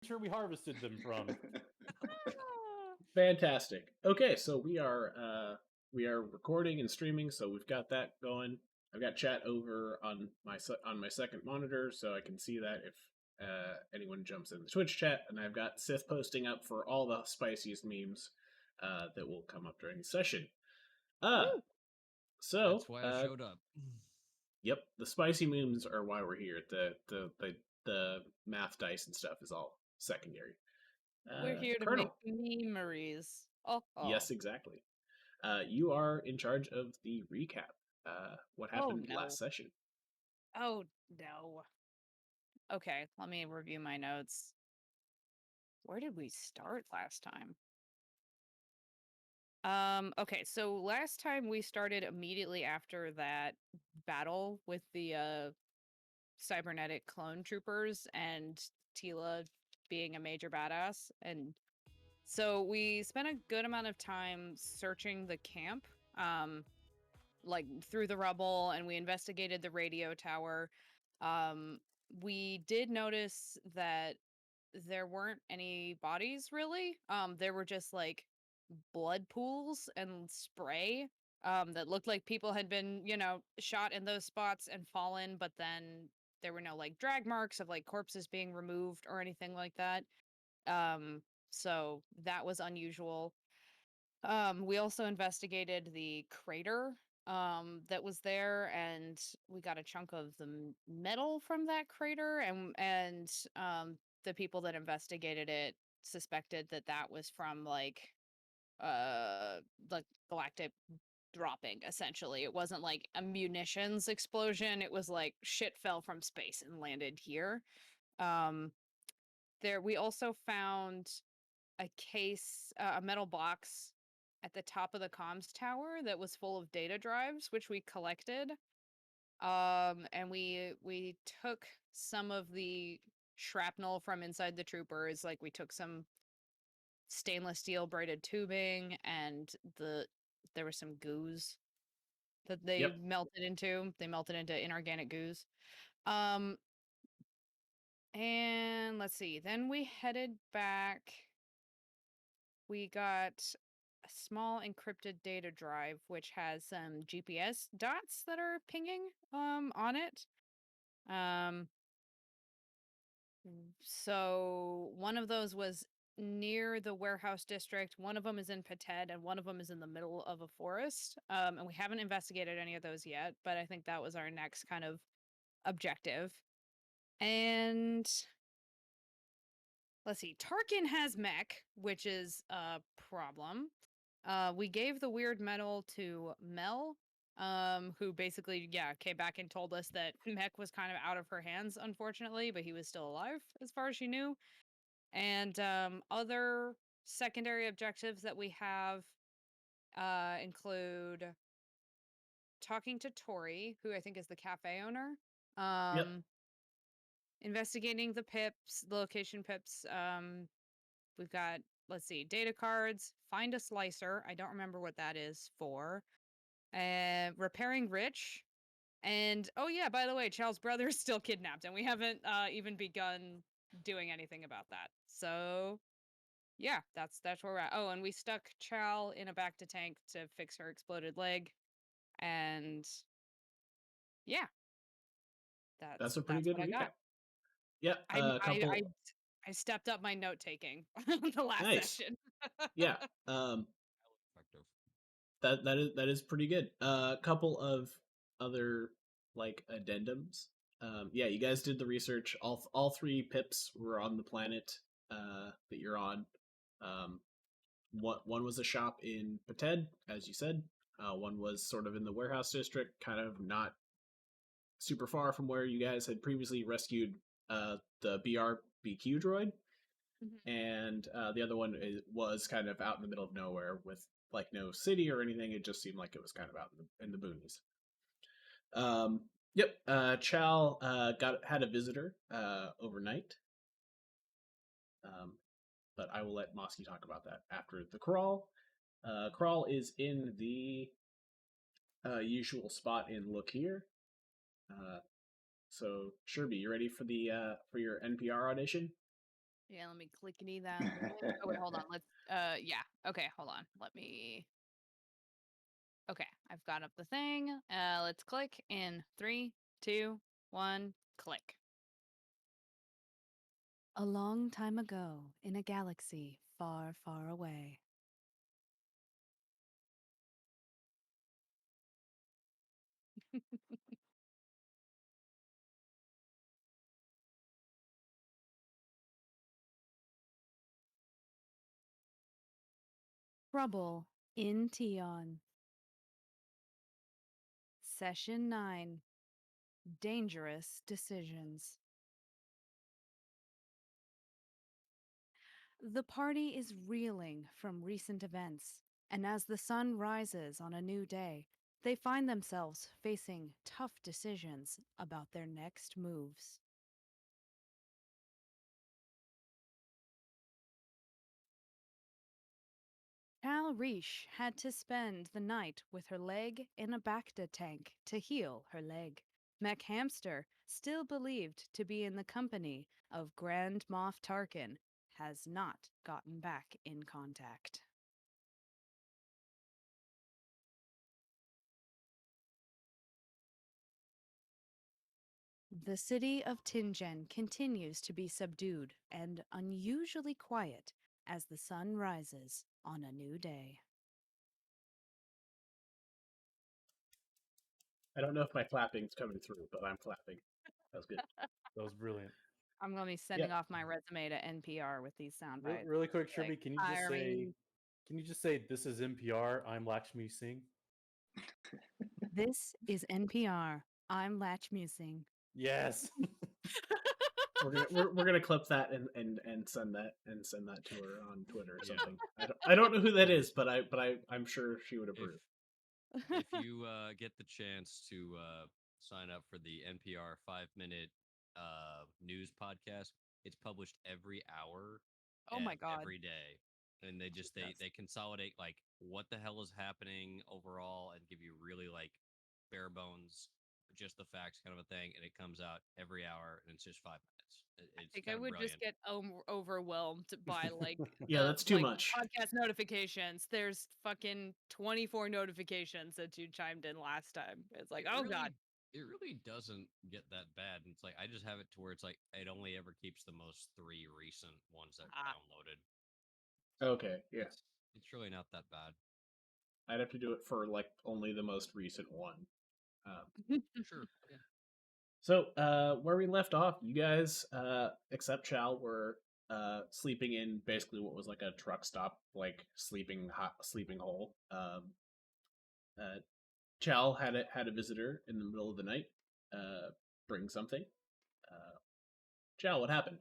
sure we harvested them from. Fantastic. Okay, so we are recording and streaming, so we've got that going. I've got chat over on my second monitor, so I can see that if anyone jumps in the Twitch chat, and I've got Sith posting up for all the spiciest memes that will come up during the session. So that's why I showed up. Yep, the spicy memes are why we're here. The math dice and stuff is all secondary. We're here to Colonel. make memories. Oh. Yes, exactly. You are in charge of the recap. What happened last session? Oh, no. Okay, let me review my notes. Where did we start last time? Okay, so last time we started immediately after that battle with the cybernetic clone troopers and Tila being a major badass. And so we spent a good amount of time searching the camp, like through the rubble, and we investigated the radio tower. We did notice that there weren't any bodies really. There were just like blood pools and spray that looked like people had been, shot in those spots and fallen, but then there were no like drag marks of like corpses being removed or anything like that. So that was unusual. We also investigated the crater that was there, and we got a chunk of the metal from that crater, and the people that investigated it suspected that that was from like the galactic dropping. Essentially, it wasn't like a munitions explosion, it was like shit fell from space and landed here. There we also found a case, a metal box at the top of the comms tower that was full of data drives, which we collected. And we took some of the shrapnel from inside the troopers. Like we took some stainless steel braided tubing, and there was some goos that they melted into. They melted into inorganic goos. And let's see. Then we headed back. We got a small encrypted data drive which has some GPS dots that are pinging on it. So one of those was near the warehouse district, one of them is in Pated, and one of them is in the middle of a forest. And we haven't investigated any of those yet, but I think that was our next kind of objective. And let's see, Tarkin has mech, which is a problem. We gave the weird metal to Mel, who basically, came back and told us that mech was kind of out of her hands, unfortunately, but he was still alive as far as she knew. And other secondary objectives that we have include talking to Tori, who I think is the cafe owner. Investigating the pips, the location pips. We've got, let's see, data cards, find a slicer. I don't remember what that is for. Repairing Rich. And, oh yeah, by the way, Chal's brother is still kidnapped, and we haven't even begun doing anything about that. So, yeah, that's where we're at. Oh, and we stuck Chal in a back-to-tank to fix her exploded leg. And, yeah. That's a pretty good recap. Yeah, I stepped up my note-taking the last session. Yeah. That is pretty good. A couple of other like addendums. You guys did the research. All three pips were on the planet that you're on. One was a shop in Pated, as you said. One was sort of in the warehouse district, kind of not super far from where you guys had previously rescued the BRBQ droid. Mm-hmm. And the other one was kind of out in the middle of nowhere with like no city or anything. It just seemed like it was kind of out in the boonies. Chal had a visitor overnight. But I will let Moskaw talk about that after the crawl. Crawl is in the usual spot in Look Here. So Sherbert, you ready for the for your NPR audition? Yeah, let me clickety that. Oh wait, hold on. Let's yeah. Okay, hold on. Let me Okay, I've got up the thing. Let's click in 3, 2, 1, click. A long time ago, in a galaxy far, far away. Trouble in Tion. Session 9. Dangerous Decisions. The party is reeling from recent events, and as the sun rises on a new day, they find themselves facing tough decisions about their next moves. Chal had to spend the night with her leg in a Bacta tank to heal her leg. Mech Hamster, still believed to be in the company of Grand Moff Tarkin, has not gotten back in contact. The city of Tinjen continues to be subdued and unusually quiet as the sun rises on a new day. I don't know if my clapping's coming through, but I'm clapping. That was good. That was brilliant. I'm going to be sending off my resume to NPR with these sound bites. Really quick, Like, Sherby, can you just say this is NPR? I'm Lakshmi Singh. This is NPR. I'm Latch Musing. Yes. We're gonna clip that and send that to her on Twitter or something. I don't know who that is, but I'm sure she would approve. If you get the chance to sign up for the NPR 5 minute news podcast, it's published every hour. Oh my God. Every day. And they consolidate like what the hell is happening overall and give you really like bare bones, just the facts kind of a thing. And it comes out every hour and it's just 5 minutes. I think I would just get overwhelmed by like yeah, that's too much. Podcast notifications. There's fucking 24 notifications that you chimed in last time. It's like, God. It really doesn't get that bad. It's like I just have it to where it's like it only ever keeps the most 3 recent ones that downloaded. Okay, yeah. It's really not that bad. I'd have to do it for like only the most recent one. Sure. Yeah. So, where we left off, you guys, except Chal, were sleeping in basically what was like a truck stop, like sleeping hole. Chal had a visitor in the middle of the night, bring something. Chal, what happened?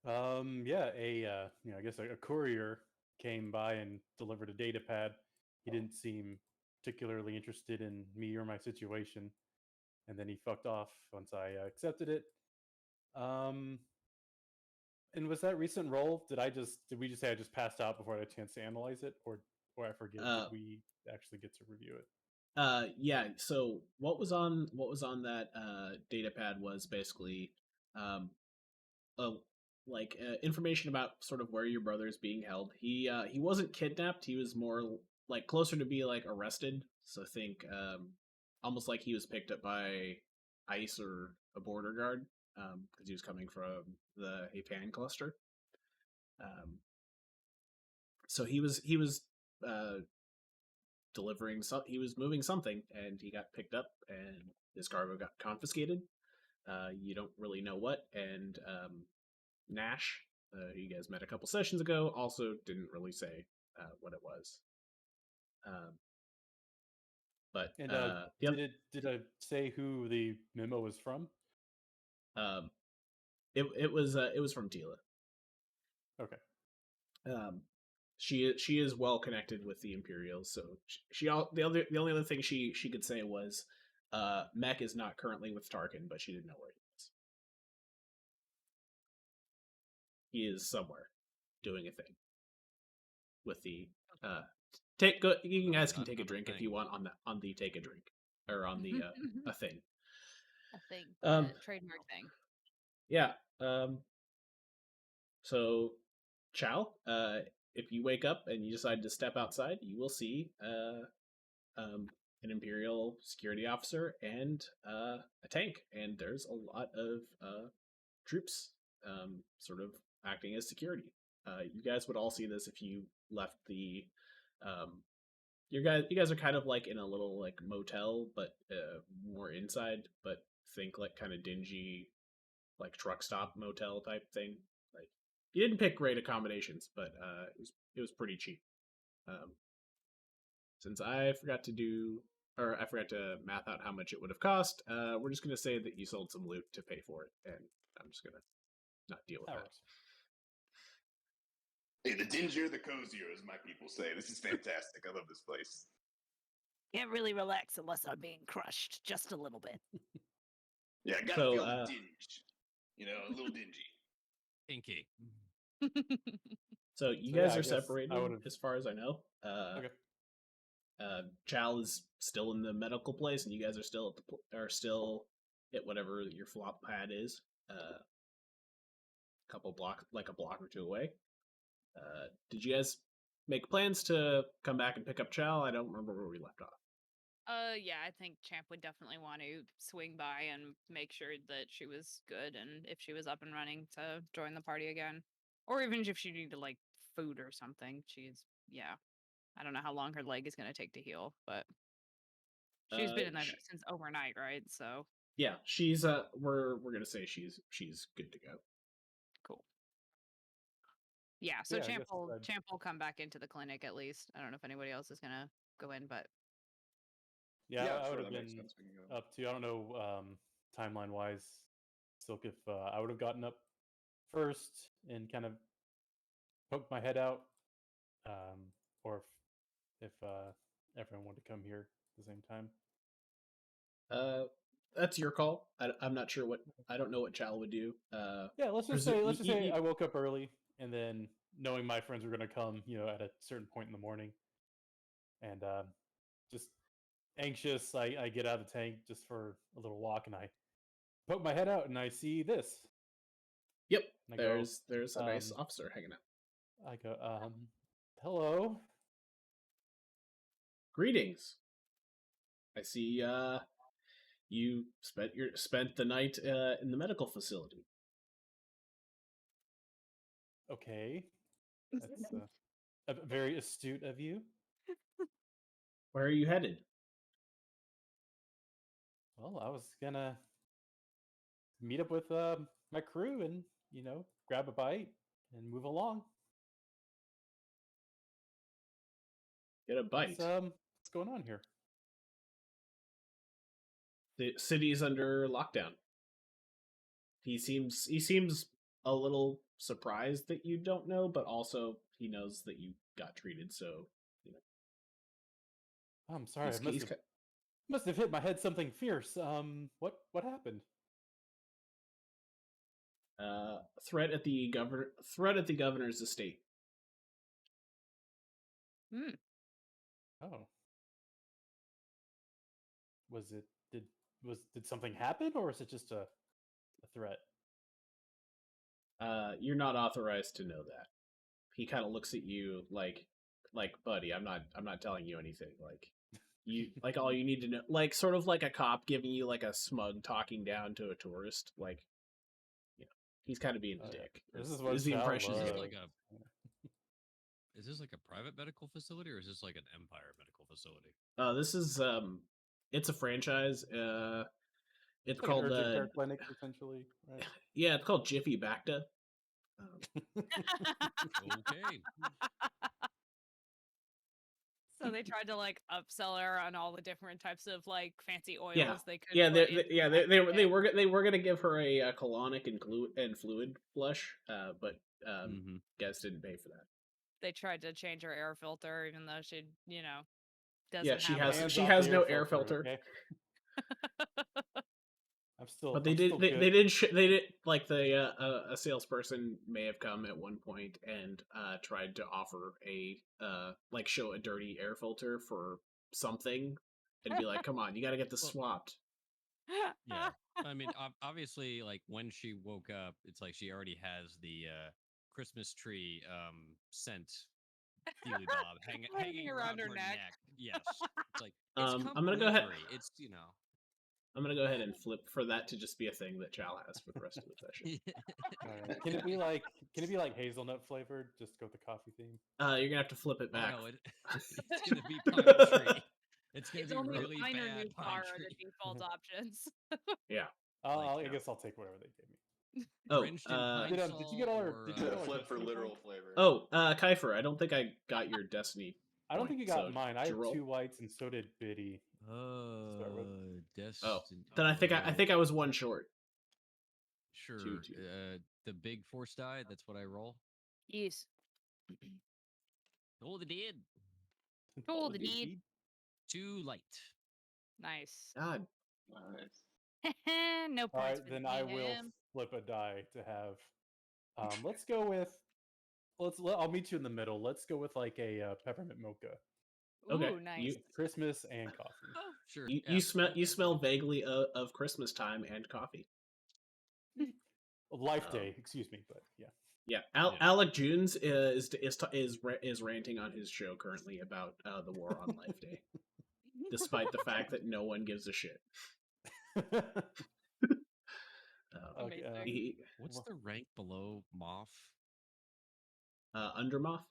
Yeah, I guess a courier came by and delivered a data pad. He didn't seem particularly interested in me or my situation, and then he fucked off once I accepted it. And was that recent roll? Did we just say I just passed out before I had a chance to analyze it, or I forget? Did we actually get to review it? Yeah. So what was on that data pad was basically information about sort of where your brother is being held. He wasn't kidnapped. He was more like closer to be like arrested. So think almost like he was picked up by ICE or a border guard because he was coming from the Hapan cluster. So he was delivering he was moving something and he got picked up and his cargo got confiscated. You don't really know what, and Nash, you guys met a couple sessions ago, also didn't really say what it was. But did I say who the memo was from? It was from Tila. Okay. She is well connected with the Imperials, so the only other thing she could say was, Mech is not currently with Tarkin, but she didn't know where he was. He is somewhere doing a thing with the you guys can take a drink if you want on the take a drink or on the a thing. A thing, trademark thing. Yeah. So, Chal, if you wake up and you decide to step outside, you will see an Imperial security officer and a tank, and there's a lot of troops sort of acting as security. You guys would all see this if you left the. You guys are kind of like in a little like motel, but more inside. But think like kind of dingy, like truck stop motel type thing. Like you didn't pick great accommodations, but it was pretty cheap. Um, since I forgot to math out how much it would have cost, we're just gonna say that you sold some loot to pay for it, and I'm just gonna not deal with that. Hey, the dingier, the cozier, as my people say. This is fantastic. I love this place. Can't really relax unless I'm being crushed just a little bit. Yeah, I gotta So, feel the dinge. You know, a little dingy. Pinky. So you So, yeah, guys I are guess separated, I would've- as far as I know. Okay. Chal is still in the medical place, and you guys are still at still at whatever your flop pad is. A block or two away. Did you guys make plans to come back and pick up Chal? I don't remember where we left off. Yeah, I think Champ would definitely want to swing by and make sure that she was good and if she was up and running to join the party again. Or even if she needed like food or something. I don't know how long her leg is gonna take to heal, but she's been in there since overnight, right? So Yeah, she's we're gonna say she's good to go. cool. Yeah, so Yeah, I Champ guess Champ will come back into the clinic at least. I don't know if anybody else is gonna go in, but Yeah, Yeah, I sure, would have that makes been sense. We can go. up to, I don't know, timeline wise, Silk, if I would have gotten up first and kind of poked my head out, or if everyone wanted to come here at the same time. That's your call. I'm not sure I don't know what Chal would do. Yeah, let's just presu- say I woke up early, and then knowing my friends were going to come, at a certain point in the morning, and just anxious, I get out of the tank just for a little walk, and I poke my head out, and I see this. Yep, And I go, there's a nice officer hanging out. I go, hello. Greetings. I see you spent the night in the medical facility. Okay, that's very astute of you. Where are you headed? Well, I was gonna meet up with my crew and grab a bite and move along. Get a bite. What's going on here? The city's under lockdown. He seems a little surprised that you don't know, but also he knows that you got treated. So I'm sorry, he's- I must have hit my head something fierce. What happened? threat at the governor's estate. Oh, did something happen, or is it just a threat? You're not authorized to know that. He kind of looks at you like, buddy, I'm not telling you anything. Like, you like all you need to know, like sort of like a cop giving you like a smug talking down to a tourist. Like, he's kind of being a dick. This is what the Chal impression you loves. get. Is this like a private medical facility or is this like an Empire medical facility? This is it's a franchise. It's like called an urgent care clinic, essentially. Right? Yeah, it's called Jiffy Bacta. Okay. So they tried to like upsell her on all the different types of like fancy oils they could. Yeah, put into they were gonna give her a colonic and fluid flush, but guys didn't pay for that. They tried to change her air filter, even though she, doesn't. Yeah, she have has Hands off the no air filter. Okay? I'm still. But they I'm did still they good. did like a salesperson may have come at one point and tried to offer a like show a dirty air filter for something and be like, come on, you got to get this swapped. Yeah. I mean, obviously, like when she woke up, it's like she already has the Christmas tree scent dealy bob hanging around her neck. Yes, it's like it's I'm gonna go ahead. complimentary. It's I'm gonna go ahead and flip for that to just be a thing that Chal has for the rest of the session. Alright. Can it be like hazelnut flavored? Just go with the coffee theme. You're gonna have to flip it Oh, back. no, it's gonna be pine tree. It's gonna It's be only really pine or bad nude pine bar are tree. the default options. Yeah. I guess I'll take whatever they give me. Oh, Drenched in pine did you get all our- or, did you get all our Flip for destiny literal points? flavor. Oh, Kaifer, I don't think I got your destiny. I don't think you got so mine. I did had you roll? 2 whites, and so did Biddy. start with. Oh, then I think I was one short. Sure. Two. The big force die. That's what I roll. Yes. Oh, the dead. Cool, the deed. Too light. Nice. God. Nice. No All points right, for then the I will DM. flip a die to have. Let's go with. I'll meet you in the middle. Let's go with like a peppermint mocha. Okay, Ooh, nice. Christmas and coffee. Oh, sure. You smell vaguely of Christmas time and coffee. Life Day, excuse me, but yeah. Yeah, Yeah. Alec Junes is ranting on his show currently about the war on Life Day, despite the fact that no one gives a shit. Okay, What's the rank below Moth? Under Moth?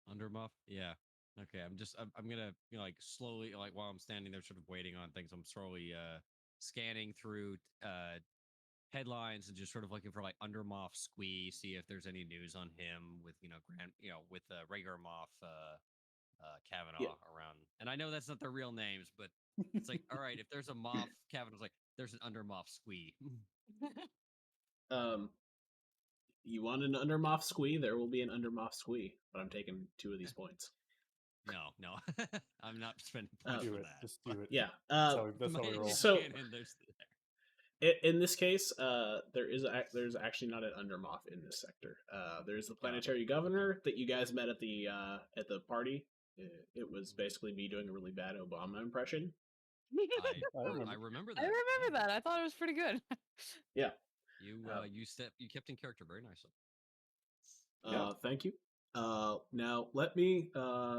Under Moth? Yeah. Okay. I'm gonna like slowly, like while I'm standing there, sort of waiting on things. I'm slowly scanning through headlines and just sort of looking for like Under Moth Squee, see if there's any news on him with with regular Moth Kavanaugh around. And I know that's not their real names, but it's like, all right, if there's a Moth Kavanaugh's like, there's an Under Moth Squee. You want an Under Moth Squee? There will be an Under Moth Squee, but I'm taking 2 of these points. No, I'm not spending points do for it. that. Just do it. Yeah. That's how we roll. So in this case, there's actually not an Under Moth in this sector. There's the planetary governor that you guys met at the party. It was basically me doing a really bad Obama impression. I remember that. I remember that. I thought it was pretty good. Yeah. You kept in character very nicely. Thank you. Now let me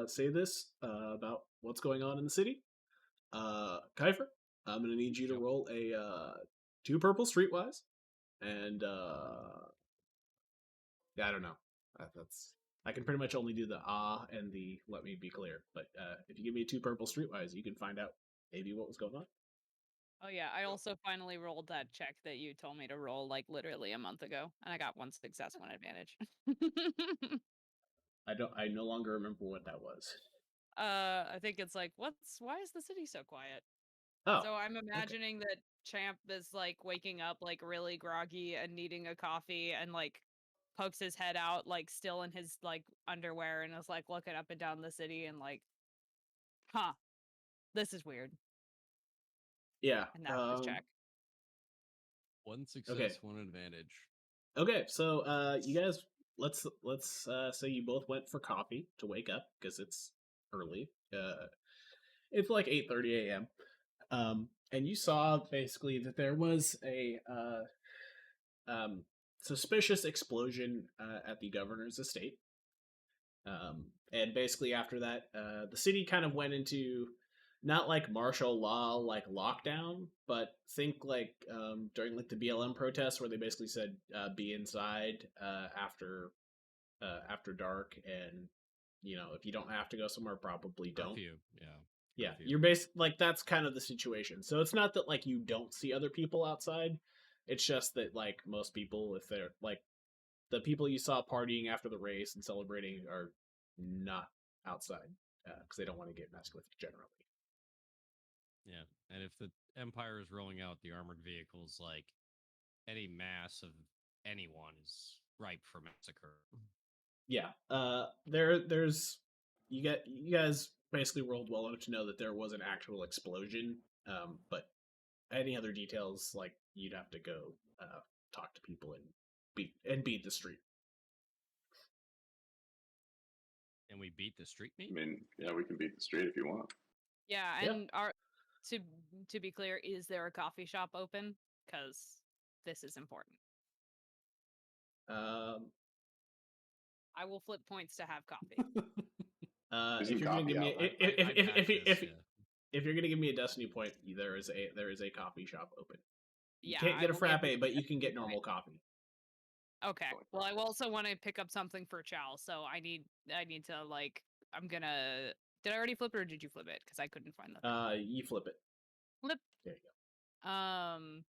say this about what's going on in the city. Kaifer, I'm gonna need you to roll a 2 purple streetwise, and yeah, I don't know. I can pretty much only do the and the let me be clear. But if you give me 2 purple streetwise, you can find out maybe what was going on. Oh yeah, I also finally rolled that check that you told me to roll like literally a month ago, and I got 1 success, 1 advantage. I no longer remember what that was. I think it's like, why is the city so quiet? Oh, So I'm imagining that Champ is like waking up like really groggy and needing a coffee and like pokes his head out like still in his like underwear and is like looking up and down the city and like, huh, this is weird. Yeah. And that's his check. 1 success, 1 advantage. Okay, so you guys, let's say you both went for coffee to wake up because it's early. It's like 8:30 a.m. And you saw basically that there was a suspicious explosion at the governor's estate. And basically after that, the city kind of went into not like martial law, like lockdown, but think like during like the BLM protests where they basically said be inside after dark, and if you don't have to go somewhere, probably don't. Curfew, yeah. Yeah, you're like that's kind of the situation. So it's not that like you don't see other people outside. It's just that like most people, if they're like the people you saw partying after the race and celebrating, are not outside because they don't want to get messed with generally. Yeah, and if the Empire is rolling out the armored vehicles, like any mass of anyone is ripe for massacre. Yeah, there's you guys basically rolled well enough to know that there was an actual explosion. But any other details, like you'd have to go talk to people and beat the street. And we beat the street meat? I mean, yeah, we can beat the street if you want. Yeah, and to be clear, is there a coffee shop open? Because this is important. I will flip points to have coffee. There's If some you're gonna coffee give me out there. if you're gonna give me a destiny point, there is a coffee shop open. You Yeah, can't I get a will give you frappe, but you can get point. normal coffee. Okay. Well, I also want to pick up something for Chal, so I need to like. I'm gonna. Did I already flip it or did you flip it? Because I couldn't find the thing. You flip it. Flip. There you go.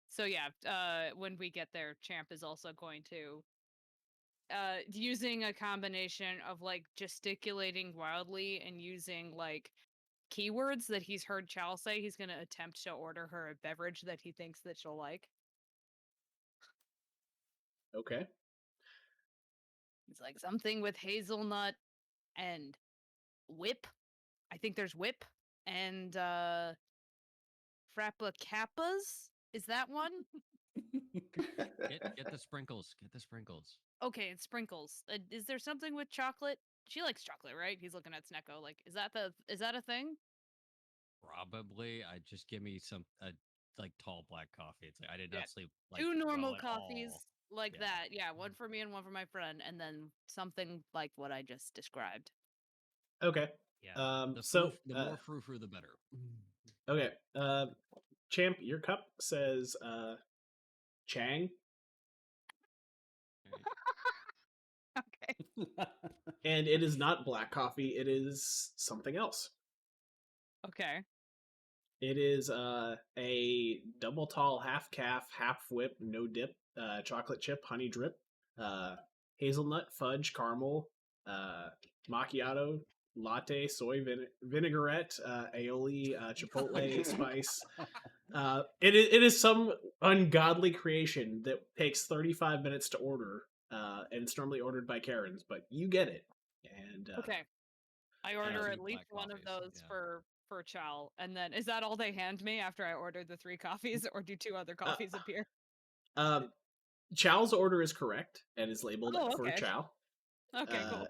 So yeah. When we get there, Champ is also going to. Using a combination of like gesticulating wildly and using like keywords that he's heard Chal say, he's gonna attempt to order her a beverage that he thinks that she'll like. Okay. It's like something with hazelnut and whip. I think there's whip and frappa kappas. Is that one? Get the sprinkles. Get the sprinkles. Okay, and sprinkles. Is there something with chocolate? She likes chocolate, right? He's looking at Snekgo. Like, is that a thing? Probably. I just give me some like tall black coffee. It's like I did Yeah, not sleep like 2 normal well at coffees all. like Yeah. that. Yeah, one for me and one for my friend, and then something like what I just described. Okay. Yeah. The more frou-frou, the better. Okay. Champ, your cup says Chang, Okay. and it is not black coffee. It is something else. Okay. It is a double tall, half calf, half whip, no dip, chocolate chip, honey drip, hazelnut, fudge, caramel, macchiato, latte, soy vinaigrette, aioli, chipotle spice. It is some ungodly creation that takes 35 minutes to order, and it's normally ordered by Karens, but you get it. And Okay. I order at Two least black one of coffees, those yeah. for Chal, and then is that all they hand me after I ordered the 3 coffees, or do 2 other coffees appear? Chal's order is correct and is labeled Oh, for okay. Chal. Okay, cool.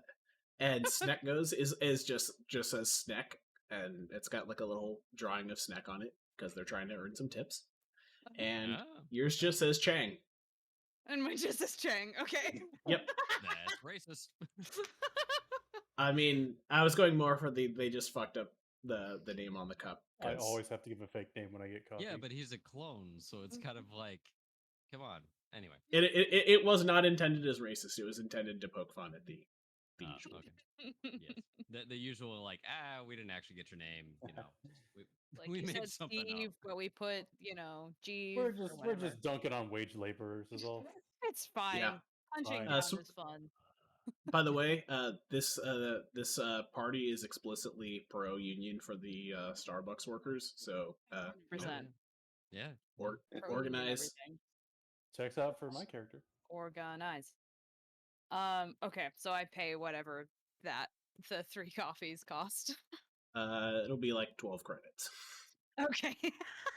And Snekgo's is just says Snek, and it's got like a little drawing of Snek on it because they're trying to earn some tips. And Oh, yours just says Chang. And mine just says Chang. Okay. Yep. that's racist. I mean, I was going more for they just fucked up the name on the cup. I always have to give a fake name when I get coffee. Yeah, but he's a clone, so it's kind of like, come on. Anyway. It was not intended as racist. It was intended to poke fun at the usual. Okay. Yes. The usual, like, we didn't actually get your name. You know, Like we you made said something Steve, up. but we put, G. We're just dunking on wage laborers is all. It's fine. Yeah. Punching Fine. down So- is fun. By the way, this party is explicitly pro union for the Starbucks workers. So 100%. Yeah. organize. Everything. Checks out for my character. Organize. Okay, so I pay whatever that the 3 coffees cost. It'll be like 12 credits. Okay.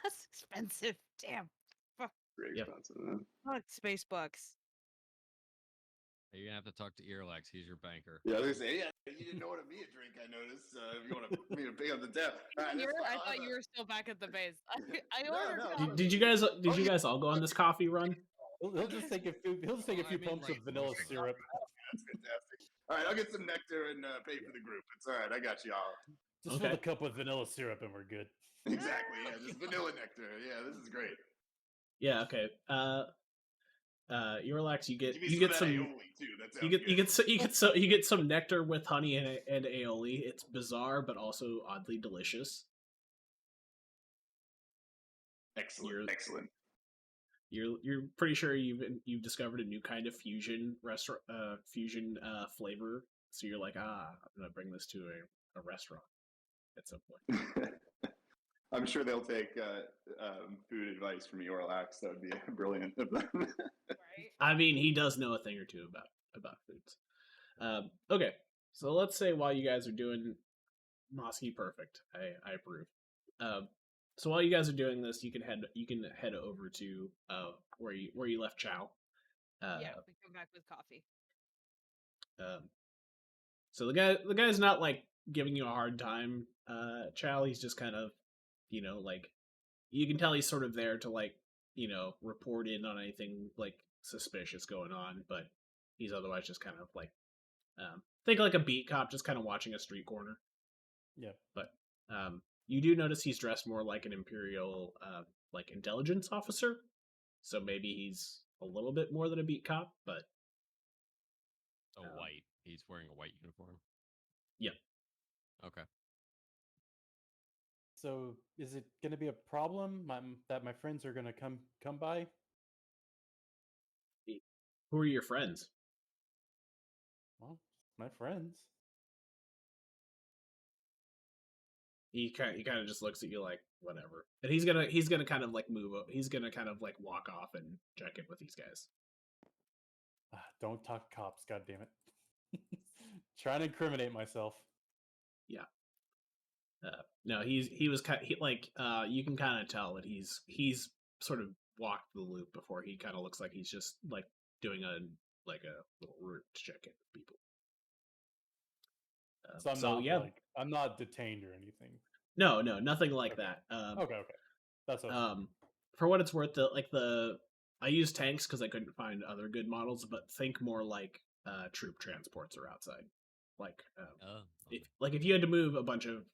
That's expensive. Damn. Very Yep. expensive. Man. Fuck space bucks. You're gonna have to talk to Eorlax. He's your banker. Yeah, I was gonna say, you didn't order me a drink. I noticed. If you want me to pay up the tab, I thought you were still back at the base. I No, ordered. no. coffee. Did you guys all go on this coffee run? He'll just take a few. He'll just take a Well, few I mean, pumps like, of vanilla most of them. syrup. That's fantastic. All right, I'll get some nectar and pay for the group. It's all right. I got y'all. Just Okay. fill the cup with vanilla syrup and we're good. Exactly. Yeah, just vanilla nectar. Yeah, this is great. Yeah. Okay. Eorlax, you Give me get of that some. aioli too. That sounds You get some nectar with honey and aioli. It's bizarre, but also oddly delicious. excellent. Excellent. You're pretty sure you've discovered a new kind of fusion flavor. So you're like, I'm gonna bring this to a restaurant at some point. I'm sure they'll take food advice from Eorlax. That would be brilliant of them. Right? I mean, he does know a thing or two about foods. Okay, so let's say while you guys are doing Moskaw perfect, I approve. So while you guys are doing this, you can head over to where you left Chal. Yeah, we come back with coffee. So the guy's not like giving you a hard time, Chal. He's just kind of, like, you can tell he's sort of there to, like, report in on anything like suspicious going on, but he's otherwise just kind of like Think like a beat cop just kind of watching a street corner. Yeah. But you do notice he's dressed more like an imperial like intelligence officer. So maybe he's a little bit more than a beat cop, but white. He's wearing a white uniform. Yep. Okay. So is it going to be a problem that my friends are going to come by? Who are your friends? Well, my friends. He kind of just looks at you like whatever, and he's gonna kind of like move. He's gonna kind of like walk off and check in with these guys. Don't talk cops, goddammit. Trying to incriminate myself. Yeah. No, he was kind like you can kind of tell that he's sort of walked the loop before. He kind of looks like he's just like doing a little route to check in with people. So I'm not detained or anything. No, nothing like Okay. that. Okay. That's okay. For what it's worth, I use tanks because I couldn't find other good models, but think more like troop transports are outside. Like if you had to move a bunch of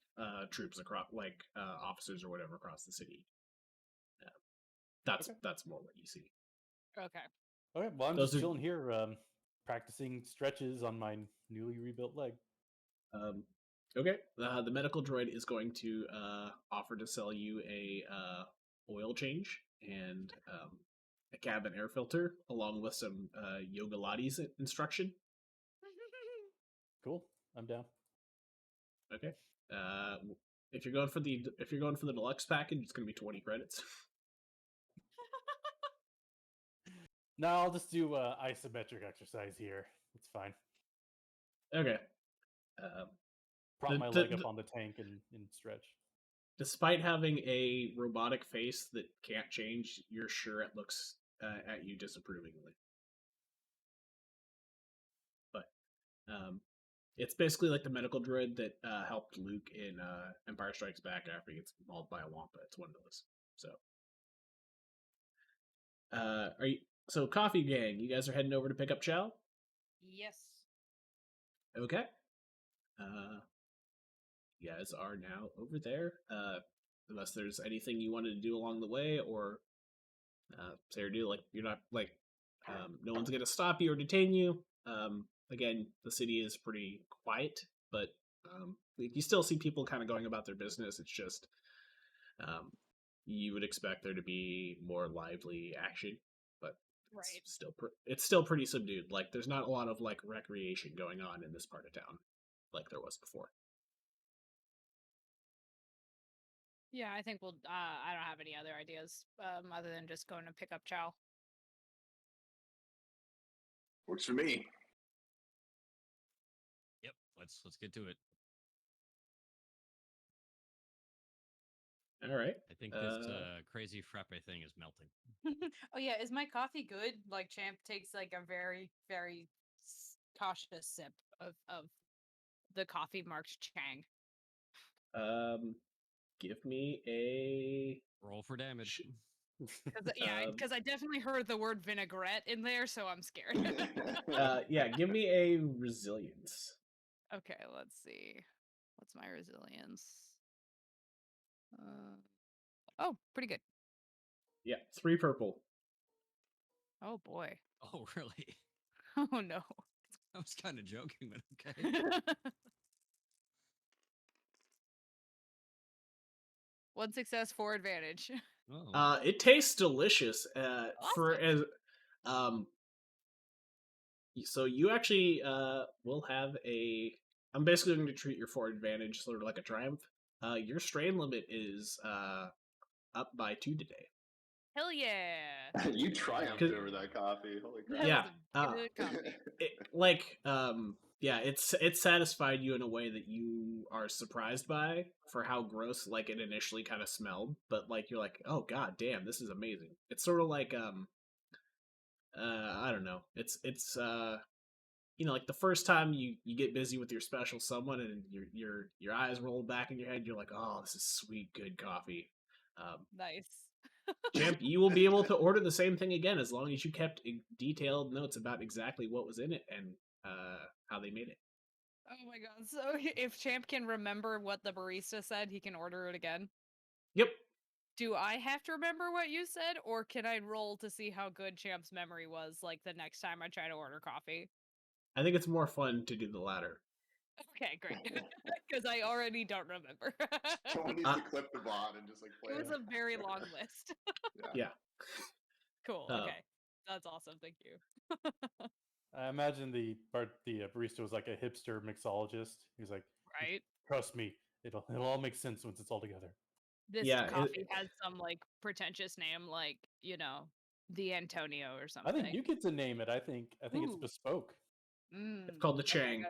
troops across, like officers or whatever across the city, that's more what you see. Okay. Okay. Well, I'm just chilling here, practicing stretches on my newly rebuilt leg. Okay. The medical droid is going to offer to sell you a oil change and a cabin air filter, along with some yoga lattes instruction. Cool. I'm down. Okay. If you're going for the deluxe package, it's going to be 20 credits. No, I'll just do isometric exercise here. It's fine. Okay. Prop my leg up on the tank and stretch. Despite having a robotic face that can't change, you're sure it looks at you disapprovingly. But it's basically like the medical droid that helped Luke in Empire Strikes Back after he gets mauled by a Wampa. It's one of those. So, Coffee Gang, you guys are heading over to pick up Chal? Yes. Okay. You guys are now over there. Unless there's anything you wanted to do along the way, or say or do, like you're not like no one's gonna stop you or detain you. Again, the city is pretty quiet, but you still see people kind of going about their business. It's just you would expect there to be more lively action, but it's still pretty subdued. Like there's not a lot of like recreation going on in this part of town, like there was before. Yeah, I think we'll. I don't have any other ideas other than just going to pick up Chal. Works for me. Yep. Let's get to it. All right. I think this crazy frappe thing is melting. Oh yeah, is my coffee good? Like Champ takes like a very, very cautious sip of the coffee marked Chang. Give me a roll for damage. Because I definitely heard the word vinaigrette in there, so I'm scared. Give me a resilience. Okay, let's see. What's my resilience? Oh, pretty good. Yeah, 3 purple. Oh boy. Oh really? Oh no. I was kind of joking, but okay. 1 success, 4 advantage. Oh. It tastes delicious. Awesome. So you actually will have a. I'm basically going to treat your 4 advantage sort of like a triumph. Your strain limit is up by 2 today. Hell yeah! You triumphed over that coffee. Holy crap! Yeah, it's satisfied you in a way that you are surprised by for how gross like it initially kind of smelled, but like you're like, oh god damn, this is amazing. It's sort of like I don't know. It's like the first time you get busy with your special someone and your eyes roll back in your head, you're like, oh, this is sweet, good coffee. Nice. Champ, you will be able to order the same thing again as long as you kept detailed notes about exactly what was in it and how they made it. Oh my god! So if Champ can remember what the barista said, he can order it again. Yep. Do I have to remember what you said, or can I roll to see how good Champ's memory was, like the next time I try to order coffee? I think it's more fun to do the latter. Okay, great. Because I already don't remember. Someone needs to clip the bot and just like play It was it. a very long list. Yeah. Cool. Oh. Okay, that's awesome. Thank you. I imagine the barista was like a hipster mixologist. He's like, Right. trust me, it'll all make sense once it's all together. This Yeah, coffee has some like pretentious name, like the Antonio or something. I think you get to name it. I think it's Ooh. bespoke. It's called the Okay, Chang.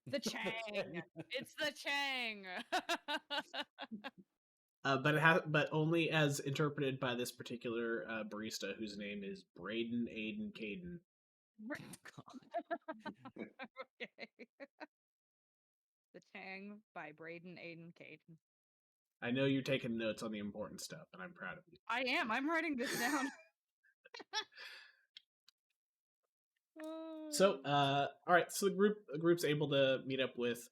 the Chang. It's the Chang. But only as interpreted by this particular barista, whose name is Braden Aiden Caden. Okay. The Chang by Braden Aiden Caden. I know you're taking notes on the important stuff, and I'm proud of you. I am. I'm writing this down. So, all right. So the group's able to meet up with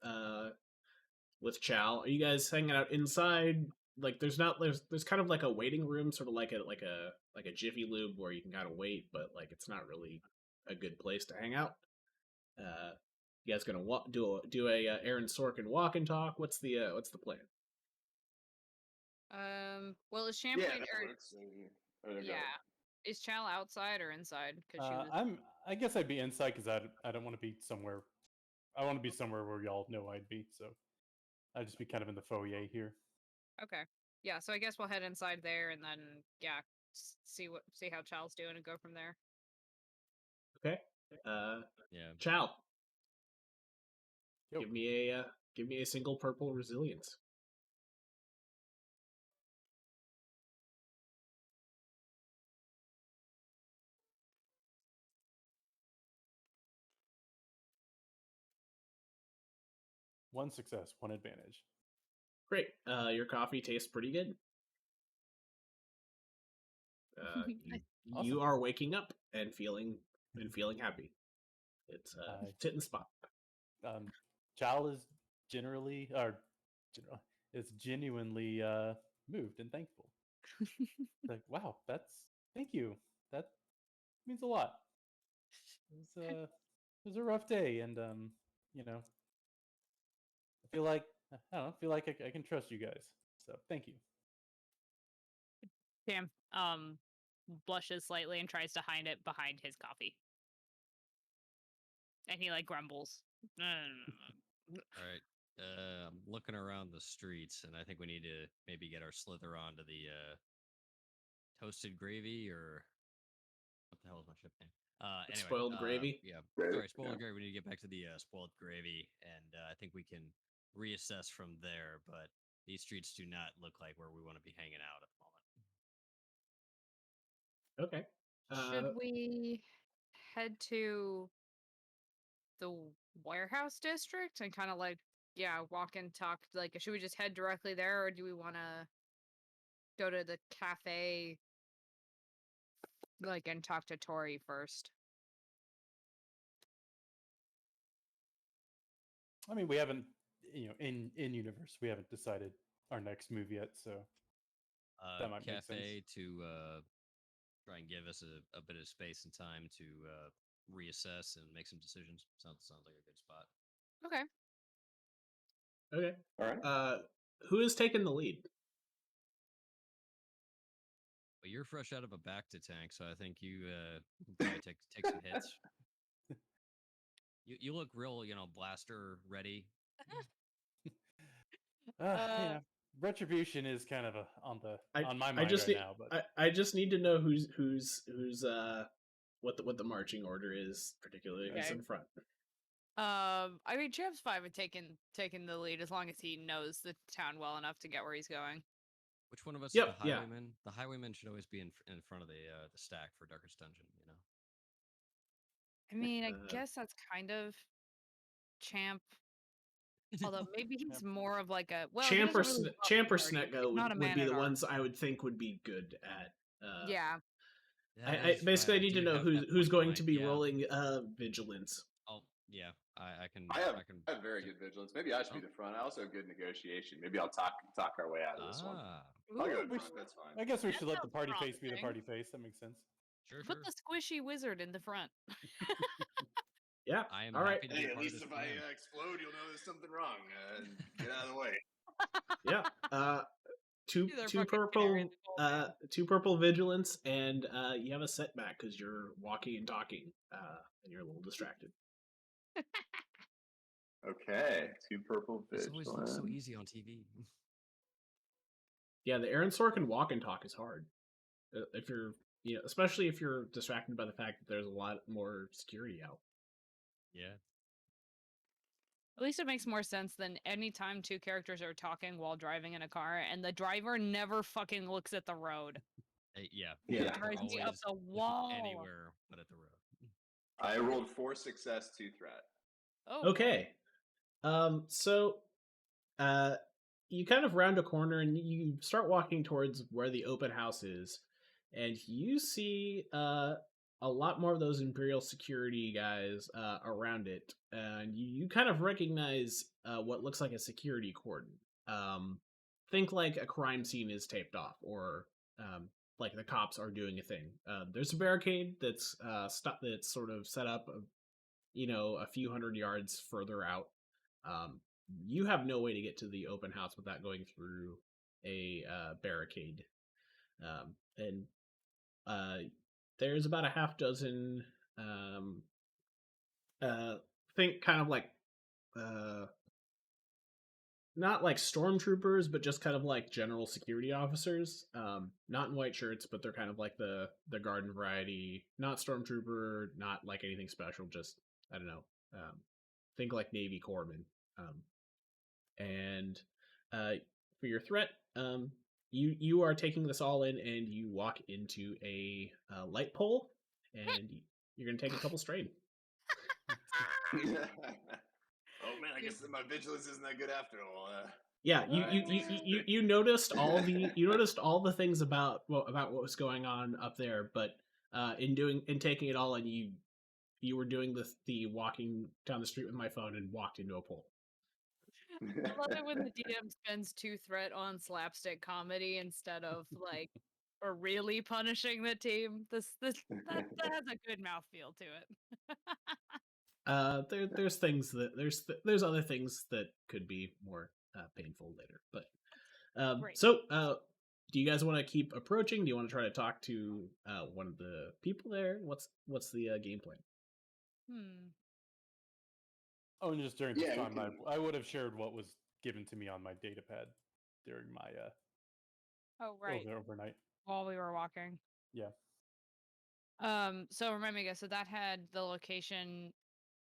Chal. Are you guys hanging out inside? Like, there's kind of like a waiting room, sort of like a Jiffy Lube where you can kind of wait, but like it's not really a good place to hang out. You guys gonna do a Aaron Sorkin walk and talk? What's the plan? Well, is Yeah, Champlain that works. yeah. Is Chal outside or inside? Because she was. I guess I'd be inside because I don't want to be somewhere. I want to be somewhere where y'all know I'd be. So I'd just be kind of in the foyer here. Okay. Yeah. So I guess we'll head inside there and then see how Chal's doing and go from there. Okay. Yeah. Chal, Yo. give me a single purple resilience. One success, one advantage. Great. Your coffee tastes pretty good. Awesome. You are waking up and feeling happy. It's fit in the spot. Chal is is genuinely moved and thankful. Like, wow, thank you. That means a lot. It was a rough day, and I feel like I can trust you guys. So thank you. Cam blushes slightly and tries to hide it behind his coffee. And he like grumbles. All right. I'm looking around the streets, and I think we need to maybe get our slither onto the toasted gravy, or what the hell is my ship name? Anyway, Spoiled gravy. Yeah, Gravy, sorry, spoiled yeah. gravy. We need to get back to the spoiled gravy, and I think we can reassess from there. But these streets do not look like where we want to be hanging out at the moment. Okay. Should we head to the warehouse district and kind of like walk and talk? Like, should we just head directly there, or do we want to go to the cafe, like, and talk to Tori first? I mean, we haven't, in universe, we haven't decided our next move yet, so that might make sense. Cafe to try and give us a bit of space and time to reassess and make some decisions. Sounds like a good spot. Okay. Okay. All right. Who has taken the lead? But you're fresh out of a Bacta tank, so I think you probably take some hits. You look real, blaster ready. Retribution is kind of on my mind right now, but I just need to know who's what the marching order is, particularly who's in front. I mean, Champ's fine with taking the lead as long as he knows the town well enough to get where he's going. Which one of us Yep, is the yeah. highwayman? The highwayman should always be in front of the stack for Darkest Dungeon, I mean, I guess that's kind of Champ Although maybe he's more of like a well, Champ he or, doesn't really love Champ or parties. Snekgo He's not a would be the man-at-arms. ones I would think would be good at. Yeah. That I is basically right. I need to do know have who's that who's point going blank, to be yeah. rolling vigilance. Oh, yeah. I can. I have can. very good vigilance. Maybe I should be the front. I also have good negotiation. Maybe I'll talk our way out of this one. I'll go in we front. That's I fine. guess we That should let the sounds party face be the promising. party face. That makes sense. Sure, Put the squishy wizard in the front. Yeah. I am all right. happy to be Hey, at part of least this if I plan. explode, you'll know there's something wrong. Get out of the way. Yeah. Two They're two fucking scary as purple a gold, man. two purple vigilance, and you have a setback because you're walking and talking, and you're a little distracted. Okay, 2 purple This always looks so vigilance. easy on TV. Yeah, the Aaron Sorkin walk and talk is hard. If you're, especially if you're distracted by the fact that there's a lot more security out. Yeah. At least it makes more sense than any time two characters are talking while driving in a car and the driver never fucking looks at the road. Yeah. Yeah. They're Drives me up always the looking wall. anywhere but at the road. I rolled 4 success, 2 threat. Oh, Okay. So, you kind of round a corner and you start walking towards where the open house is, and you see a lot more of those Imperial security guys around it, and you kind of recognize what looks like a security cordon. Think like a crime scene is taped off, or like the cops are doing a thing. There's a barricade that's that's sort of set up, a few hundred yards further out. You have no way to get to the open house without going through a barricade. And there's about a half dozen, think kind of like, not like stormtroopers, but just kind of like general security officers. Not in white shirts, but they're kind of like the garden variety. Not stormtrooper, not like anything special. Just, I don't know. Think like Navy corpsmen. And for your threat, you are taking this all in, and you walk into a light pole, and you're gonna take a couple strain. Oh man, I guess my vigilance isn't that good after all. Yeah, Alright. you noticed all the things about what was going on up there, but in taking it all, and you were doing the walking down the street with my phone and walked into a pole. I love it when the DM spends 2 threat on slapstick comedy instead of like or really punishing the team. That has a good mouthfeel to it. There's things that there's other things that could be more painful later, but Great. so do you guys want to keep approaching? Do you want to try to talk to one of the people there? What's the game plan? Oh, and just during this Yeah, you time, can- I would have shared what was given to me on my data pad during my Oh, right. overnight. While we were walking. Yeah. So remind me again, so that had the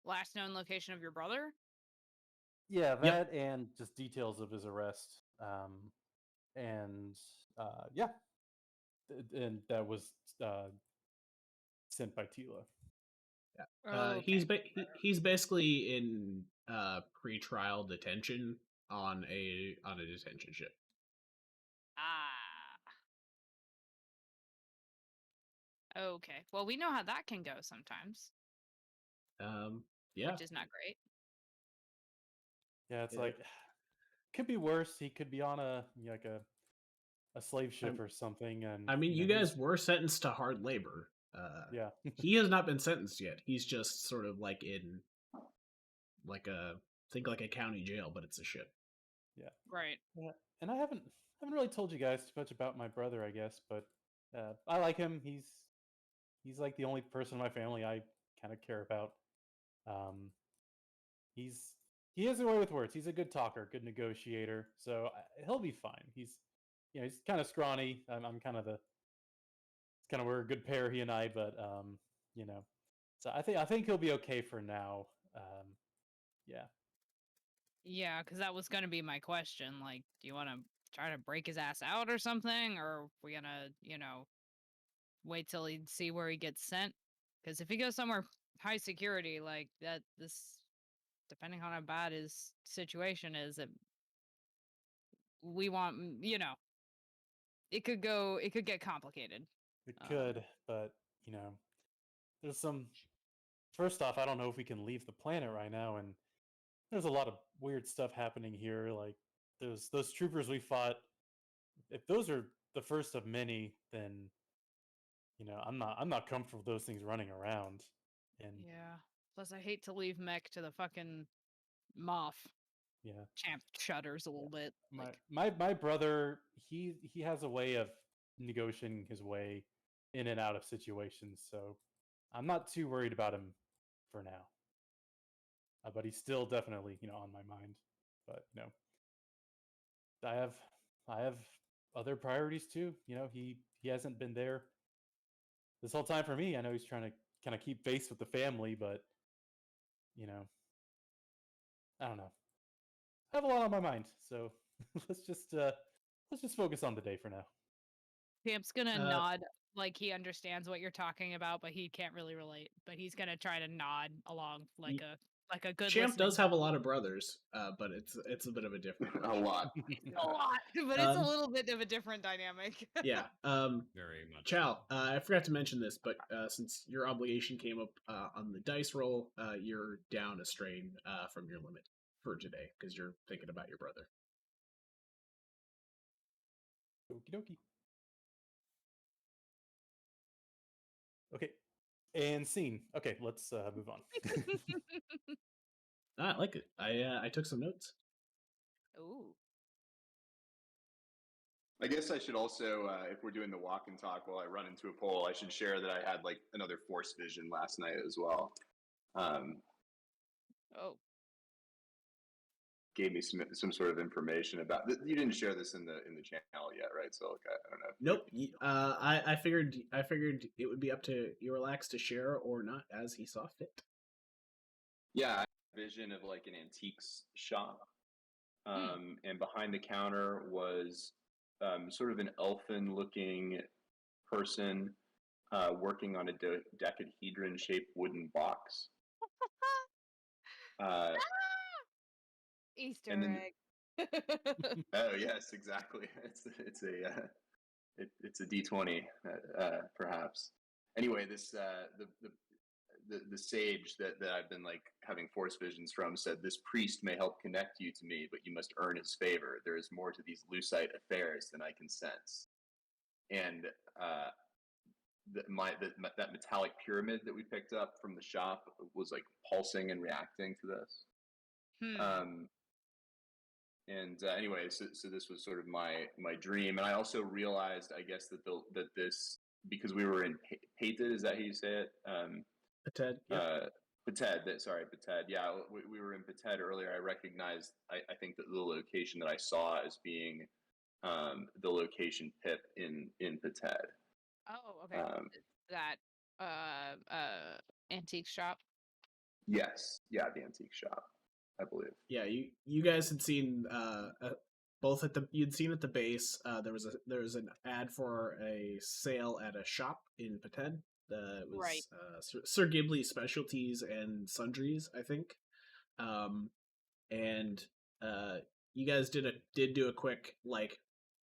last known location of your brother? Yeah, Yep. that and just details of his arrest. And yeah, and that was sent by Tila. Oh, He's basically in pre-trial detention on a detention ship. Okay. Well, we know how that can go sometimes. Yeah. Which is not great. Yeah, it's Yeah. like could be worse. He could be on a slave ship or something. And I mean, you he's- guys were sentenced to hard labor. Yeah. He has not been sentenced yet. He's just sort of like in like a county jail, but it's a ship. Yeah. Right. Yeah. And I haven't really told you guys too much about my brother, I guess, but I like him. He's like the only person in my family I kind of care about. He has a way with words. He's a good talker, good negotiator, so he'll be fine. He's kind of scrawny. I'm kind of we're a good pair, he and I, but so I think he'll be okay for now. Yeah. Yeah, because that was going to be my question. Like, do you want to try to break his ass out or something? Or are we going to, wait till he see where he gets sent? Because if he goes somewhere high security like that, this depending on how bad his situation is, we want, it could get complicated. It could, but there's some. First off, I don't know if we can leave the planet right now, and there's a lot of weird stuff happening here. Like those troopers we fought. If those are the first of many, then I'm not comfortable with those things running around. And Yeah. Plus, I hate to leave Mech to the fucking Moff. yeah, Champ shudders a little bit. my brother, he has a way of negotiating his way in and out of situations, so I'm not too worried about him for now. But he's still definitely on my mind. But I have other priorities too. He hasn't been there this whole time for me. I know he's trying to kind of keep face with the family, but I don't know. I have a lot on my mind, so let's just focus on the day for now. Champ's gonna nod like he understands what you're talking about, but he can't really relate. But he's gonna try to nod along like a good. Champ does have a lot of brothers, but it's a bit of a different. A lot. A lot, but it's a little bit of a different dynamic. Yeah. Very much. Chal, I forgot to mention this, but since your obligation came up on the dice roll, you're down a strain from your limit for today because you're thinking about your brother. Okie dokie. Okay. And scene. Okay, let's move on. I like it. I took some notes. Ooh. I guess I should also, if we're doing the walk and talk while I run into a pole, I should share that I had like another force vision last night as well. Oh. Gave me some sort of information about. You didn't share this in the channel yet, right? So like, I don't know. Nope. I figured it would be up to Eorlax to share or not as he saw fit. Yeah, I had a vision of like an antiques shop, and behind the counter was sort of an elfin-looking person working on a dodecahedron-shaped wooden box. Easter egg. Oh yes, exactly. It's a D20, perhaps. Anyway, this the sage that I've been like having force visions from said, "This priest may help connect you to me, but you must earn his favor. There is more to these lucite affairs than I can sense." And that metallic pyramid that we picked up from the shop was like pulsing and reacting to this. Anyway, so this was sort of my dream, and I also realized, I guess, that this, because we were in Pated, is that how you say it? Pated. Yeah. Pated. Yeah, we were in Pated earlier. I recognized, I think that the location that I saw as being the location pip in Pated. Oh, okay. That antique shop. Yes, yeah, the antique shop, I believe. Yeah, you guys had seen both you'd seen at the base. There was an ad for a sale at a shop in Pated. It was right. Sir Ghibli Specialties and Sundries, I think. And you guys did do a quick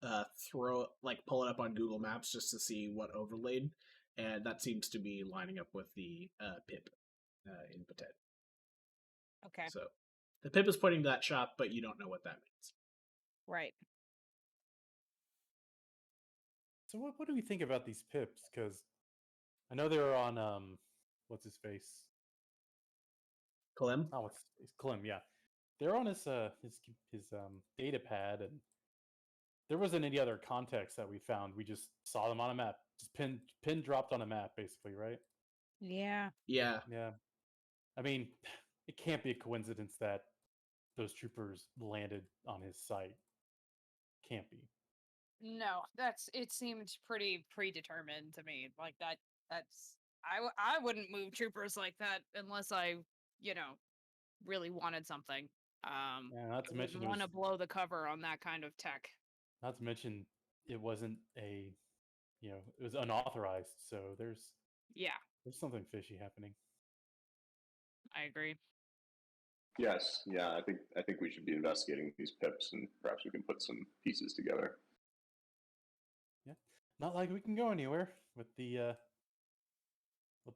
pull it up on Google Maps just to see what overlaid, and that seems to be lining up with the pip in Pated. Okay. So the pip is pointing to that shop, but you don't know what that means. Right. So what do we think about these pips? Because I know they were on what's his face? Clem? Oh, what's his face? Clem, yeah. They're on his data pad, and there wasn't any other context that we found. We just saw them on a map. Just pin dropped on a map, basically, right? Yeah. Yeah. Yeah. I mean, it can't be a coincidence that those troopers landed on his site. Can't be. No, it seemed pretty predetermined to me. Like that's I wouldn't move troopers like that unless I, really wanted something. Yeah, not to mention want to blow the cover on that kind of tech. Not to mention it wasn't it was unauthorized, so there's something fishy happening. I agree. Yes, yeah, I think we should be investigating these pips, and perhaps we can put some pieces together. Yeah, not like we can go anywhere with the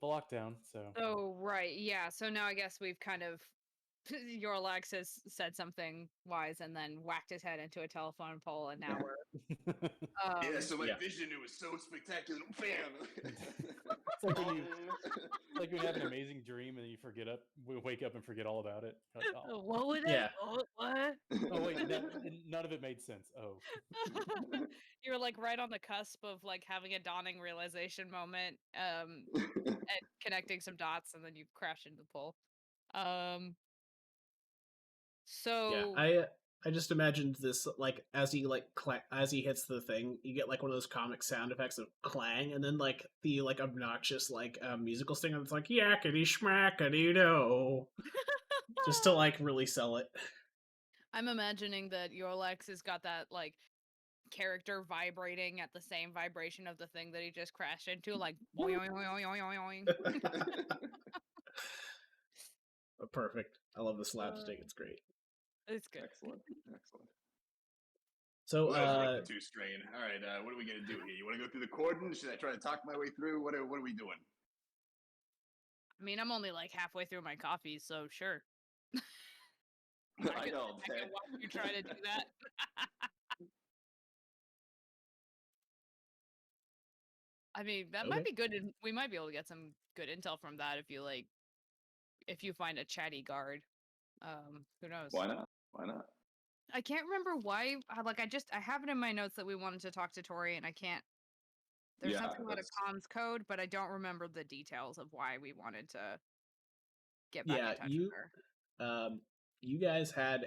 lockdown. So Oh, right. Yeah. So now I guess we've kind of Eorlax has said something wise and then whacked his head into a telephone pole, and now we're Yeah, so my yeah. vision, it was so spectacular. Bam! It's like when you have an amazing dream and then you wake up and forget all about it. Like, oh. What would Yeah. What? Oh wait, none of it made sense. Oh, You're like right on the cusp of like having a dawning realization moment, and connecting some dots, and then you crash into the pole. So Yeah, I just imagined this like as he like as he hits the thing, you get like one of those comic sound effects of clang, and then like the like obnoxious like musical stinger that's like yakety schmackety do, just to like really sell it. I'm imagining that Eorlax has got that like character vibrating at the same vibration of the thing that he just crashed into, like boing, boing, boing, boing, boing. Perfect. I love the slapstick. It's great. It's good. Excellent. So Well, that was rough to strain. All right, what are we gonna do here? You want to go through the cordon? Should I try to talk my way through? What are we doing? I mean, I'm only like halfway through my coffee, so sure. I know. I can watch you try to do that. I mean, that might be good. We might be able to get some good intel from that if you find a chatty guard. Who knows? Why not? Why not? I can't remember why. I have it in my notes that we wanted to talk to Tori, and I can't. There's something about a comms code, but I don't remember the details of why we wanted to get back in touch with her. You guys had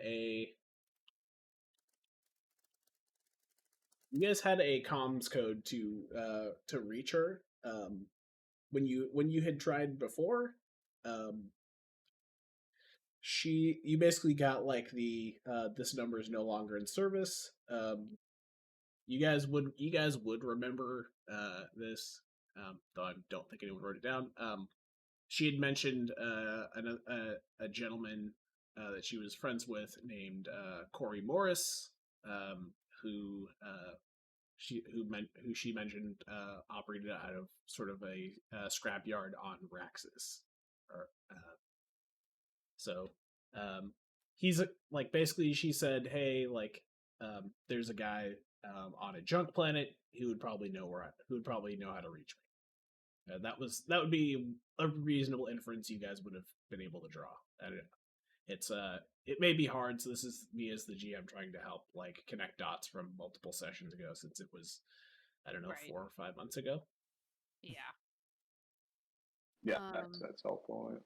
a comms code to reach her when you had tried before. You basically got like the this number is no longer in service. You guys would remember this, though I don't think anyone wrote it down. She had mentioned a gentleman that she was friends with named Corey Morris, who she mentioned operated out of sort of a scrapyard on Raxus. So he's like basically she said, hey, like there's a guy on a junk planet who would probably know how to reach me. That would be a reasonable inference you guys would have been able to draw. I don't know. It may be hard, so this is me as the GM trying to help like connect dots from multiple sessions ago, since it was, I don't know, Right. 4 or 5 months ago. Yeah. Yeah, that's helpful.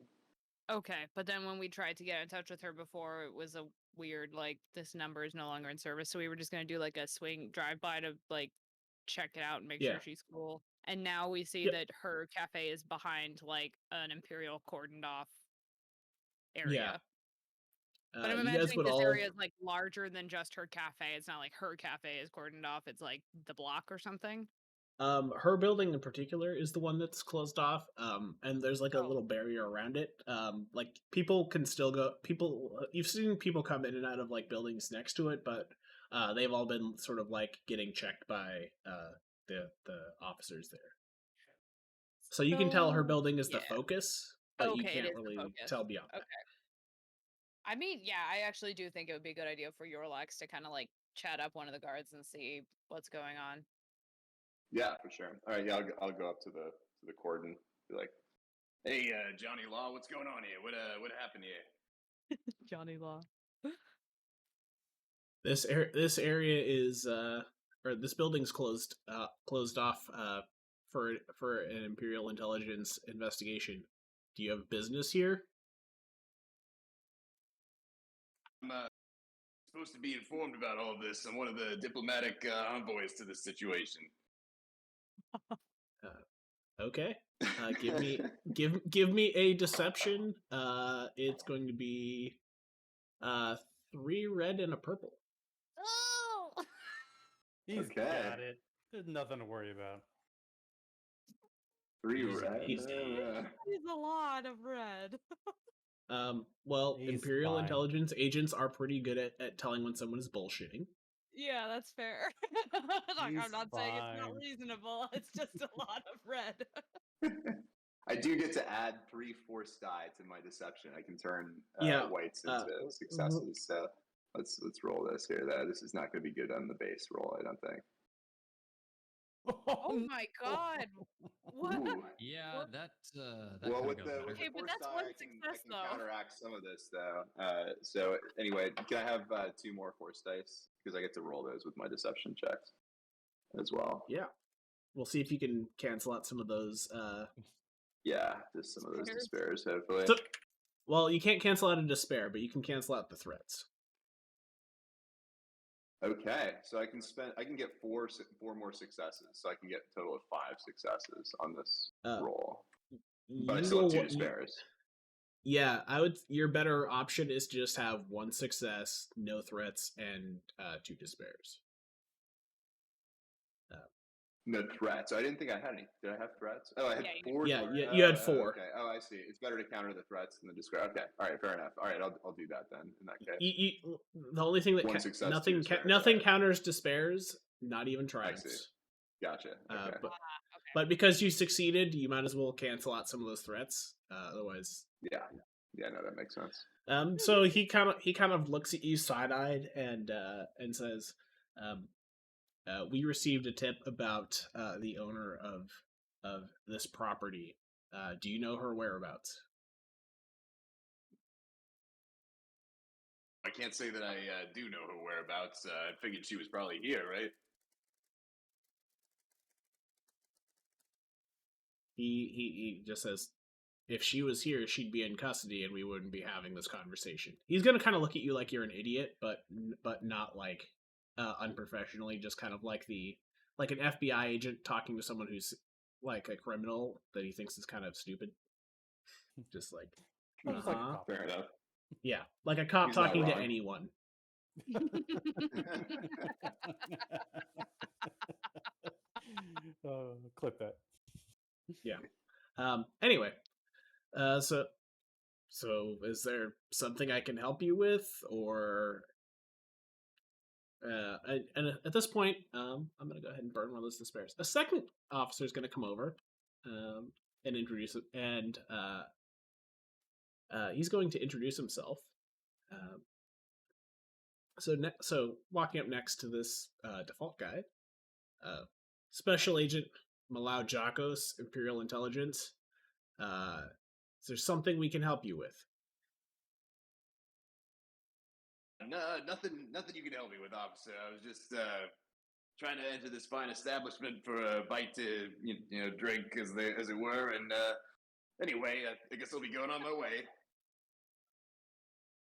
Okay, but then when we tried to get in touch with her before, it was a weird like this number is no longer in service, so we were just gonna do like a swing drive by to like check it out and make sure she's cool. And now we see that her cafe is behind like an Imperial cordoned off area. But I'm imagining this area is like larger than just her cafe. It's not like her cafe is cordoned off. It's like the block or something. Her building in particular is the one that's closed off. And there's like a little barrier around it. Like people can still go. You've seen people come in and out of like buildings next to it, but they've all been sort of like getting checked by the officers there. So you can tell her building is the focus, but you can't really tell beyond that. I mean, yeah, I actually do think it would be a good idea for Eorlax to kind of like chat up one of the guards and see what's going on. Yeah, for sure. All right, yeah, I'll go up to the cordon. Be like, hey, Johnny Law, what's going on here? What happened here? Johnny Law. This area is or this building's closed off for an Imperial Intelligence investigation. Do you have business here? I'm supposed to be informed about all of this. I'm one of the diplomatic envoys to this situation. Okay. Give me a deception. It's going to be 3 red and a purple. Oh, he's got it. There's nothing to worry about. 3 red. He's a lot of red. Well, He's Imperial fine. intelligence agents are pretty good at telling when someone is bullshitting. Yeah, that's fair. Like, He's I'm not saying it's not fine. reasonable. It's just a lot of red. I do get to add 3 force die to my deception. I can turn Yeah, whites into successes. So let's roll this here. This is not going to be good on the base roll, I don't think. Oh my god! What? Ooh. Yeah, What? that Well, kinda with goes the better. with Okay, the but force that's die, one I can success, though. counteract some of this though. So anyway, can I have 2 more force dice because I get to roll those with my deception checks as well. yeah. We'll see if you can cancel out some of those. Yeah, just some of those Despairs. despairs, hopefully. So, well, you can't cancel out a despair, but you can cancel out the threats. Okay, so I can get 4 more successes, so I can get a total of 5 successes on this roll. But I You still have 2 will- despairs. Yeah, Your better option is to just have 1 success, no threats, and 2 despairs. No threats. I didn't think I had any. Did I have threats? Oh, I had Yeah, you 4. Yeah, you had 4. Okay. Oh, I see. It's better to counter the threats than the despair. Okay. All right. Fair enough. All right. I'll do that then. In that case. The only thing that 1 success, 2 nothing despairs. nothing All right. counters despairs, not even I see. triumphs. Gotcha. Okay. But okay. but because you succeeded, you might as well cancel out some of those threats. Otherwise, Yeah. Yeah. No, that makes sense. so he kind of looks at you side eyed and says, "We received a tip about the owner of this property. Do you know her whereabouts?" I can't say that I do know her whereabouts. I figured she was probably here, right? He just says, "If she was here, she'd be in custody, and we wouldn't be having this conversation." He's gonna kind of look at you like you're an idiot, but not like unprofessionally. Just kind of like an FBI agent talking to someone who's like a criminal that he thinks is kind of stupid. Just like, Just like a uh-huh. cop. Fair enough. Yeah, like a cop He's not talking to wrong. anyone. Clip that. Anyway, so is there something I can help you with, or and at this point, I'm gonna go ahead and burn one of those despairs. A second officer is gonna come over, and introduce it, and he's going to introduce himself. So walking up next to this default guy, Special Agent Malau Jakos, Imperial Intelligence. Is there something we can help you with? No, nothing you can help me with, officer. I was just trying to enter this fine establishment for a bite to drink, as it were. And anyway, I guess I'll be going on my way.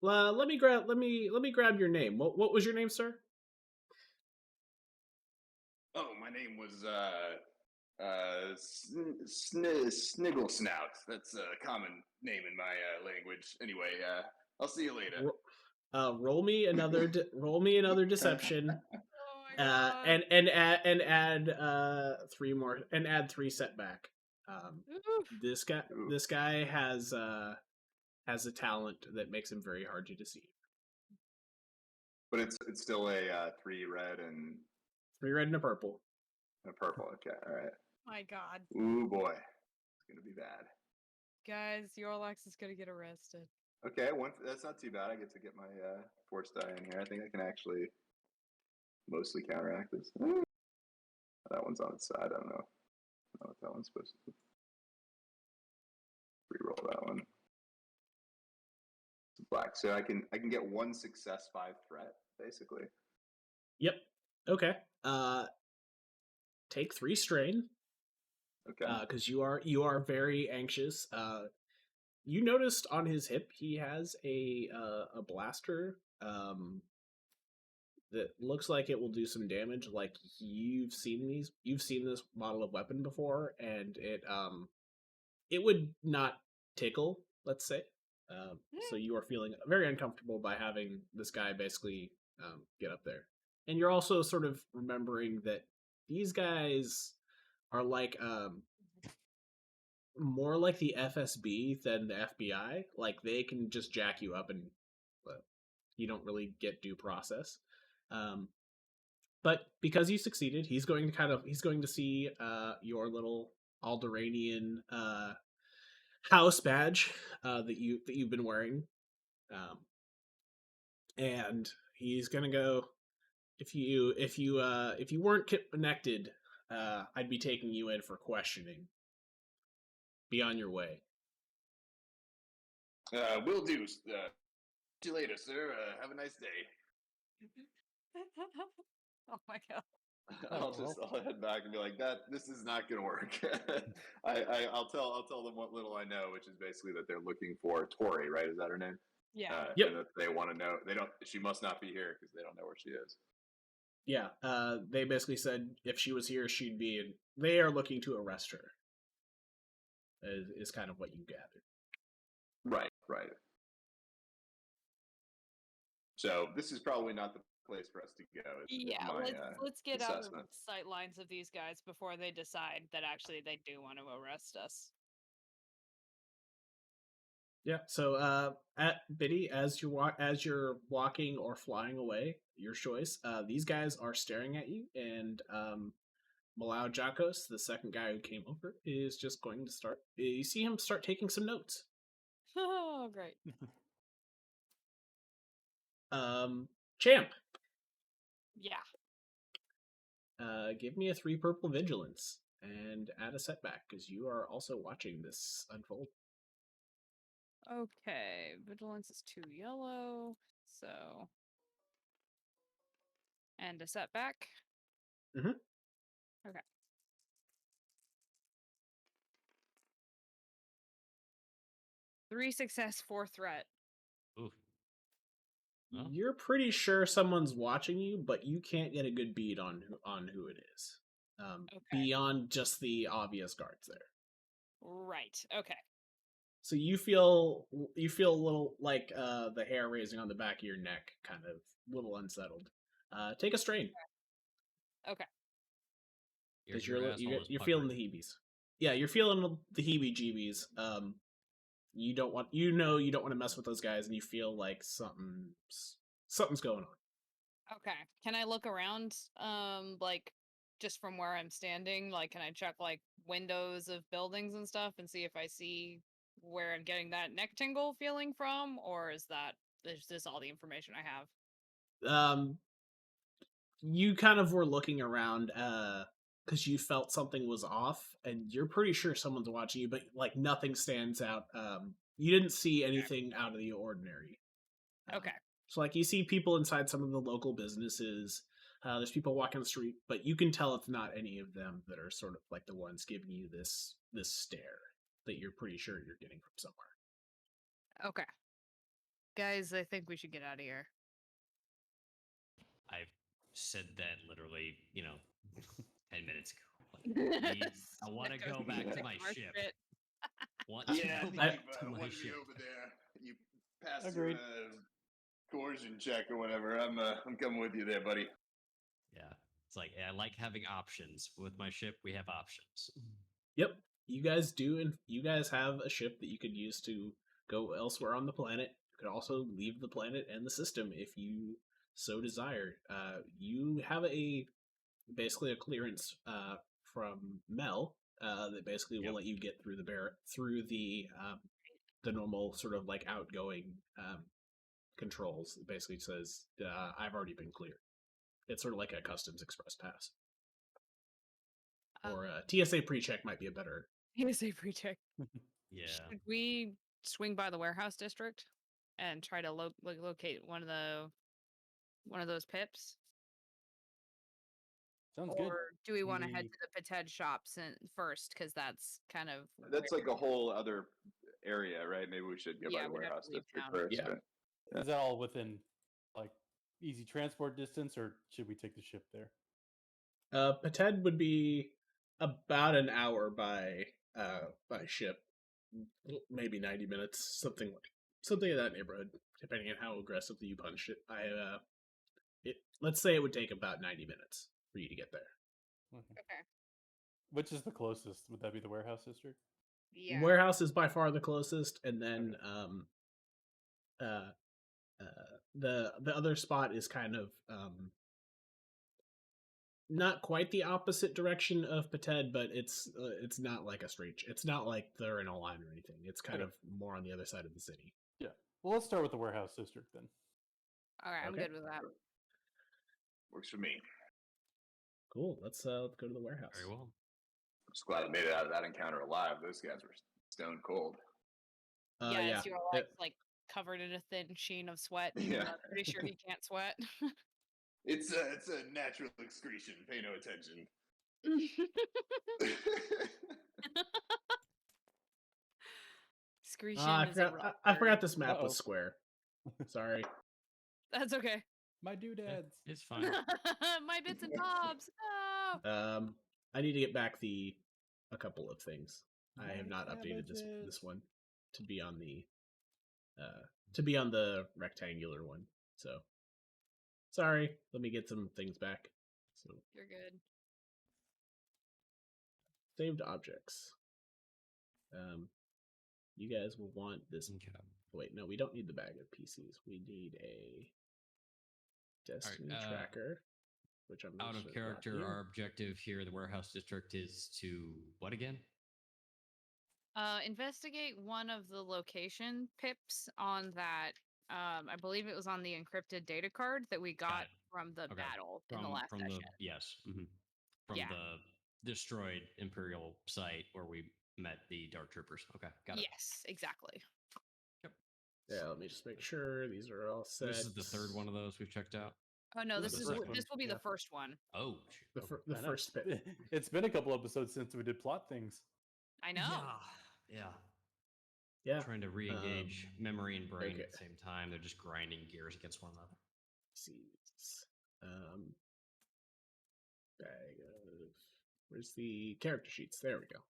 Let me grab your name. What was your name, sir? Oh, my name was Sniggle Snout. That's a common name in my language. Anyway, I'll see you later. Roll me another deception. Oh my god. And add 3 more, and add 3 setback. Oof. This guy has a talent that makes him very hard to deceive. But it's still a 3 red and 3 red and a purple. a purple. Okay, all right. My god. Ooh boy, it's gonna be bad. Guys, Eorlax is gonna get arrested. Okay, that's not too bad. I get to get my force die in here. I think I can actually mostly counteract this. That one's on its side. I don't know what that one's supposed to do. Reroll that one. It's black, so I can get 1 success, 5 threat, basically. Yep. Okay. Take 3 strain. Okay. Because you are very anxious. You noticed on his hip he has a blaster that looks like it will do some damage. Like you've seen this model of weapon before, and it would not tickle, let's say. So you are feeling very uncomfortable by having this guy basically get up there, and you're also sort of remembering that these guys are like more like the FSB than the FBI. Like they can just jack you up and you don't really get due process. But because you succeeded, he's going to see your little Alderanian house badge that you've been wearing, and he's gonna go. If you weren't connected, I'd be taking you in for questioning. Be on your way. Will do. See you later, sir. Have a nice day. Oh my god. I'll head back and be like, this is not gonna work. I'll tell them what little I know, which is basically that they're looking for Tori, right? Is that her name? Yeah. Yep. And that they want to know she must not be here because they don't know where she is. Yeah. They basically said if she was here, she'd be in. They are looking to arrest her. Is kind of what you gathered. Right. So this is probably not the place for us to go. Let's get out of assessment. sight lines of these guys before they decide that actually they do want to arrest us. Yeah. So, at Biddy, as you're walking or flying away, your choice. These guys are staring at you, and Malau Jakos, the second guy who came over, is just going to start. You see him start taking some notes. Oh, great. Champ, Yeah. give me a 3 purple vigilance and add a setback because you are also watching this unfold. Okay. Vigilance is 2 yellow. So. And a setback. Mhm. Okay. Three success, 4 threat. Oof. Well, You're pretty sure someone's watching you, but you can't get a good bead on who it is. Okay. Beyond just the obvious guards there. Right. Okay. So you feel a little like the hair raising on the back of your neck, kind of a little unsettled. Take a strain Okay. because your asshole is you're feeling the puckered. heebies. Yeah, you're feeling the heebie-jeebies. You don't want to mess with those guys, and you feel like something's going on. Okay. Can I look around, like, just from where I'm standing? Like, can I check, like, windows of buildings and stuff and see if I see where I'm getting that neck tingle feeling from? Or is this all the information I have? You kind of were looking around, because you felt something was off, and you're pretty sure someone's watching you, but like nothing stands out. You didn't see anything out of the ordinary. Okay. So like you see people inside some of the local businesses. There's people walking the street, but you can tell it's not any of them that are sort of like the ones giving you this stare that you're pretty sure you're getting from somewhere. Okay. Guys, I think we should get out of here. I've said that literally, 10 minutes ago. I want to go back to my ship. Want to go back to my once ship. you're over there, you pass Agreed. your coercion check or whatever. I'm coming with you there, buddy. Yeah, it's like I like having options. With my ship, we have options. Yep, you guys do, and you guys have a ship that you could use to go elsewhere on the planet. You could also leave the planet and the system if you so desire. You have basically a clearance from Mel that basically will let you get through the normal sort of like outgoing controls. It basically says I've already been cleared. It's sort of like a customs express pass. Or TSA pre-check might be a better. TSA pre-check. Yeah. Should we swing by the warehouse district and try to locate one of those pips? Sounds or good. do we want to head to the Pated shops first? Because that's kind of That's like a whole other area, right? Maybe we should go by the we'd have warehouse to leave district town. first. Yeah. Right? Is that all within like easy transport distance, or should we take the ship there? Pated would be about an hour by ship, maybe 90 minutes, something in that neighborhood, depending on how aggressively you punch it. Let's say it would take about 90 minutes for you to get there. Okay. Okay. Which is the closest? Would that be the warehouse district? Yeah. Warehouse is by far the closest, and then the other spot is kind of not quite the opposite direction of Pated, but it's not like a straight. It's not like they're in a line or anything. It's kind of more on the other side of the city. Yeah. Well, let's start with the warehouse district then. All right, I'm Okay. good with that. Works for me. Cool. Let's go to the warehouse. Very well. I'm just glad I made it out of that encounter alive. Those guys were stone cold. Yes, Yeah. you're like covered in a thin sheen of sweat. Yeah. I'm pretty sure he can't sweat. It's a natural excretion. Pay no attention. Excretion I is a forgot. rough I forgot word. this map Uh-oh. was square. Sorry. That's okay. My doodads. It's fine. My bits and bobs. No. I need to get back a couple of things. I have not updated this one to be on the rectangular one. So sorry. Let me get some things back. So You're good. saved objects. You guys will want this. Okay. Wait, no, we don't need the bag of PCs. We need a destiny tracker, which I'm Out just of gonna character, drop here. our objective here, the warehouse district, is to what again? Investigate one of the location pips on that. I believe it was on the encrypted data card that we got it. from the Okay. battle in the last session. From Yeah. the destroyed Imperial site where we met the Dark Troopers. Okay, got it. Yes, exactly. Yeah, let me just make sure these are all set. This is the third one of those we've checked out. Oh no, This this is is the first this will be one, the first one. Oh, The, okay. the I know. first pit. It's been a couple episodes since we did plot things. I know. Yeah. Yeah. Trying to re-engage memory and brain okay. at the same time. They're just grinding gears against one another. PCs. Bag of. Where's the character sheets? There we go.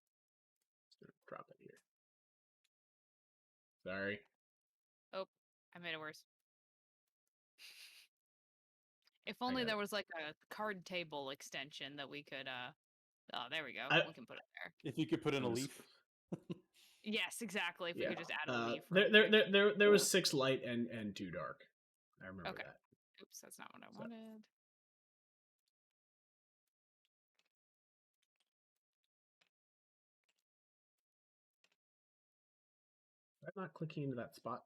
Just gonna drop it here. Sorry. Oh, I made it worse. If only got there it. was like a card table extension that we could oh, there we go. We can put it there. If you could put in a I'm just- leaf. Yes, exactly. If we Yeah. could just add a leaf. There was 6 light and 2 dark. I remember Okay. that. Oops, that's not what I So- wanted. I'm not clicking into that spot.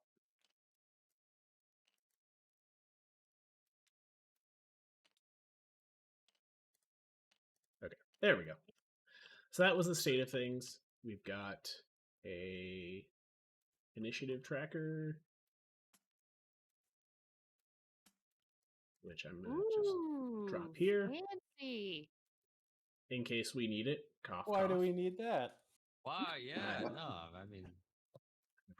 Okay, there we go. So that was the state of things. We've got a initiative tracker, which I'm gonna just drop here Fancy. in case we need it. Cough. Why do cough. we need that? Why? Yeah, Uh, no, I mean,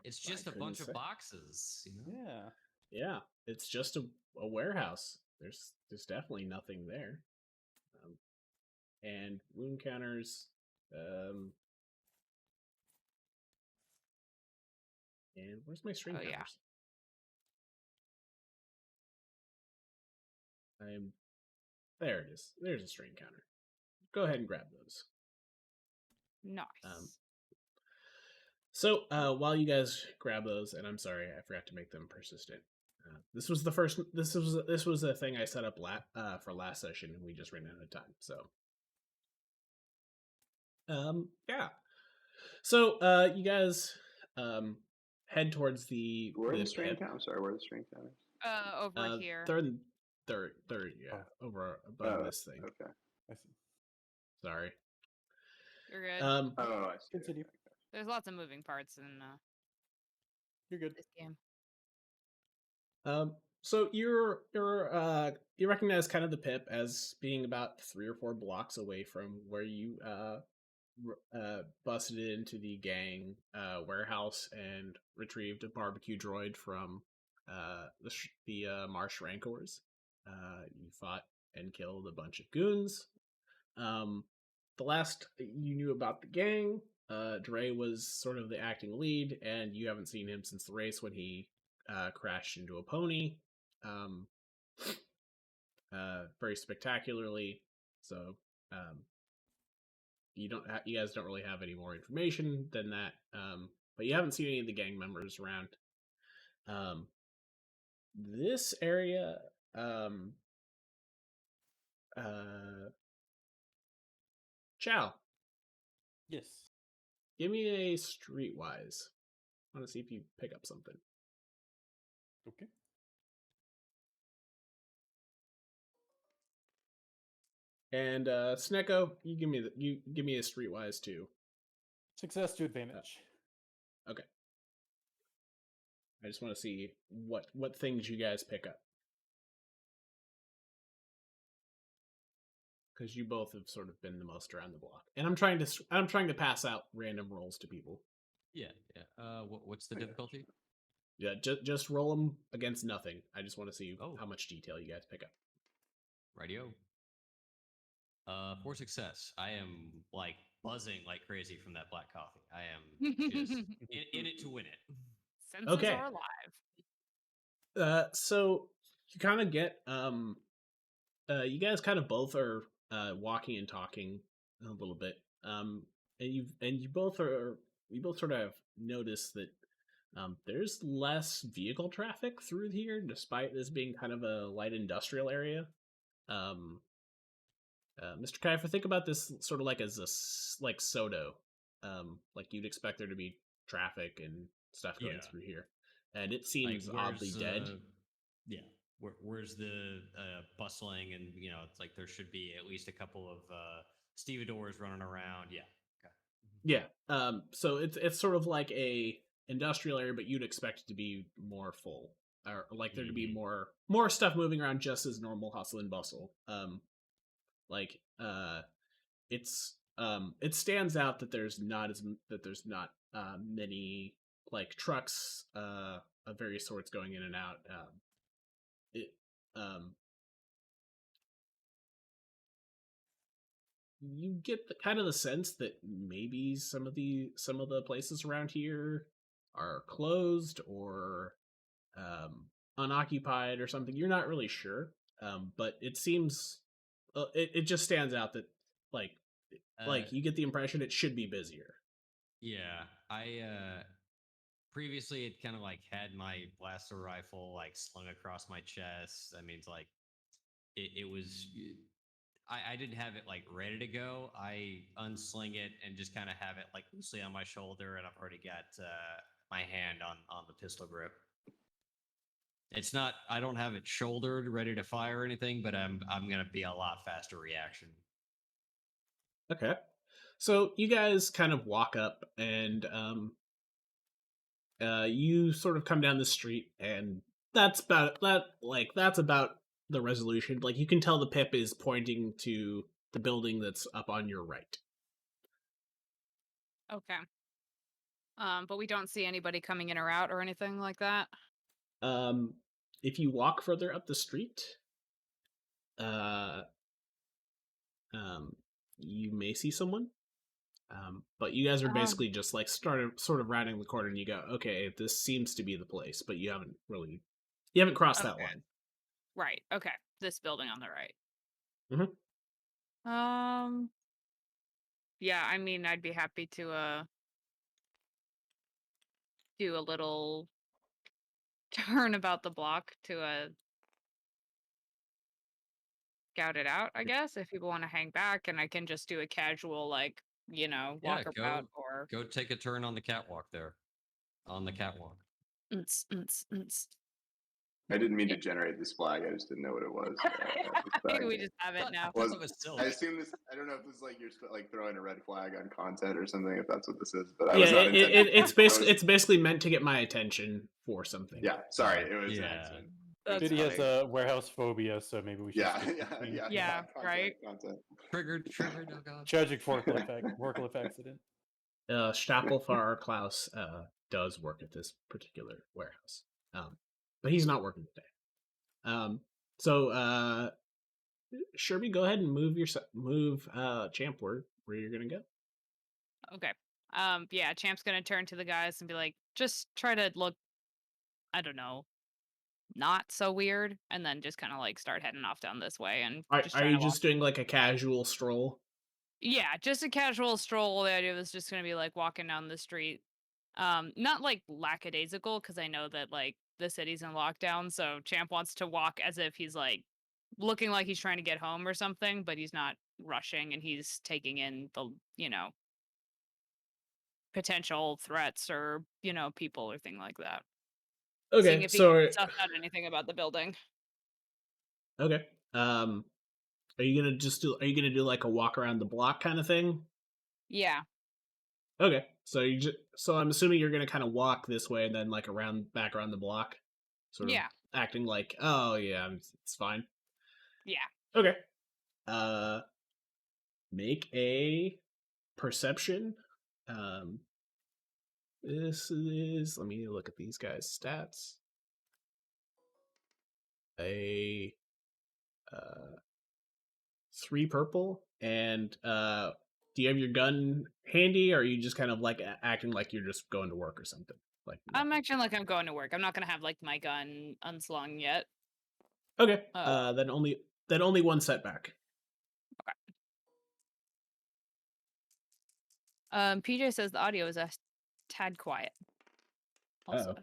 it's I just a bunch couldn't of say. boxes, you know? Yeah. Yeah, it's just a warehouse. There's definitely nothing there. And wound counters. And where's my string Oh, yeah. counters? There it is. There's a string counter. Go ahead and grab those. Nice. So while you guys grab those, and I'm sorry, I forgot to make them persistent. This was the first. This was a thing I set up for last session, and we just ran out of time. So, yeah. So you guys head towards the. Where are the pit. string count? I'm sorry, where are the string counters? Over here. Third, yeah, over above this thing. Okay. I see. Sorry. You're good. Oh, I see. Continue. Okay. There's lots of moving parts in You're good. this game. So you recognize kind of the pip as being about 3 or 4 blocks away from where you busted into the gang warehouse and retrieved a barbecue droid from the Marsh Rancors. You fought and killed a bunch of goons. The last you knew about the gang, Dre was sort of the acting lead, and you haven't seen him since the race when he crashed into a pony, very spectacularly. So you guys don't really have any more information than that. But you haven't seen any of the gang members around. This area, Chal, Yes. give me a streetwise. I want to see if you pick up something. Okay. And Snekgo, you give me a streetwise too. Success to advantage. Okay. I just want to see what things you guys pick up. Because you both have sort of been the most around the block, and I'm trying to pass out random rolls to people. Yeah. What's the difficulty? Yeah, just roll them against nothing. I just want to see Oh. how much detail you guys pick up. Rightio. For success, I am like buzzing like crazy from that black coffee. I am just in it to win it. Senses Okay. are alive. So you kind of get you guys kind of both are walking and talking a little bit. And you both sort of notice that there's less vehicle traffic through here, despite this being kind of a light industrial area. Mr. Kaifer, think about this sort of like as like Soto. Like you'd expect there to be traffic and stuff going through here, and it seems oddly dead. Yeah. Where's the bustling, and it's like there should be at least a couple of stevedores running around. Yeah. Okay. Yeah. So it's sort of like a industrial area, but you'd expect it to be more full, or like there to be more stuff moving around, just as normal hustle and bustle. It stands out that there's not many like trucks of various sorts going in and out. You get kind of the sense that maybe some of the places around here are closed or unoccupied or something. You're not really sure, but it seems it just stands out that like you get the impression it should be busier. Yeah, I previously had kind of like had my blaster rifle like slung across my chest. I mean, it's like it was. I didn't have it like ready to go. I unsling it and just kind of have it like loosely on my shoulder, and I've already got my hand on the pistol grip. It's not. I don't have it shouldered, ready to fire or anything, but I'm gonna be a lot faster reaction. Okay, so you guys kind of walk up, and you sort of come down the street, and that's about that. Like that's about the resolution. Like you can tell the pip is pointing to the building that's up on your right. Okay. But we don't see anybody coming in or out or anything like that. If you walk further up the street, you may see someone. But you guys are basically just like sort of rounding the corner, and you go, okay, this seems to be the place, but you haven't crossed that line. Right. Okay. This building on the right. Mm-hmm. Yeah, I mean, I'd be happy to do a little turn about the block to scout it out, I guess, if people want to hang back, and I can just do a casual walk about or go take a turn on the catwalk there. On the catwalk. I didn't mean to generate this flag. I just didn't know what it was. We just have it now. I assume this. I don't know if this is like you're like throwing a red flag on content or something. If that's what this is, but it's basically meant to get my attention for something. Yeah, sorry, it was an accident. Diddy has a warehouse phobia, so maybe we should. Yeah, right. Content. Triggered. Oh god. Tragic forklift accident. Stapelfar Klaus does work at this particular warehouse, but he's not working today. So Sherbert, go ahead and move Champ where you're gonna go. Okay. Yeah, Champ's gonna turn to the guys and be like, just try to look, I don't know, not so weird, and then just kind of like start heading off down this way. And are you just doing like a casual stroll? Yeah, just a casual stroll. The idea was just gonna be like walking down the street. Not like lackadaisical, because I know that like the city's in lockdown, so Champ wants to walk as if he's like looking like he's trying to get home or something, but he's not rushing and he's taking in the, potential threats or, people or thing like that. Seeing Okay, if he so can suss out anything about the building. okay. Are you gonna do like a walk around the block kind of thing? Yeah. Okay, so I'm assuming you're gonna kind of walk this way and then like back around the block, sort of Yeah. acting like, oh yeah, it's fine. Yeah. Okay. Make a perception. This is. Let me look at these guys' stats. A 3 purple, and do you have your gun handy, or are you just kind of like acting like you're just going to work or something? Like I'm nothing? acting like I'm going to work. I'm not gonna have like my gun unslung yet. Okay. Oh. Then only one setback. PJ says the audio is a tad quiet. Also. Uh-oh.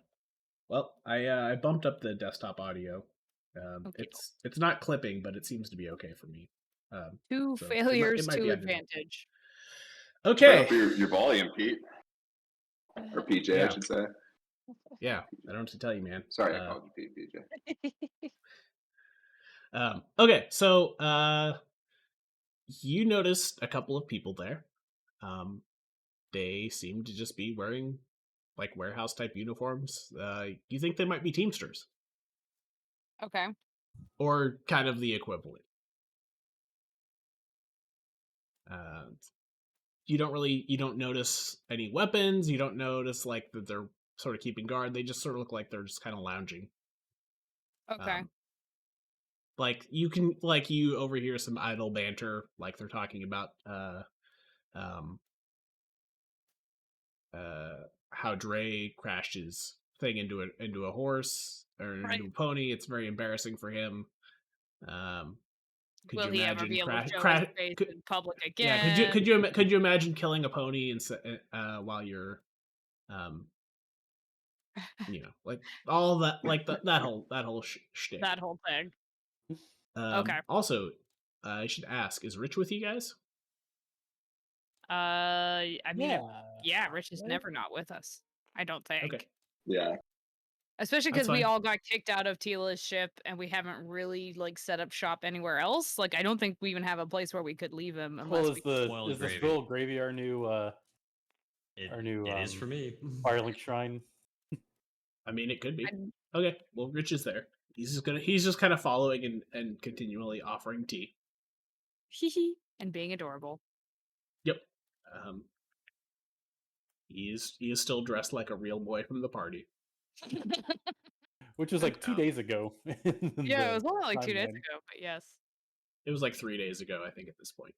Well, I bumped up the desktop audio. Okay. It's not clipping, but it seems to be okay for me. Two so failures it might to be underneath. advantage. Okay. Turn up your volume, Pete. Or PJ, Yeah. I should say. Yeah, I don't know what to tell you, man. Sorry, I called you Pete, PJ. Okay, so you noticed a couple of people there. They seem to just be wearing like warehouse type uniforms. You think they might be Teamsters Okay. or kind of the equivalent. You don't notice any weapons. You don't notice like that they're sort of keeping guard. They just sort of look like they're just kind of lounging. Okay. Like you overhear some idle banter, like they're talking about how Dre crashed his thing into a horse or into a pony. It's very embarrassing for him. Could Will you he ever imagine be able to show crash? his face in public again? Yeah, could you imagine killing a pony and while you're like all that, like that whole shtick. That whole thing. Okay. Also, I should ask: is Rich with you guys? I mean, Yeah. Rich is Right? never not with us. I don't think. Okay, Yeah. Especially That's because we fine. all got kicked out of Tila's ship and we haven't really like set up shop anywhere else. Like I don't think we even have a place where we could leave him unless Well, we Spoiled is the gravy. Spoiled Gravy our new It is for me. Firelink Shrine? I mean, it could be. I'm- Okay, well, Rich is there. He's just kind of following and continually offering tea. and being adorable. Yep. He is still dressed like a real boy from the party. Which was like 2 days ago. Yeah, it was only like 2 days timeline. ago, but yes. It was like 3 days ago, I think, at this point.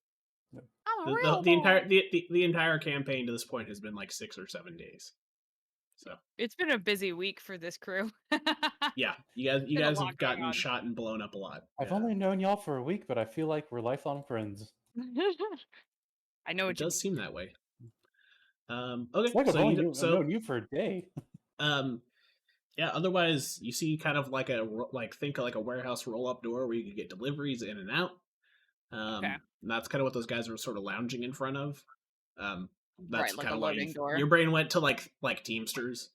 I'm a The, real the, the entire boy. the entire campaign to this point has been like 6 or 7 days. So It's been a busy week for this crew. yeah, you Been a guys lot have going gotten on. shot and blown up a lot. I've Yeah. only known y'all for a week, but I feel like we're lifelong friends. I know It what you does seem that way. Okay, It's like I've so only known you for a day. yeah. Otherwise, you see kind of like think like a warehouse roll up door where you can get deliveries in and out. Okay. And that's kind of what those guys are sort of lounging in front of. That's Right, like kind a of why loading door. your brain went to like Teamsters.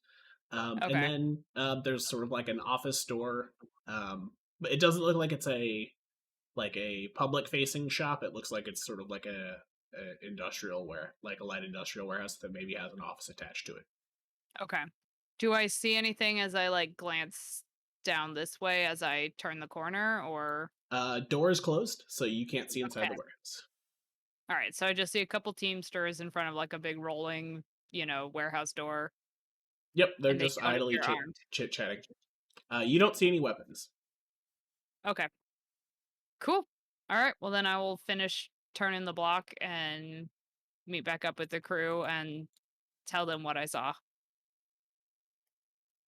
And Okay. then there's sort of like an office door. But it doesn't look like it's a public facing shop. It looks like it's sort of like a light industrial warehouse that maybe has an office attached to it. Okay. Do I see anything as I like glance down this way as I turn the corner or Door is closed, so you can't see inside Okay. the warehouse. all right, so I just see a couple Teamsters in front of like a big rolling, warehouse door. Yep, they're And they just don't idly appear armed. chit chatting. You don't see any weapons. Okay. Cool. All right. Well, then I will finish turning the block and meet back up with the crew and tell them what I saw.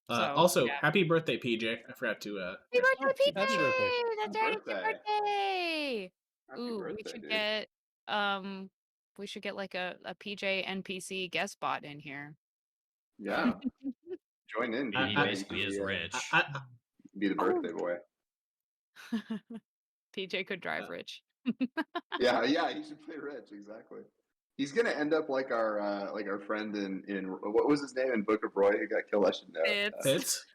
Also, yeah. happy birthday, PJ. I forgot to. Happy birthday, PJ! Happy birthday. That's Happy right, it's your birthday. birthday! Happy Ooh, birthday, we should dude. get We should get like a PJ NPC guest bot in here. Yeah, join in. He basically is rich. Be the birthday boy. PJ could drive Rich. Yeah, he should play Rich, exactly. He's gonna end up like our friend in what was his name in Book of Roy who got killed? I should know. Fitz,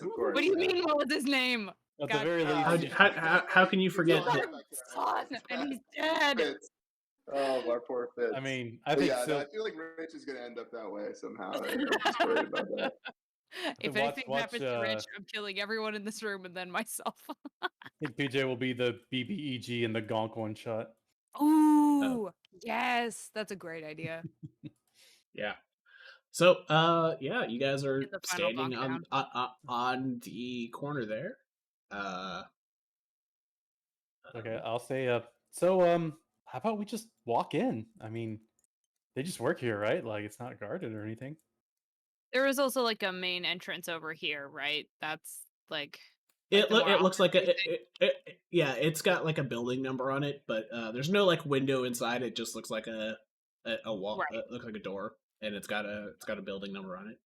of course. What do you mean? What was his name? At the very least, how can you forget that? Son, and he's dead. Fitz. Oh, our poor Fitz. I mean, I think so. I feel like Rich is gonna end up that way somehow. I'm just worried about that. If anything happens to Rich, I'm killing everyone in this room and then myself. I think PJ will be the BBEG in the Gonk one shot. Ooh, yes, that's a great idea. Yeah. So, you guys are In the final standing on the corner there. Okay, I'll say. How about we just walk in? I mean, they just work here, right? Like it's not guarded or anything. There is also like a main entrance over here, right? That's like it looks like it's got like a building number on it, but there's no like window inside. It just looks like a wall. Right. It looks like a door, and it's got a building number on it.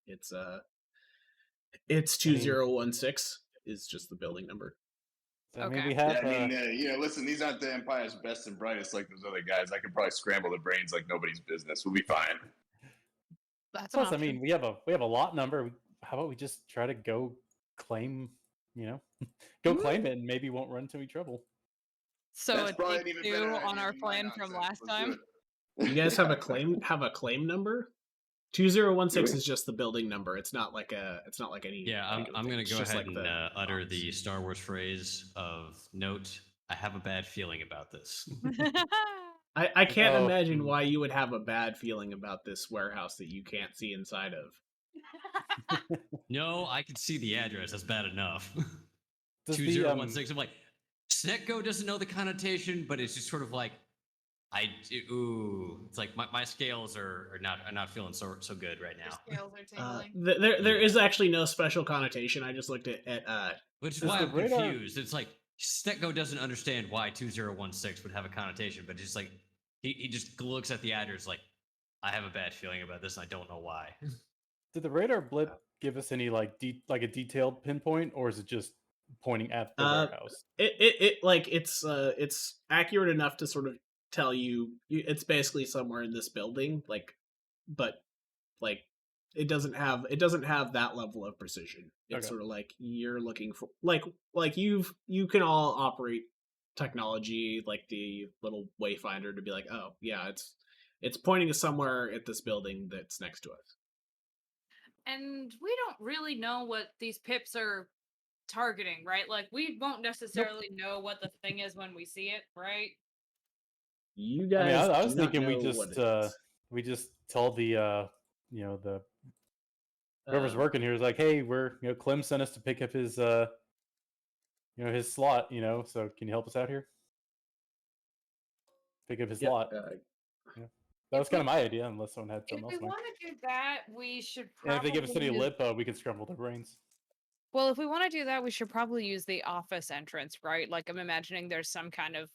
It's 2016 is just the building number. So, I mean, we have. Listen, these aren't the Empire's best and brightest like those other guys. I could probably scramble their brains like nobody's business. We'll be fine. That's plus, I mean, we have a lot number. How about we just try to go claim? Claim it, and maybe won't run into any trouble. So it's 2 on our plan from last time. You guys have a claim number? 2016 is just the building number. It's not like any. Yeah, I'm going to go ahead and utter the Star Wars phrase of note. I have a bad feeling about this. I can't imagine why you would have a bad feeling about this warehouse that you can't see inside of. No, I can see the address. That's bad enough. 2016. I'm like, Snekgo doesn't know the connotation, but it's just sort of like, it's like my scales are not feeling so good right now. Scales are tingling. There is actually no special connotation. I just looked at which is why I'm confused. It's like Snekgo doesn't understand why 2016 would have a connotation, but just like he just looks at the address like, I have a bad feeling about this and I don't know why. Did the radar blip give us any like a detailed pinpoint, or is it just pointing at the warehouse? It's accurate enough to sort of tell you it's basically somewhere in this building, but it doesn't have that level of precision. It's sort of like you're looking for like you can all operate technology like the little wayfinder to be like, oh yeah, it's pointing to somewhere at this building that's next to us. And we don't really know what these pips are targeting, right? Like we won't necessarily know what the thing is when we see it, right? You guys, I was thinking we just tell the whoever's working here is like, hey, Clem sent us to pick up his his slot, so can you help us out here? Pick up his slot. That was kind of my idea, unless someone had something else. If we want to do that, we should probably... And if they give us any lip, we can scramble their brains. Well, if we want to do that, we should probably use the office entrance, right? Like, I'm imagining there's some kind of,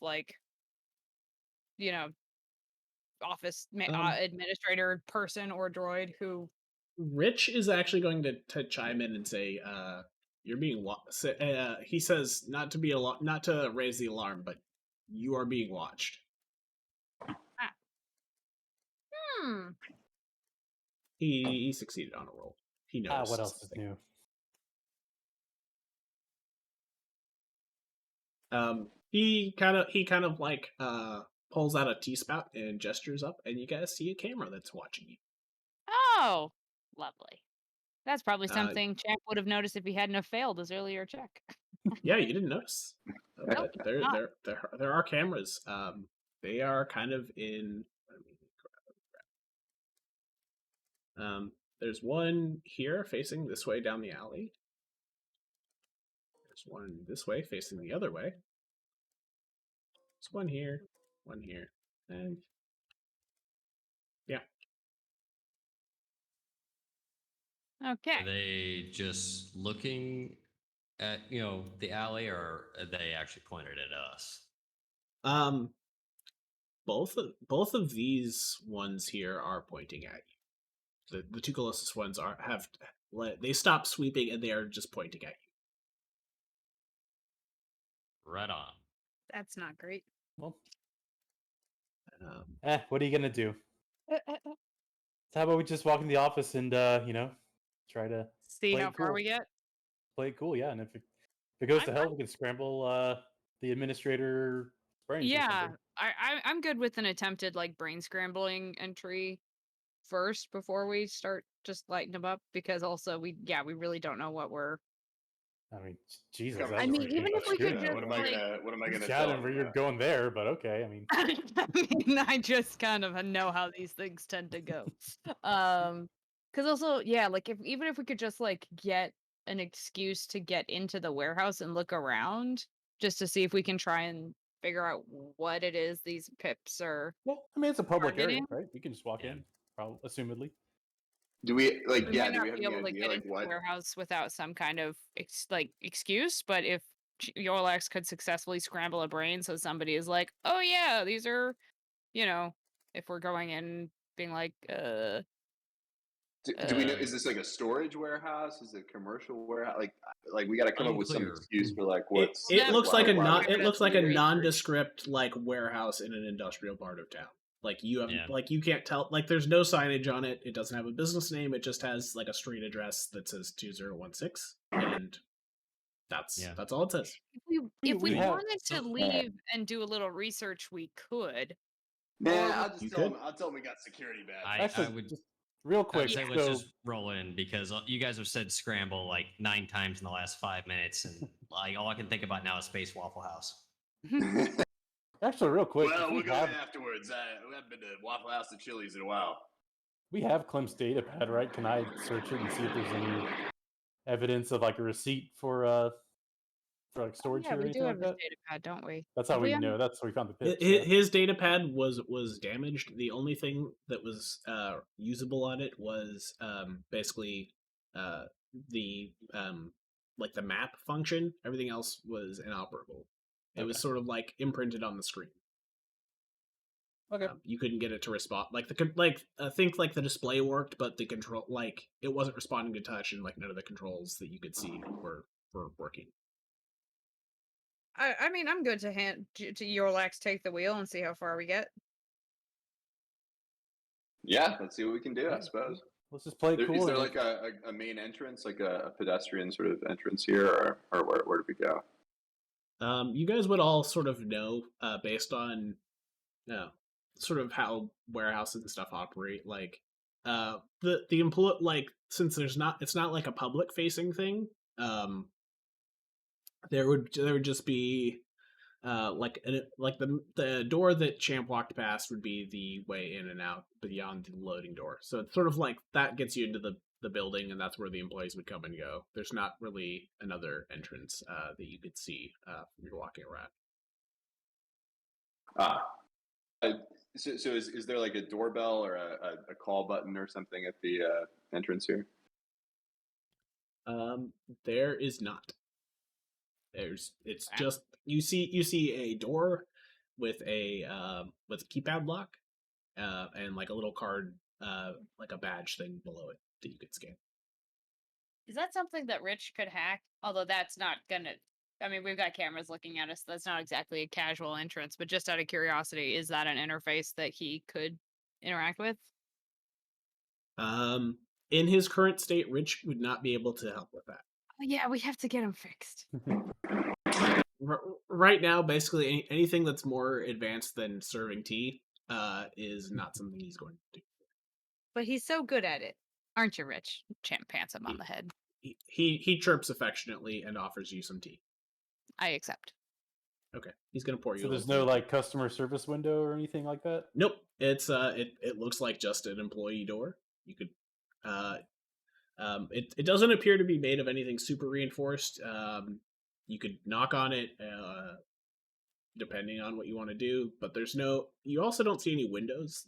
office administrator person or droid who... Rich is actually going to chime in and say, you're being he says not to raise the alarm, but you are being watched. He succeeded on a roll. He knows. What else is new? He kind of like pulls out a T-spout and gestures up, and you guys see a camera that's watching you. Oh, lovely. That's probably something Champ would have noticed if he hadn't have failed his earlier check. Yeah, you didn't notice. There are cameras. They are kind of in. There's one here facing this way down the alley. There's one this way facing the other way. There's one here, and yeah. Okay. Are they just looking at the alley, or are they actually pointed at us? both of these ones here are pointing at you. The two closest ones they stop sweeping and they are just pointing at Right on. That's not great. Well, you. what are you gonna do? So how about we just walk in the office and try to See play how it far cool. we get. Play it cool, yeah. And if it goes to I'm- hell, we can scramble the administrator brains. Or Yeah, something. I'm good with an attempted like brain scrambling entry first before we start just lighting them up, because also we really don't know what we're. I mean, Jesus. Come That's I on, mean, Rick, even if we could what am I just, gonna what am I gonna yeah, tell I him? you're going there, but okay. I mean, I just kind of know how these things tend to go. Because also, yeah, like even if we could just like get an excuse to get into the warehouse and look around, just to see if we can try and figure out what it is these pips are. well, I mean, it's a public area, Targeting? right? We can just walk in, probably, assumedly. Do we like? We Yeah, might do not we have be any able to idea get like into what? the warehouse without some kind of excuse, but if Eorlax could successfully scramble a brain so somebody is like, oh yeah, these are, if we're going in being like, Do we know? Is this like a storage warehouse? Is it a commercial warehouse? Like we got to come up with some Unclear. excuse for like It, what's. it That- looks like why it we looks like need a it. nondescript like warehouse in an industrial part of town. Like you have Yeah. like you can't tell, like there's no signage on it. It doesn't have a business name. It just has like a street address that says 2016, and that's all it says. if we we have- wanted to leave and do a little research, we could. Man, You I'll tell him we got security badge. I Actually, would just real I quick. would say So, let's just roll in because you guys have said scramble like 9 times in the last 5 minutes, and like all I can think about now is Space Waffle House. actually, real quick. Well, if we'll go in afterwards. We haven't been to Waffle House and Chili's in a while. we have Clem's data pad, right? Can I search it and see if there's any evidence of like a receipt for like storage Yeah, here or we anything do like have the that? data pad, don't we? That's how Have we we know. That's how we found the pips. His data pad was damaged. The only thing that was usable on it was basically the like the map function. Everything else was inoperable. It was Okay. sort of like imprinted on the screen. Okay. You couldn't get it to respond. Like I think like the display worked, but the control like it wasn't responding to touch, and like none of the controls that you could see were working. I mean, I'm good to Eorlax take the wheel and see how far we get. Yeah, let's see what we can do. I Yeah. suppose. Let's just play it cool. Is there and like a main entrance, like a pedestrian sort of entrance here, or where do we go? You guys would all sort of know based on sort of how warehouses and stuff operate. Like the employee, like since it's not like a public facing thing. There would just be like the door that Champ walked past would be the way in and out beyond the loading door. So it's sort of like that gets you into the building, and that's where the employees would come and go. There's not really another entrance that you could see when you're walking around. So is there like a doorbell or a call button or something at the entrance here? There is not. It's just you see a door with a keypad lock, and like a little card, like a badge thing below it that you could scan. Is that something that Rich could hack? Although that's not gonna. I mean, we've got cameras looking at us. So that's not exactly a casual entrance. But just out of curiosity, is that an interface that he could interact with? In his current state, Rich would not be able to help with that. Oh, yeah, we have to get him fixed. Right now, basically anything that's more advanced than serving tea is not something he's going to do. But he's so good at it, aren't you, Rich? Champ pants him on the head. He chirps affectionately and offers you some tea. I accept. Okay, he's gonna pour you. So a there's little no tea. like customer service window or anything like that. Nope. It's it looks like just an employee door. You could it doesn't appear to be made of anything super reinforced. You could knock on it depending on what you want to do, but you also don't see any windows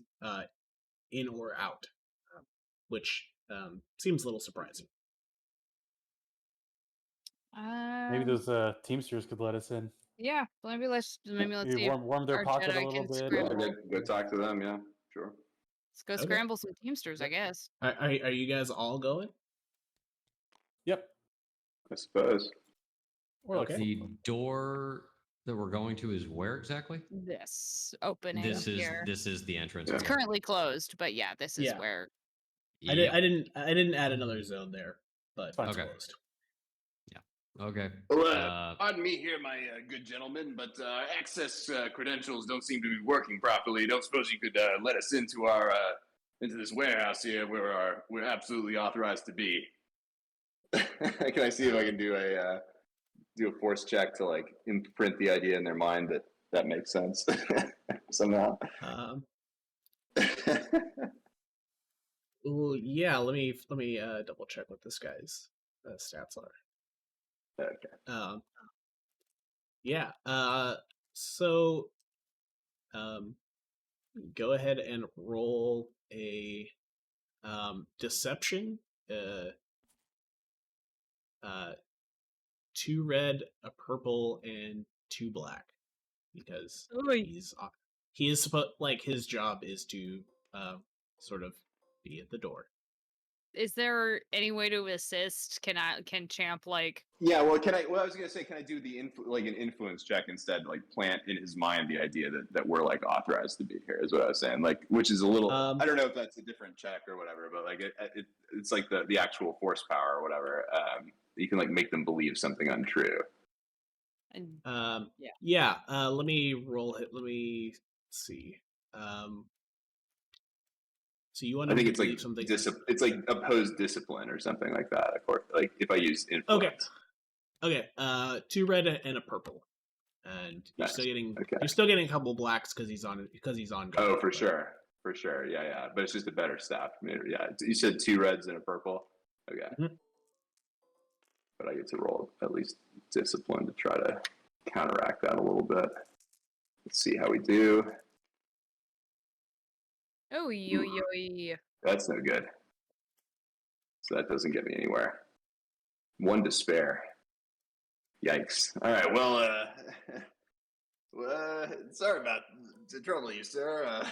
in or out, which seems a little surprising. Maybe those Teamsters could let us in. Yeah, maybe let's Maybe see if warm their our pocket a Jedi little can bit. Yeah, scramble. go talk to them. Yeah, sure. Let's go Okay. scramble some Teamsters, I guess. Are you guys all going? Yep. I suppose. Or like Okay. The door that we're going to is where exactly? This opening This here. is the entrance. Yeah. It's currently closed, but yeah, this is Yeah. where. Yep. I didn't add another zone there, but Fine. it's Okay. closed. Okay. Well, pardon me here, my good gentleman, but access credentials don't seem to be working properly. Don't suppose you could let us into our into this warehouse here, where we're absolutely authorized to be? Can I see if I can do a force check to like imprint the idea in their mind that makes sense somehow? Well, yeah. Let me double check what this guy's stats are. Okay. Yeah. So, go ahead and roll a deception. 2 red, a purple, and 2 black, because Oy. he is supposed, like, his job is to sort of be at the door. Is there any way to assist? Can Champ like? Yeah, well, I was gonna say, can I do the an influence check instead, like plant in his mind the idea that we're like authorized to be here, is what I was saying. Like, which is a little, I don't know if that's a different check or whatever, but like it's like the actual force power or whatever. You can like make them believe something untrue. And Yeah. Let me roll it. Let me see. So you want I to think it's believe like something? it's like opposed discipline or something like that. Of course, like if I use influence. Okay. 2 red and a purple, and you're Nice. still getting Okay. you're still getting a couple blacks because he's on guard. Oh, for sure, yeah. But it's just a better staff. I mean, yeah, you said 2 reds and a purple. Okay. Mhm. But I get to roll at least discipline to try to counteract that a little bit. Let's see how we do. oh yo. That's no good. So that doesn't get me anywhere. 1 despair. Yikes. All right. Well, sorry about to trouble you, sir.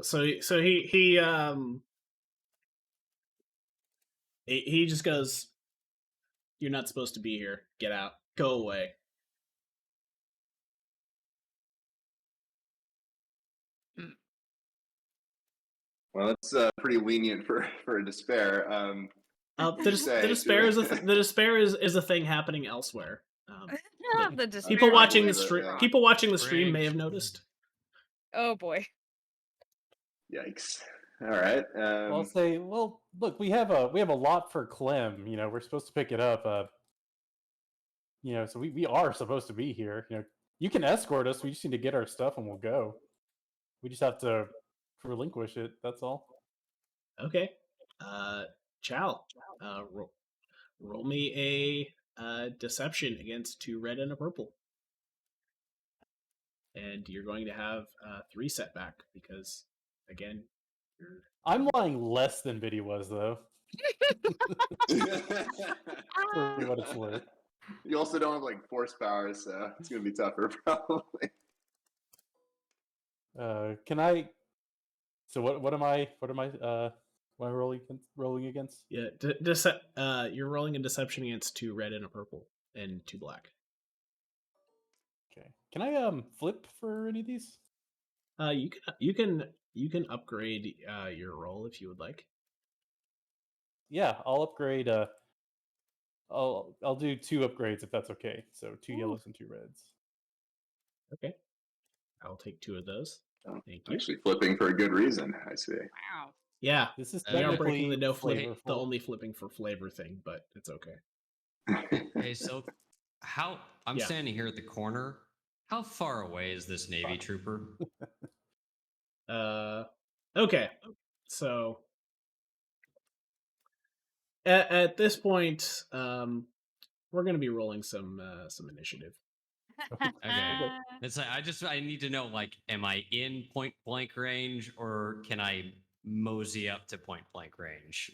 So he just goes, "You're not supposed to be here. Get out. Go away." Well, that's pretty lenient for a despair. The despair is the despair is a thing happening elsewhere. The despair People is watching the believe it, stream. yeah. People watching the stream may Range. have noticed. Oh boy. Yikes. All right. Well, I'll say, well, look, we have a lot for Clem. You know, we're supposed to pick it up. You know, so we are supposed to be here. You know, you can escort us. We just need to get our stuff and we'll go. We just have to relinquish it. That's all. Okay. Chal, roll me a deception against 2 red and a purple, and you're going to have 3 setback because, again, you're. I'm lying less than Biddy was, though. For what it's worth. You also don't have like force power, so it's gonna be tougher probably. Can I? So what am I rolling against? Yeah, you're rolling a deception against 2 red and a purple and 2 black. Okay. Can I flip for any of these? You can upgrade your roll if you would like. Yeah, I'll upgrade. I'll do 2 upgrades if that's okay. So 2 yellows and 2 reds. Okay, I'll take 2 of those. Oh, Thank you. actually, flipping for a good reason. I see. Wow. Yeah, This is we are technically breaking the no flavor, flavorful. the only flipping for flavor thing, but it's okay. Okay, so I'm Yeah. standing here at the corner. How far away is this Navy trooper? Okay, so at this point, we're going to be rolling some initiative. Okay. It's like I need to know, like, am I in point blank range or can I mosey up to point blank range?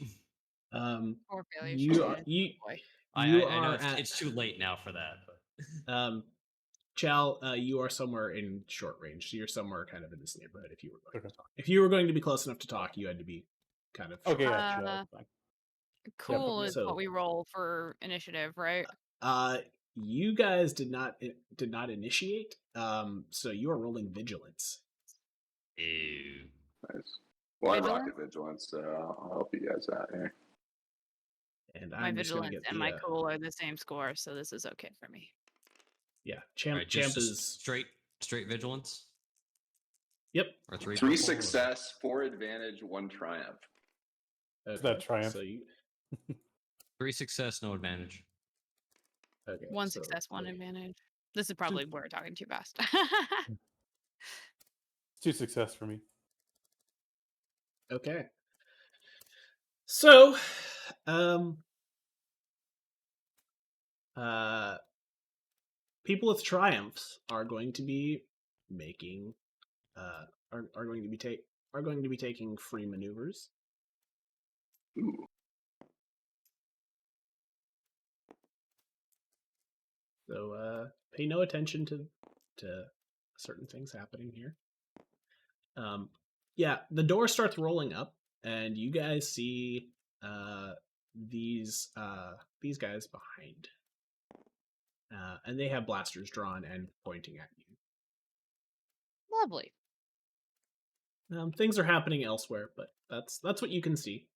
Or failure. You I know it's too late now for that. But Chal, you are somewhere in short range, so you're somewhere kind of in this neighborhood. If you were going Okay. to talk, if you were going to be close enough to talk, you had to be kind of Okay, short yeah, range. no, fine. Cool is so- what we roll for initiative, right? You guys did not initiate. So you are rolling vigilance. Ew. Nice. Well, I rock Vigilance? at vigilance, so I'll help you guys out here. And My I'm just going to vigilance get and the my cool are the same score, so this is okay for me. yeah. Champ Right, just is straight vigilance. Yep. Or three Three purple, or- success, 4 advantage, 1 triumph. Okay. That triumph. So you 3 success, no advantage. okay? One so success, one wait. advantage. This is probably where we're talking too fast. 2 success for me. Okay. So, people with triumphs are going to be making, are going to be taking free maneuvers. Ooh. So, pay no attention to certain things happening here. Yeah, the door starts rolling up, and you guys see these guys behind, and they have blasters drawn and pointing at you. Lovely. Things are happening elsewhere, but that's what you can see.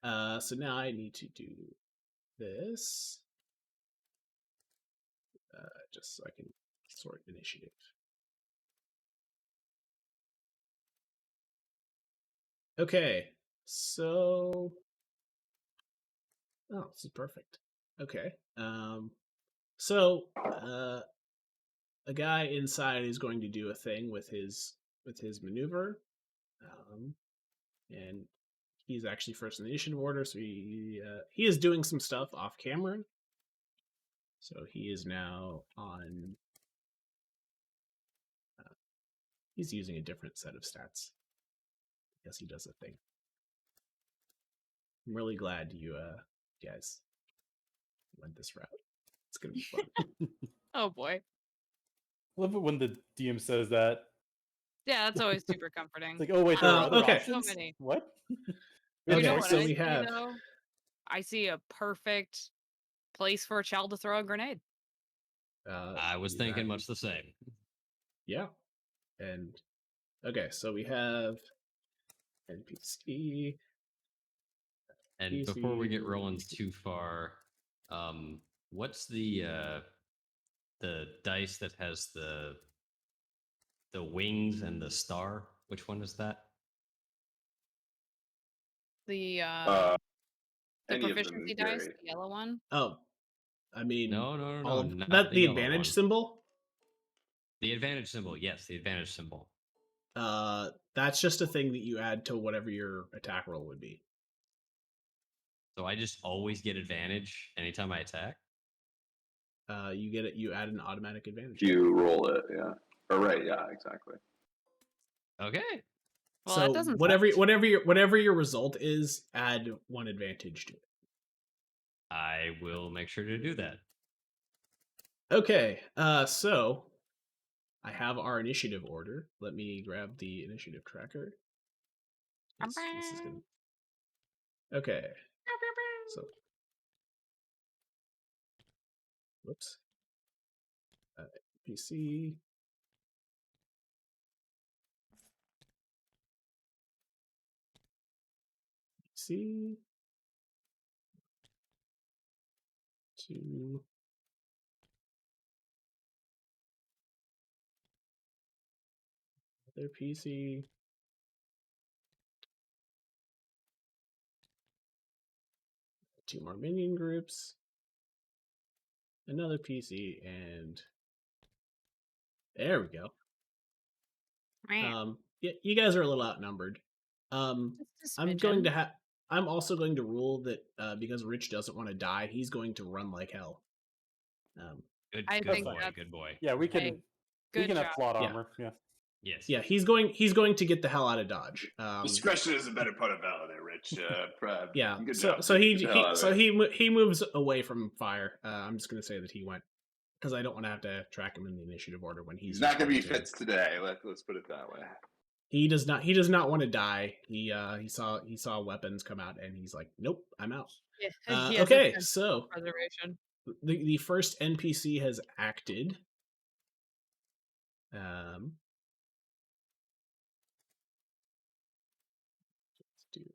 So now I need to do this, just so I can sort initiative. Okay, so this is perfect. Okay, so a guy inside is going to do a thing with his maneuver, and he's actually first in the initiative order, so he is doing some stuff off camera. So he is now on. He's using a different set of stats. I guess he does a thing. I'm really glad you guys went this route. It's gonna be fun. Oh boy. I love it when the DM says that. Yeah, that's always super comforting. It's like, oh wait, there are other okay. options. So many. What? You Okay, know what so I we see, have- though? I see a perfect place for a child to throw a grenade. I was thinking much the same. Yeah, and okay, so we have NPC. And before we get PC. rolling too far, what's the dice that has the wings and the star? Which one is that? The Any of them proficiency is dice, very- the yellow one. Oh, I mean, No, all of, not that the yellow advantage one. symbol. The advantage symbol, yes, the advantage symbol. That's just a thing that you add to whatever your attack roll would be. So I just always get advantage anytime I attack. You get it. You add an automatic advantage. You roll it, yeah. Or right, yeah, exactly. Okay. Well, so that doesn't whatever your result is, add 1 advantage to it. I will make sure to do that. Okay. So I have our initiative order. Let me grab the initiative tracker. This is gonna... Okay. So, whoops. PC. PC. 2. Other PC. Two more minion groups. Another PC, and there we go. Yeah, you guys are a little outnumbered. Just a I'm going to smidgen. have. I'm also going to rule that because Rich doesn't want to die, he's going to run like hell. Good, I good think boy, that's- good boy. Yeah, we can. Hey, We good can job. have plot Yeah. armor. Yeah. Yes. Yeah, he's going to get the hell out of Dodge. Discretion is a better part of valor, there, Rich. Yeah. Good So job. so Get the hell out of there. he moves away from fire. I'm just gonna say that he went because I don't want to have to track him in the initiative order when He's not going to be Fitz today. Let's put it that way. He does not want to die. He saw weapons come out and he's like, nope, I'm out. Yeah, he has a Okay, sense of so preservation. the first NPC has acted. Let's do it.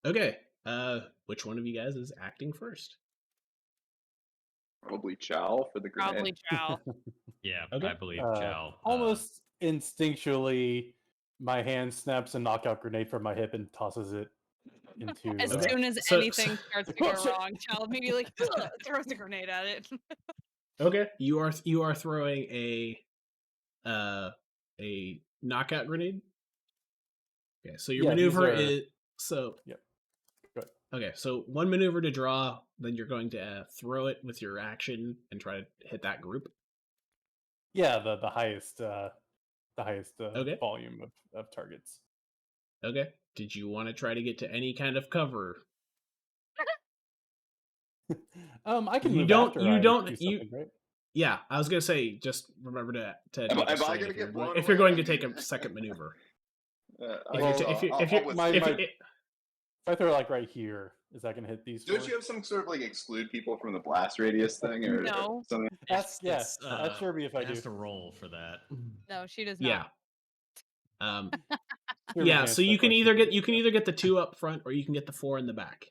Okay. Which one of you guys is acting first? Probably Chal for the grenade. Probably Chal. Yeah, Okay. I believe Chal. Almost instinctually, my hand snaps a knockout grenade from my hip and tosses it into. As Okay. soon as So- anything starts to go wrong, Chal immediately throws a grenade at it. Okay. You are throwing a knockout grenade. Okay. So your Yeah, these maneuver are- is so. Yep. Go ahead. Okay, so one maneuver to draw, then you're going to throw it with your action and try to hit that group. Yeah, the highest Okay. volume of targets. Okay. Did you want to try to get to any kind of cover? I can. You move don't- after you I don't- do you- something, right? Yeah, I was gonna say just remember to Am I take a gonna swing get if you're blown if you're going away? to take a second maneuver. If I throw like right here, is that gonna hit these? Don't four? you have some sort of like exclude people from the blast radius thing or No. something? That's that's sure be if I It has do. to roll for that. No, she does Yeah. not. Sure, Yeah. man, So you that's can what either she get did, the 2 up front or you can get the 4 in the back.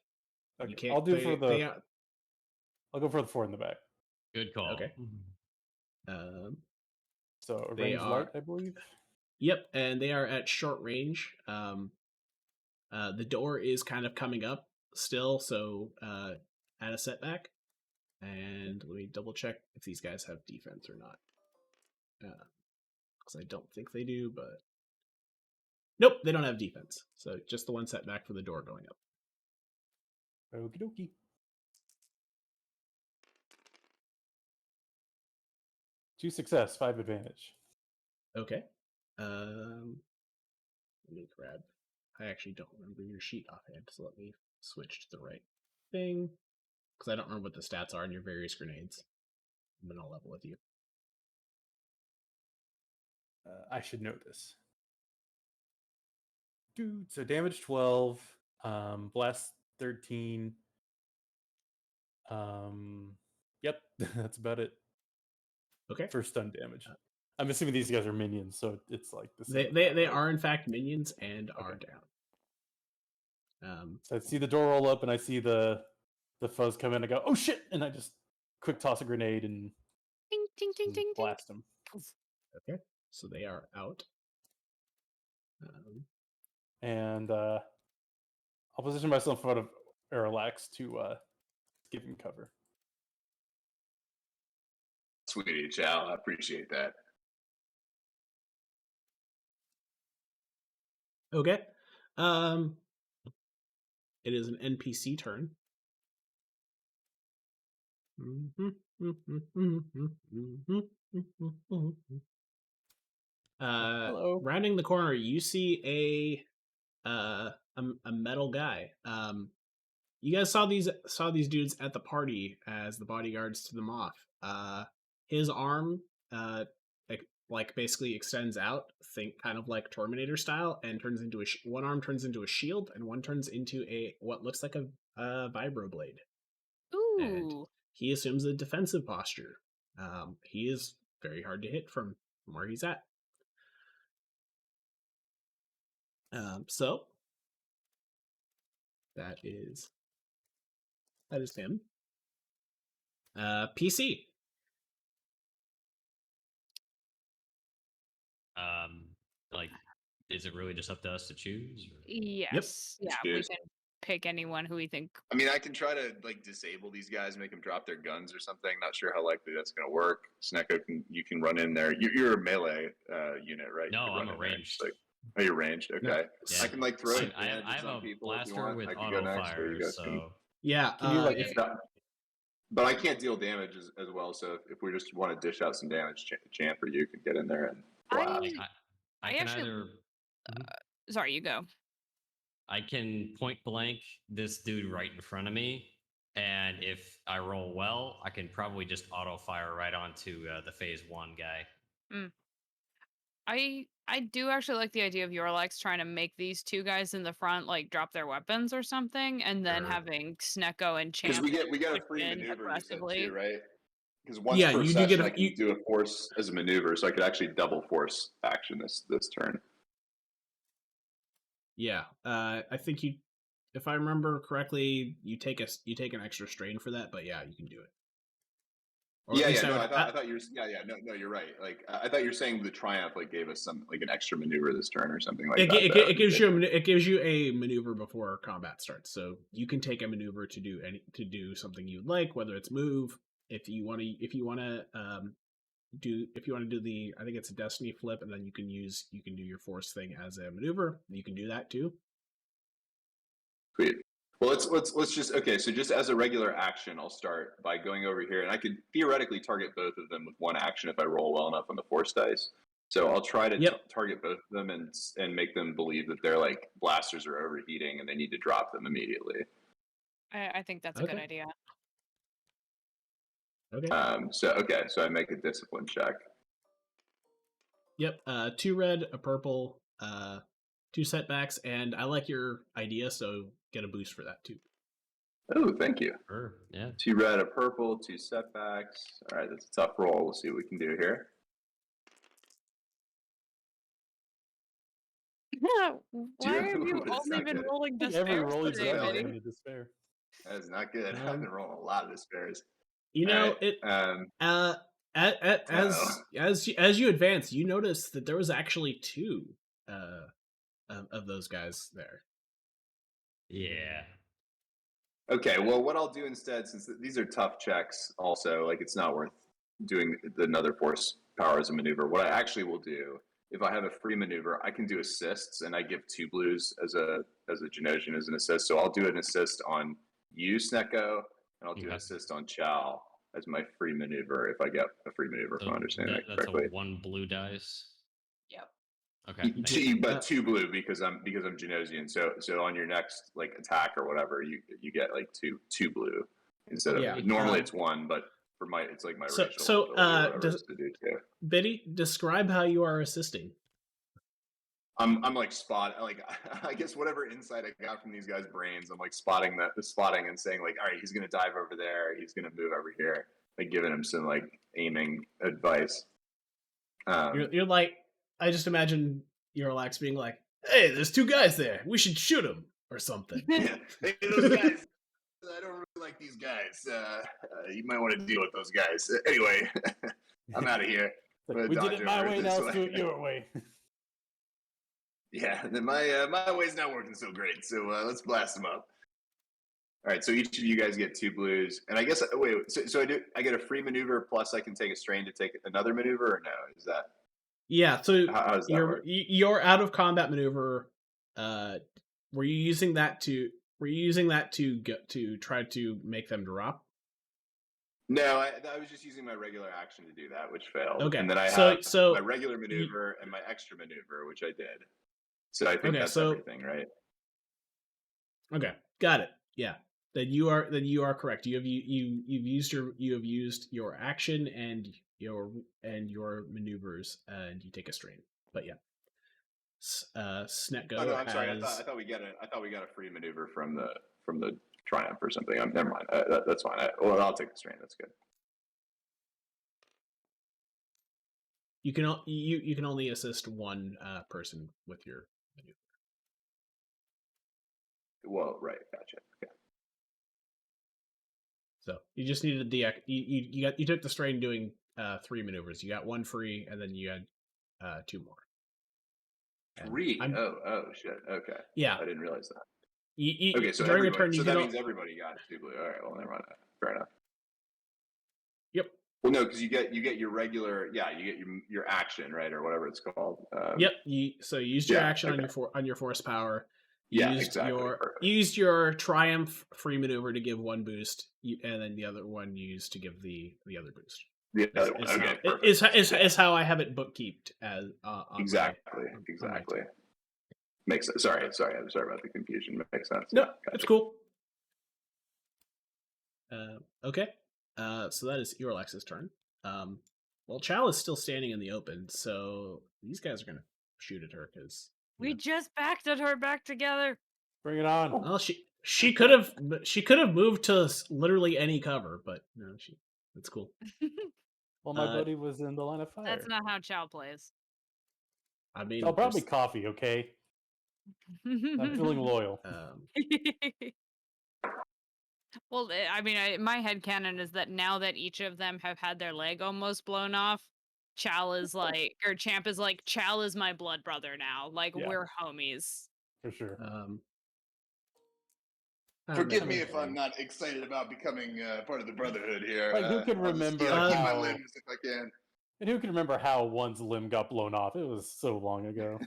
Okay, You can't. I'll do they- for the. they are- I'll go for the 4 in the back. Good call. Okay. So a They range are- light, I believe. Yep, and they are at short range. The door is kind of coming up still, so at a setback. And let me double check if these guys have defense or not. Because I don't think they do, but nope, they don't have defense. So just the one setback for the door going up. Okie dokie. Two success, 5 advantage. Okay. Let me grab. I actually don't remember your sheet offhand, so let me switch to the right thing. Because I don't remember what the stats are in your various grenades. I'm gonna level with you. I should know this. Dude, so damage 12, blast 13. Yep, that's about it Okay. for stun damage. I'm assuming these guys are minions, so it's like the They same they, amount, they right? are in fact minions and are Okay. down. So I see the door roll up and I see the foes come in. I go, oh shit! And I just quick toss a grenade and Ding, ding, ding, ding, ding. blast them. Okay, so they are out. And I'll position myself in front of Eorlax to give him cover. Sweetie Chal, I appreciate that. Okay. It is an NPC turn. Hello. Rounding the corner, you see a metal guy. You guys saw these dudes at the party as the bodyguards to them off. His arm, like basically extends out, think kind of like Terminator style, and turns into one arm turns into a shield, and one turns into what looks like a vibroblade. And Ooh. he assumes a defensive posture. He is very hard to hit from where he's at. So that is him. PC. Like, is it really just up to us to choose? Or? Yes. Yeah, we Cheers. can pick anyone who we think. I mean, I can try to like disable these guys, make them drop their guns or something. Not sure how likely that's going to work. Snekgo, you can run in there. You're a melee unit, right? No, You can I'm run in there. ranged. Like, oh, you're ranged. Okay, Yeah. I can like throw So it. I have a people if you blaster want. with I can auto go next, or fire, you guys can so Yeah. Can you, like, if But I can't deal damage as well, so if we just want to dish out some damage, Champ or you can get in there and blast. I I can actually- either Sorry, you go. I can point blank this dude right in front of me, and if I roll well, I can probably just auto fire right onto the phase 1 guy. I do actually like the idea of Eorlax trying to make these two guys in the front like drop their weapons or something, and then Sure. having Snekgo and Because Champ we get a push free in maneuver, you said aggressively. too, right? Because once Yeah, per you do session, get a- I can do a force as a maneuver, so I could actually double force action this turn. Yeah, I think if I remember correctly, you take an extra strain for that, but yeah, you can do it. Or at least I thought you were, no, you're right. Like, I thought you were saying the Triumph like gave us some like an extra maneuver this turn or something like that. It gives you a maneuver before combat starts, so you can take a maneuver to do something you'd like, whether it's move. If you want to do the, I think it's a destiny flip, and then you can do your force thing as a maneuver. You can do that too. Sweet. Well, let's just so just as a regular action, I'll start by going over here, and I could theoretically target both of them with one action if I roll well enough on the force dice. So I'll try to target both of them and make them believe that their like blasters are overheating and they need to drop them immediately. I think that's a good idea. Okay. So I make a discipline check. Yep. 2 red, a purple, 2 setbacks, and I like your idea, so get a boost for that too. Oh, thank you. Sure. Yeah. 2 red, a purple, 2 setbacks. All right, that's a tough roll. We'll see what we can do here. Why have you That's only not been good. rolling I think every despair roll he's today, got is Vinny? going to despair. That is not good. I've been rolling a lot of despairs. You know, as you advance, you notice that there was actually 2 of those guys there. Yeah. Okay, well, what I'll do instead, since these are tough checks, also, like it's not worth doing another force power as a maneuver. What I actually will do, if I have a free maneuver, I can do assists, and I give 2 blues as a Genosian as an assist. So I'll do an assist on you, Snekgo, and I'll do an assist on Chal as my free maneuver if I get a free maneuver. If I'm understanding that correctly. That's a 1 blue dice. Yep. Okay. But 2 blue because I'm Genosian. So on your next like attack or whatever, you get like two blue instead of normally it's 1, but for it's like my racial ability or to do 2. Biddy, describe how you are assisting. I'm like I guess whatever insight I got from these guys' brains, I'm like spotting and saying like, all right, he's gonna dive over there, he's gonna move over here, like giving him some like aiming advice. You're like, I just imagine Eorlax being like, "Hey, there's 2 guys there. We should shoot them or something." Yeah, hey, those guys. I don't really like these guys. You might want to deal with those guys. Anyway, I'm out of here. Like, we did it my way, now let's do it your way. Yeah, then my way's not working so great. So let's blast them up. All right, so each of you guys get 2 blues, and I guess so I get a free maneuver plus I can take a strain to take another maneuver, or no? Is that? Yeah, so how does that work? Your out of combat maneuver, were you using that to try to make them drop? No, I was just using my regular action to do that, which failed. Okay, and then I have my regular maneuver and my extra maneuver, which I did. So I think that's everything, right? Okay, got it. Yeah, then you are correct. You have used your action and your maneuvers, and you take a strain. But yeah, Snekgo. Oh, no, I'm sorry. I thought we got a free maneuver from the Triumph or something. Never mind. That's fine. I'll take the strain. That's good. You can only assist 1 person with your maneuver. Well, right. Gotcha. Okay. So you just needed you took the strain doing 3 maneuvers. You got 1 free, and then you had 2 more. 3? Oh shit. Okay. Yeah. I didn't realize that. Okay, so during a turn, that means everybody got 2 blue. All right. Well, never mind. Fair enough. Yep. Well, no, because you get your regular, you get your action, right, or whatever it's called. Yep. So you used your action on your force power, Yeah, exactly. Used your triumph free maneuver to give one boost, and then the other one used to give the other boost. The other one. Okay, perfect. Is how I have it bookkeeped as exactly. On my team. Makes sense. Sorry about the confusion. Makes sense. No, Yeah, gotcha. it's cool. Okay. So that is Eorlax's turn. Well, Chal is still standing in the open, so these guys are gonna shoot at her because We just backed at her back together. Bring it on. well, she could have moved to literally any cover, but no, it's cool. Well, my buddy was in the line of fire. That's not how Chow plays. I mean, I'll probably coffee, okay? I'm feeling loyal. Well, I mean, my headcanon is that now that each of them have had their leg almost blown off, Chal is like, or Champ is like, Chal is my blood brother now. Like, Yeah. we're homies. For sure. Forgive me if I'm not excited about becoming part of the Brotherhood here. Like, who can remember keep how... my limbs if I can. And who can remember how one's limb got blown off? It was so long ago.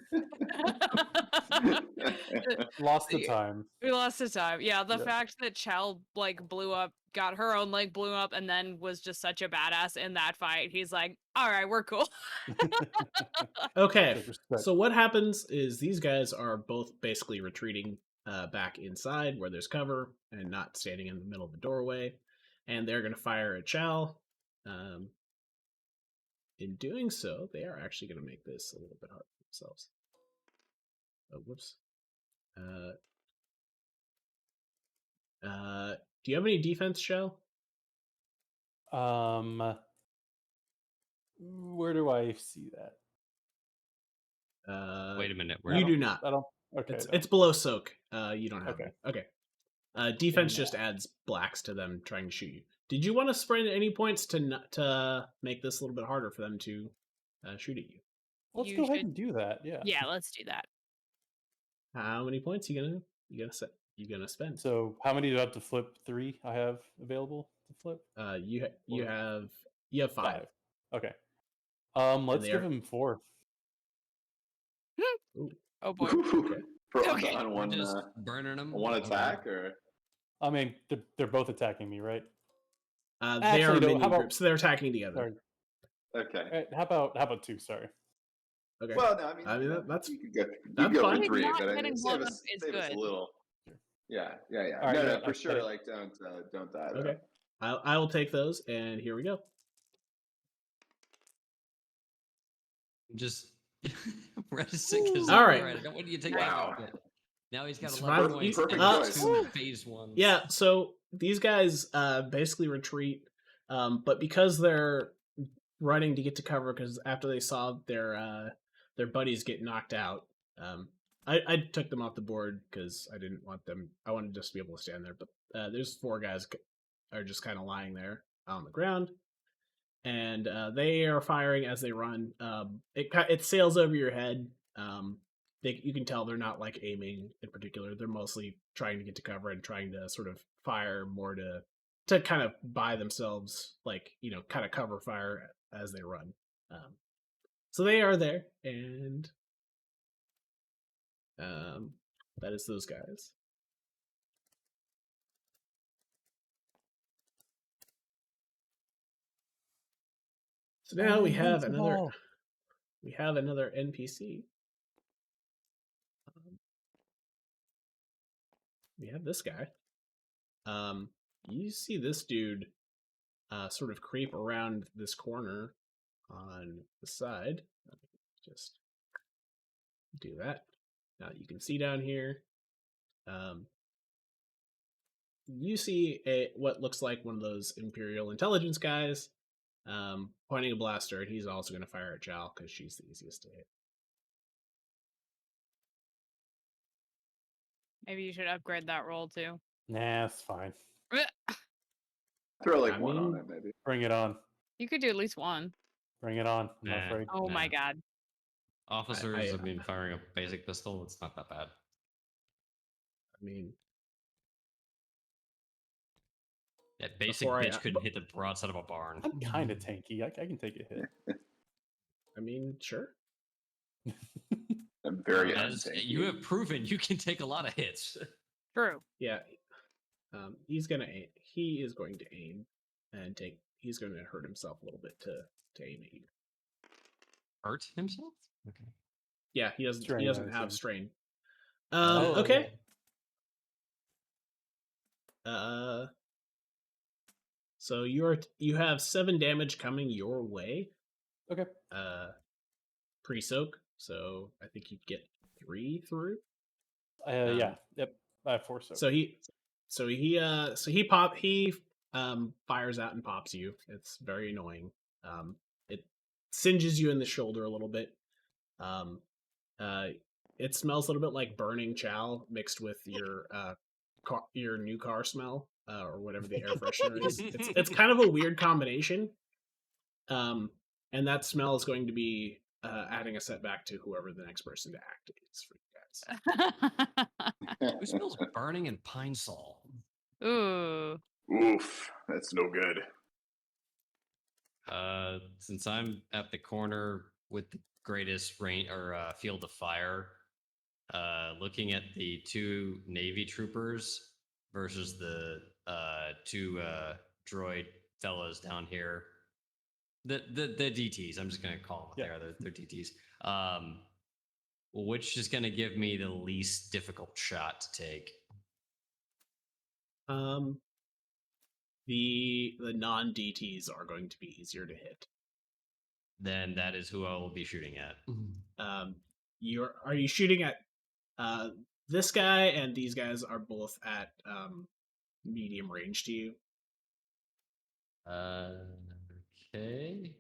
Lost to time. We lost to time. Yeah, the fact that Chal like blew up, got her own leg blew up, and then was just such a badass in that fight. He's like, all right, we're cool. Okay, so what happens is these guys are both basically retreating back inside where there's cover and not standing in the middle of the doorway, and they're going to fire at Chal. In doing so, they are actually going to make this a little bit hard for themselves. Oh, whoops. Do you have any defense, Chal? Where do I see that? Wait a minute. You do not. I don't. Okay. It's below soak. You don't have Okay. it. Okay. Defense just adds blacks to them trying to shoot you. Did you want to spend any points to make this a little bit harder for them to shoot at you? Let's go ahead and do that. Yeah. Yeah, let's do that. How many points you gonna spend? So how many do I have to flip? 3 I have available to flip. You have 5. Okay. Let's give him 4. Oh boy. Okay. On one, just burning them. One attack, or I mean, they're both attacking me, right? They are mini groups, so they're attacking together. Sorry. Okay. Right, how about 2? Sorry. Okay. Well, no, I mean that's you could that's go fine. for 3, Not but I getting mean, blown save up us is a good. little. Yeah. All right, No, for sure. Like, don't die. Though. Okay. I will take those, and here we go. Just reticent. All right. I don't want you to take Wow. that. Now he's got It's 11 points. perfect and choice. 2 phase 1. Yeah, so these guys basically retreat, but because they're running to get to cover, because after they saw their buddies get knocked out, I took them off the board because I didn't want them. I wanted just to be able to stand there. But there's 4 guys are just kind of lying there on the ground, and they are firing as they run. It sails over your head. You can tell they're not like aiming in particular. They're mostly trying to get to cover and trying to sort of fire more to kind of buy themselves, like, kind of cover fire as they run. So they are there, and that is those guys. So now we have another NPC. We have this guy. You see this dude sort of creep around this corner on the side. Just do that. Now you can see down here. You see what looks like one of those Imperial intelligence guys pointing a blaster, and he's also going to fire at Chal because she's the easiest to hit. Maybe you should upgrade that roll too. Nah, it's fine. Throw like one on it, maybe. Bring it on. You could do at least one. Bring it on. I'm not Nah. afraid. Oh my god. Officers, I mean, firing a basic pistol, it's not that bad. I mean, That basic bitch couldn't hit the broadside of a barn. I'm kind of tanky. I can take a hit. I mean, sure. I I'm very As untanky. you have proven, you can take a lot of hits. True. Yeah. He's gonna aim. He is going to aim and take. He's going to hurt himself a little bit to aim at you. Hurt himself? Okay. Yeah, he doesn't. Strain, he I doesn't have assume. strain. Oh, Okay. So you have 7 damage coming your way. Okay. Pre-soak. So I think you'd get 3 through. Yeah. Yep. I have 4 soak. So he fires out and pops you. It's very annoying. It singes you in the shoulder a little bit. It smells a little bit like burning Chal mixed with your new car smell, or whatever the air freshener is. It's kind of a weird combination. And that smell is going to be adding a setback to whoever the next person to act is for you guys. Who smells burning and pine sol? Ooh. Oof, that's no good. Since I'm at the corner with the greatest rain or field of fire, looking at the 2 Navy troopers versus the 2 droid fellows down here, the DTs. I'm just gonna call them what they are. They're DTs. Which is gonna give me the least difficult shot to take? The non-DTs are going to be easier to hit. Then that is who I will be shooting at. Are you shooting at this guy, and these guys are both at medium range to you? Okay.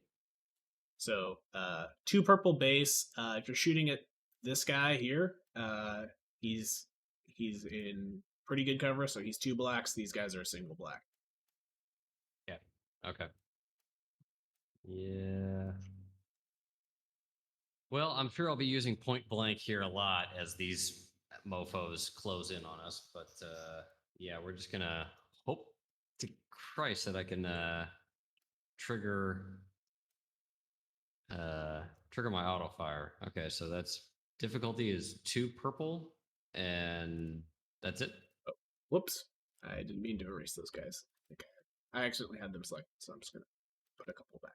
So 2 purple base. If you're shooting at this guy here, he's in pretty good cover, so he's 2 blacks. These guys are a single black. Yeah. Okay. Yeah. Well, I'm sure I'll be using point blank here a lot as these mofos close in on us. But yeah, we're just gonna hope to Christ that I can trigger my auto fire. Okay, so that's difficulty is 2 purple, and that's it. Oh, whoops! I didn't mean to erase those guys. Okay, I accidentally had them selected, so I'm just gonna put a couple back.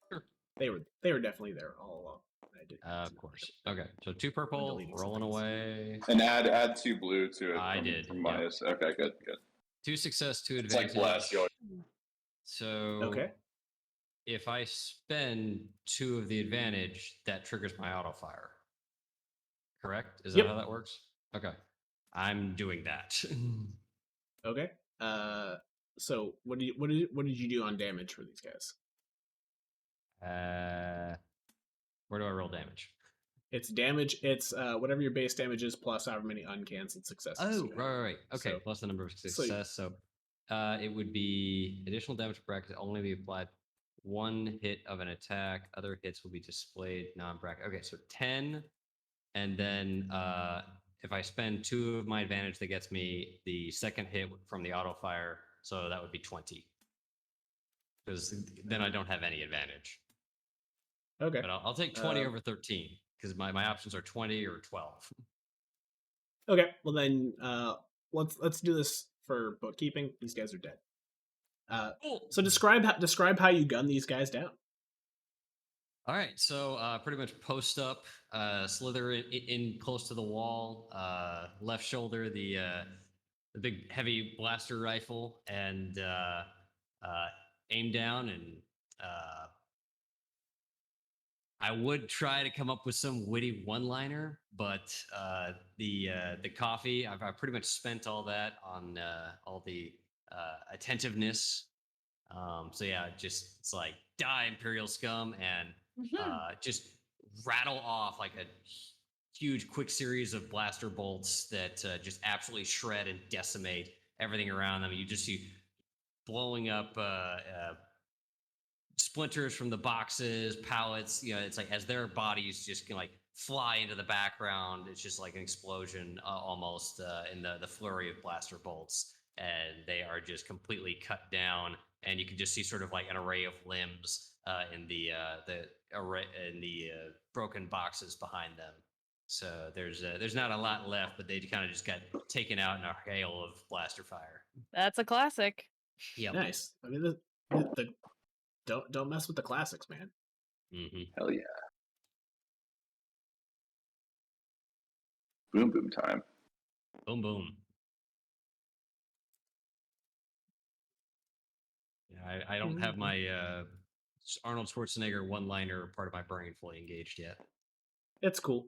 Sure. They were definitely there all along. I did. Of course. Okay, so 2 purple, rolling away. And add 2 blue to it. I did. From minus. Yep. Okay, good. 2 success, 2 It's advantage. like blast. So Okay. if I spend 2 of the advantage, that triggers my auto fire. Correct? Is that Yep. how that works? Okay. I'm doing that. Okay. So what did you do on damage for these guys? Where do I roll damage? It's damage. It's whatever your base damage is plus however many uncancelled successes. Oh, you have. right. Okay, So- plus the number of success. So it would be additional damage bracket only be applied 1 hit of an attack. Other hits will be displayed non-bracket. Okay, so 10, and then if I spend 2 of my advantage, that gets me the second hit from the auto fire. So that would be 20. Because then I don't have any advantage. Okay. But I'll take 20 over 13 because my options are 20 or 12. Okay. Well then, let's do this for bookkeeping. These guys are dead. So describe how you gun these guys down. All right, so pretty much post up, slither in close to the wall, left shoulder the big heavy blaster rifle, and aim down. And I would try to come up with some witty one-liner, but the coffee, I've pretty much spent all that on all the attentiveness. So yeah, it's like die Imperial scum, and just rattle off like a huge quick series of blaster bolts that just absolutely shred and decimate everything around them. You just see blowing up splinters from the boxes, pallets. You know, it's like as their bodies just like fly into the background, it's just like an explosion almost in the flurry of blaster bolts, and they are just completely cut down. And you can just see sort of like an array of limbs in the in the broken boxes behind them. So there's not a lot left, but they kind of just got taken out in a hail of blaster fire. That's a classic. Yep. Nice. I mean, the don't mess with the classics, man. Mm-hmm. Hell yeah. Boom boom time. Boom boom. Yeah, I don't have my Arnold Schwarzenegger one-liner part of my brain fully engaged yet. It's cool.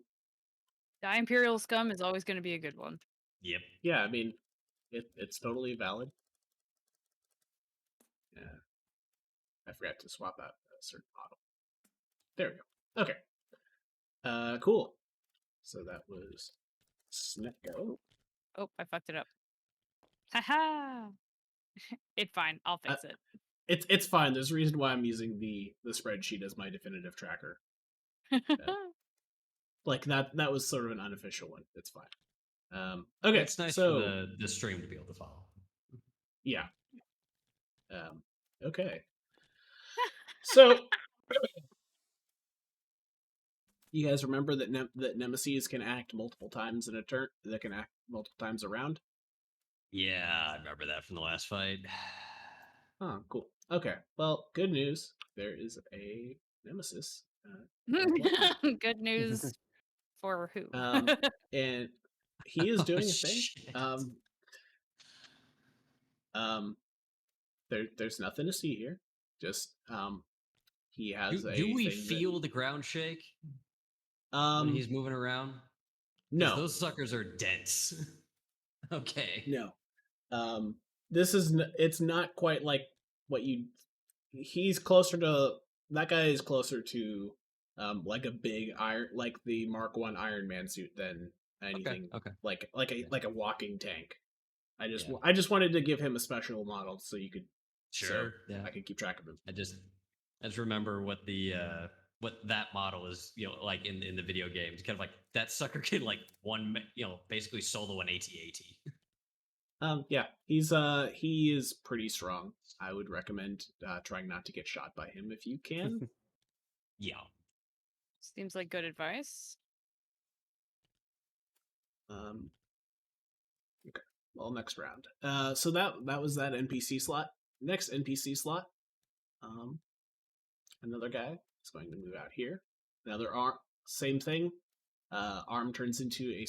Die Imperial Scum is always going to be a good one. Yep. Yeah, I mean, it's totally valid. Yeah. I forgot to swap out a certain model. There we go. Okay. Cool. So that was Snekgo. Oh, I fucked it up. Haha. It's fine. I'll fix it. It's fine. There's a reason why I'm using the spreadsheet as my definitive tracker. Like that was sort of an unofficial one. It's fine. Okay. It's nice so for the stream to be able to follow. yeah. Okay. So you guys remember that that nemesis can act multiple times in a turn? That can act multiple times around. Yeah, I remember that from the last fight. Oh, cool. Okay. Well, good news. There is a nemesis. Good news for who? And he is doing a thing. Shit. There's nothing to see here. Just he has do we feel the ground shake when he's moving around? No, those suckers are dense. Okay. no. This is it's not quite like what you. He's closer to that guy is closer to like a big iron, like the Mark I Iron Man suit than anything. Okay. Like a walking tank. I just Yeah. I just wanted to give him a special model so you could Yeah. I could keep track of him. I just remember what the what that model is, like in the video games. Kind of like that sucker can like basically solo an AT-AT. Yeah, he is pretty strong. I would recommend trying not to get shot by him if you can. Yeah. Seems like good advice. Okay. Well, next round. So that was that NPC slot. Next NPC slot. Another guy is going to move out here. Another arm, same thing. One arm turns into a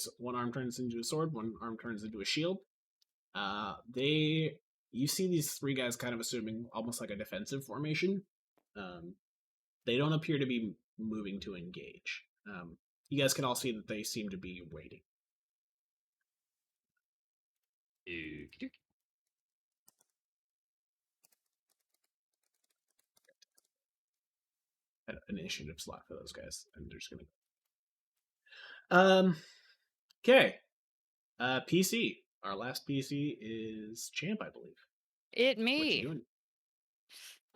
sword. One arm turns into a shield. You see these three guys kind of assuming almost like a defensive formation. They don't appear to be moving to engage. You guys can all see that they seem to be waiting. An initiative slot for those guys, and they're just gonna. Okay. PC. Our last PC is Champ, I believe. It What you me. doing?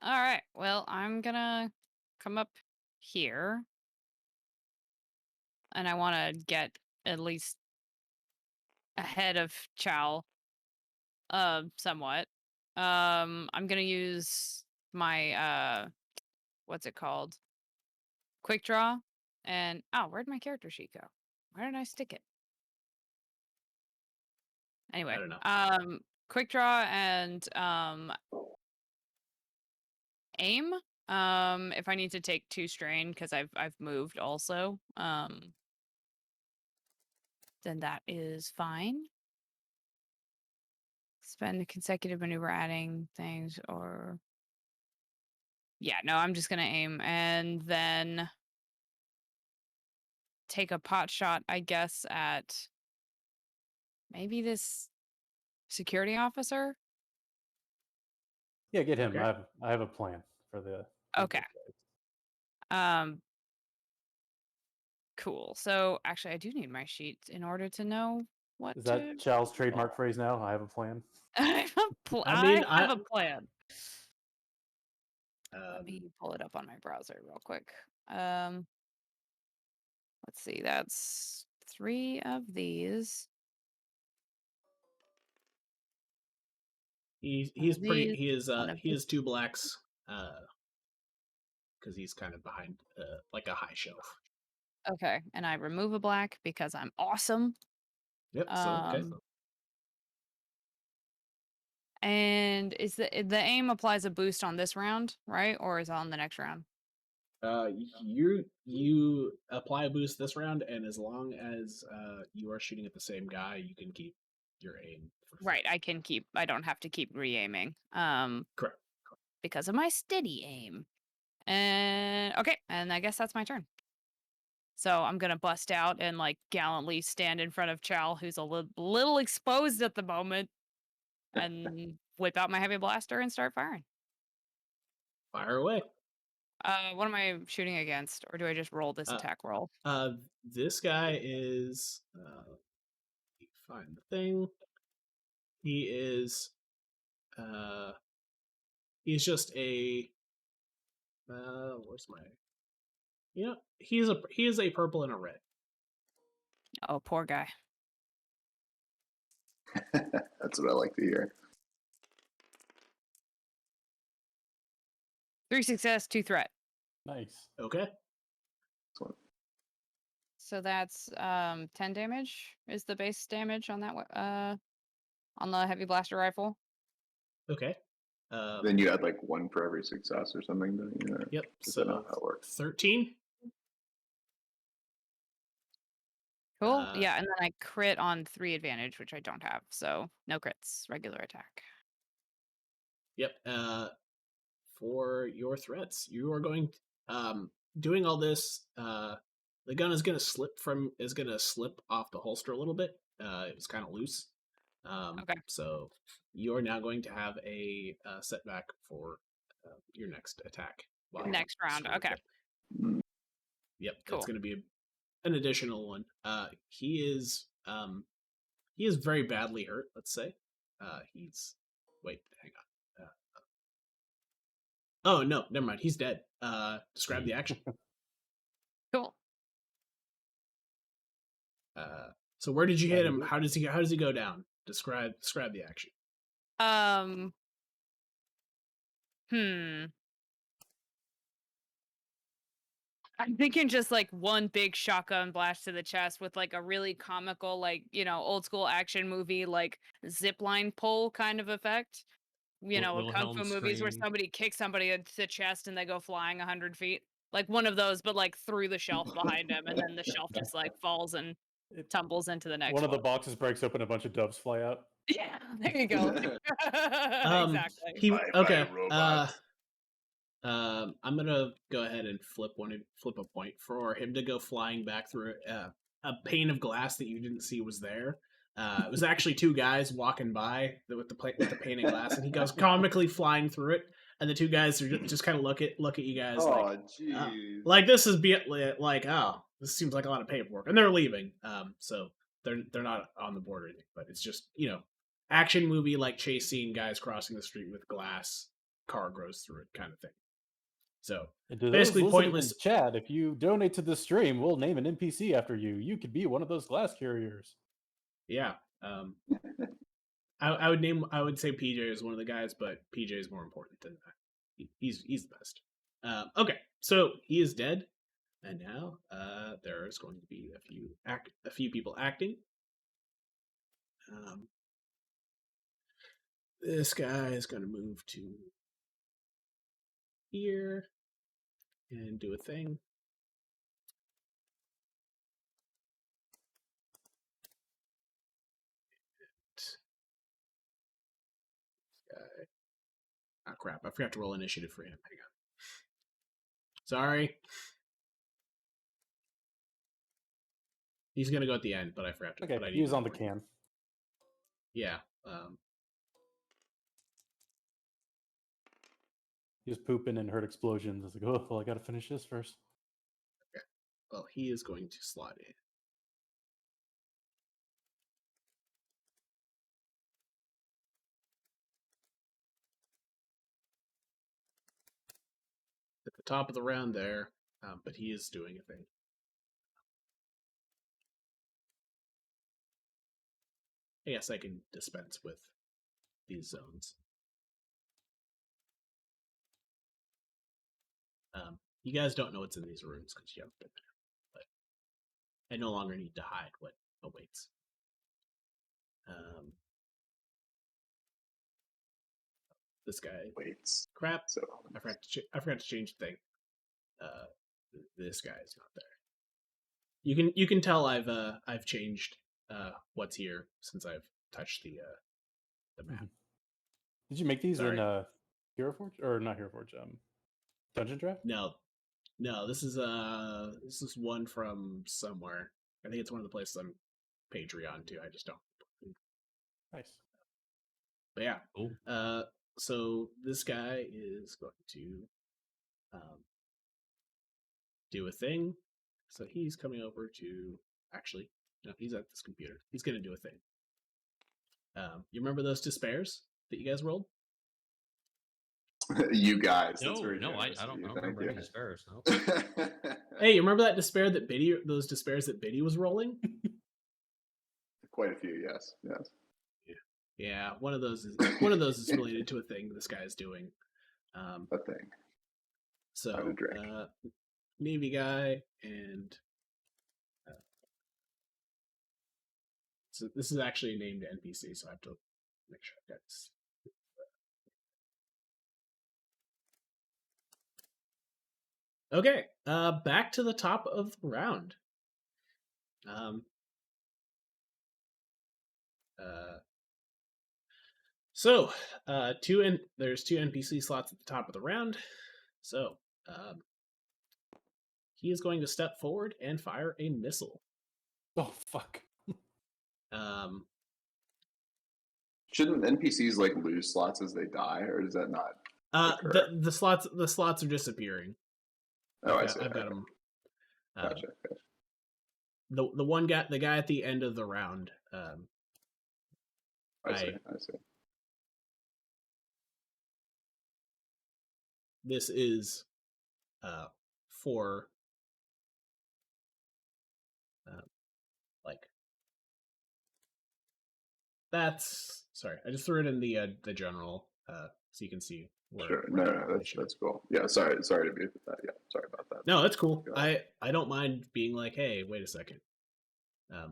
All right. Well, I'm gonna come up here, and I want to get at least ahead of Chal, somewhat. I'm gonna use my what's it called? Quick draw, and where'd my character sheet go? Where did I stick it? Anyway, I don't know. quick draw and aim. If I need to take 2 strain because I've moved also, then that is fine. Spend a consecutive maneuver adding things or no, I'm just gonna aim and then take a pot shot, I guess, at maybe this security officer. Yeah, get him. Okay. I have a plan for the. Okay. Cool. So actually, I do need my sheet in order to know what Is to. that Chal's trademark phrase now? I have a plan. I mean, have a plan. Let Um, me pull it up on my browser real quick. Let's see. That's 3 of these. he's One of pretty. these, He is one of he these. is 2 blacks. because he's kind of behind like a high shelf. Okay, and I remove a black because I'm awesome. Yep. So okay. And is the aim applies a boost on this round, right? Or is it on the next round? You apply a boost this round, and as long as you are shooting at the same guy, you can keep your aim. Right, I can keep. I don't have to keep re-aiming. Correct. Because of my steady aim. And okay, and I guess that's my turn. So I'm gonna bust out and like gallantly stand in front of Chal, who's a little exposed at the moment, and whip out my heavy blaster and start firing. Fire away. What am I shooting against, or do I just roll this attack roll? This guy is. Find the thing. He is. He's just a. Where's my? Yeah, he is a purple and a red. Oh, poor guy. That's what I like to hear. 3 success, 2 threat. Nice. Okay. So that's 10 damage is the base damage on that on the heavy blaster rifle. Okay. Then you add like 1 for every success or something. Don't you? Yep. Is that not how it works? 13. Cool. Yeah, and then I crit on 3 advantage, which I don't have, so no crits, regular attack. Yep. For your threats, you are going doing all this. The gun is gonna slip off the holster a little bit. It was kind of loose. Okay. So you're now going to have a setback for your next attack. Next round. Okay. Yep. Cool. That's going to be an additional one. He is very badly hurt. Let's say. Wait. Hang on. Oh no, never mind. He's dead. Describe the action. Cool. So where did you hit him? How does he go down? Describe the action. I'm thinking just like one big shotgun blast to the chest with like a really comical, like, old school action movie, like zipline pull kind of effect. Kung fu movies where somebody kicks somebody into the chest and they go flying 100 feet. Like one of those, but like through the shelf behind him, and then the shelf just like falls and tumbles into the next one. One of the boxes breaks open, a bunch of doves fly out. Yeah, there you go. Exactly. Okay. I'm gonna go ahead and flip a point for him to go flying back through a pane of glass that you didn't see was there. It was actually 2 guys walking by with the pane of glass, and he goes comically flying through it. And the 2 guys are just kind of look at you guys like this is like, oh, this seems like a lot of paperwork, and they're leaving. So they're not on the board or anything, but it's just action movie like chase scene, guys crossing the street with glass, car goes through it kind of thing. So basically pointless. Chad, if you donate to this stream, we'll name an NPC after you. You could be one of those glass carriers. Yeah. I would say PJ is one of the guys, but PJ is more important than that. He's the best. Okay, so he is dead, and now there's going to be a few people acting. This guy is going to move to here and do a thing. Oh crap, I forgot to roll initiative for him. Hang on. Sorry. He's gonna go at the end, but I forgot to. Okay, he was on the can. Yeah. He was pooping and heard explosions. I was like, oh, well, I gotta finish this first. Okay. Well, he is going to slot in. At the top of the round there, but he is doing a thing. I guess I can dispense with these zones. You guys don't know what's in these rooms because you haven't been there, but I no longer need to hide what awaits. This guy. Waits. Crap. So I forgot to change the thing. This guy is not there. You can tell I've changed what's here since I've touched the map. Did you make these Sorry. in Hero Forge or not Hero Forge? Dungeon Draft? No, this is one from somewhere. I think it's one of the places I'm Patreon too. I just don't. Nice. But yeah. Cool. So this guy is going to do a thing. So he's coming over to actually no, he's at this computer. He's going to do a thing. You remember those despairs that you guys rolled? you guys. That's No, very no, I generous of don't you. remember Thank any despairs. No. you. Hey, you remember that despair that those despairs that Biddy was rolling? Quite a few, yes. Yeah, one of those is related to a thing this guy is doing. A thing. So Not a drink. Navy guy and so this is actually a named NPC, so I have to make sure I got this. Okay, back to the top of the round. So there's two NPC slots at the top of the round. So he is going to step forward and fire a missile. Oh fuck. Shouldn't NPCs like lose slots as they die, or does that not? The slots are disappearing. Oh, I see. I've got them. Gotcha. The guy at the end of the round. I see. This is for like that's sorry. I just threw it in the general so you can see. Sure. No, that's cool. Yeah. Sorry to be with that. Yeah. Sorry about that. No, that's cool. I don't mind being like, hey, wait a second. I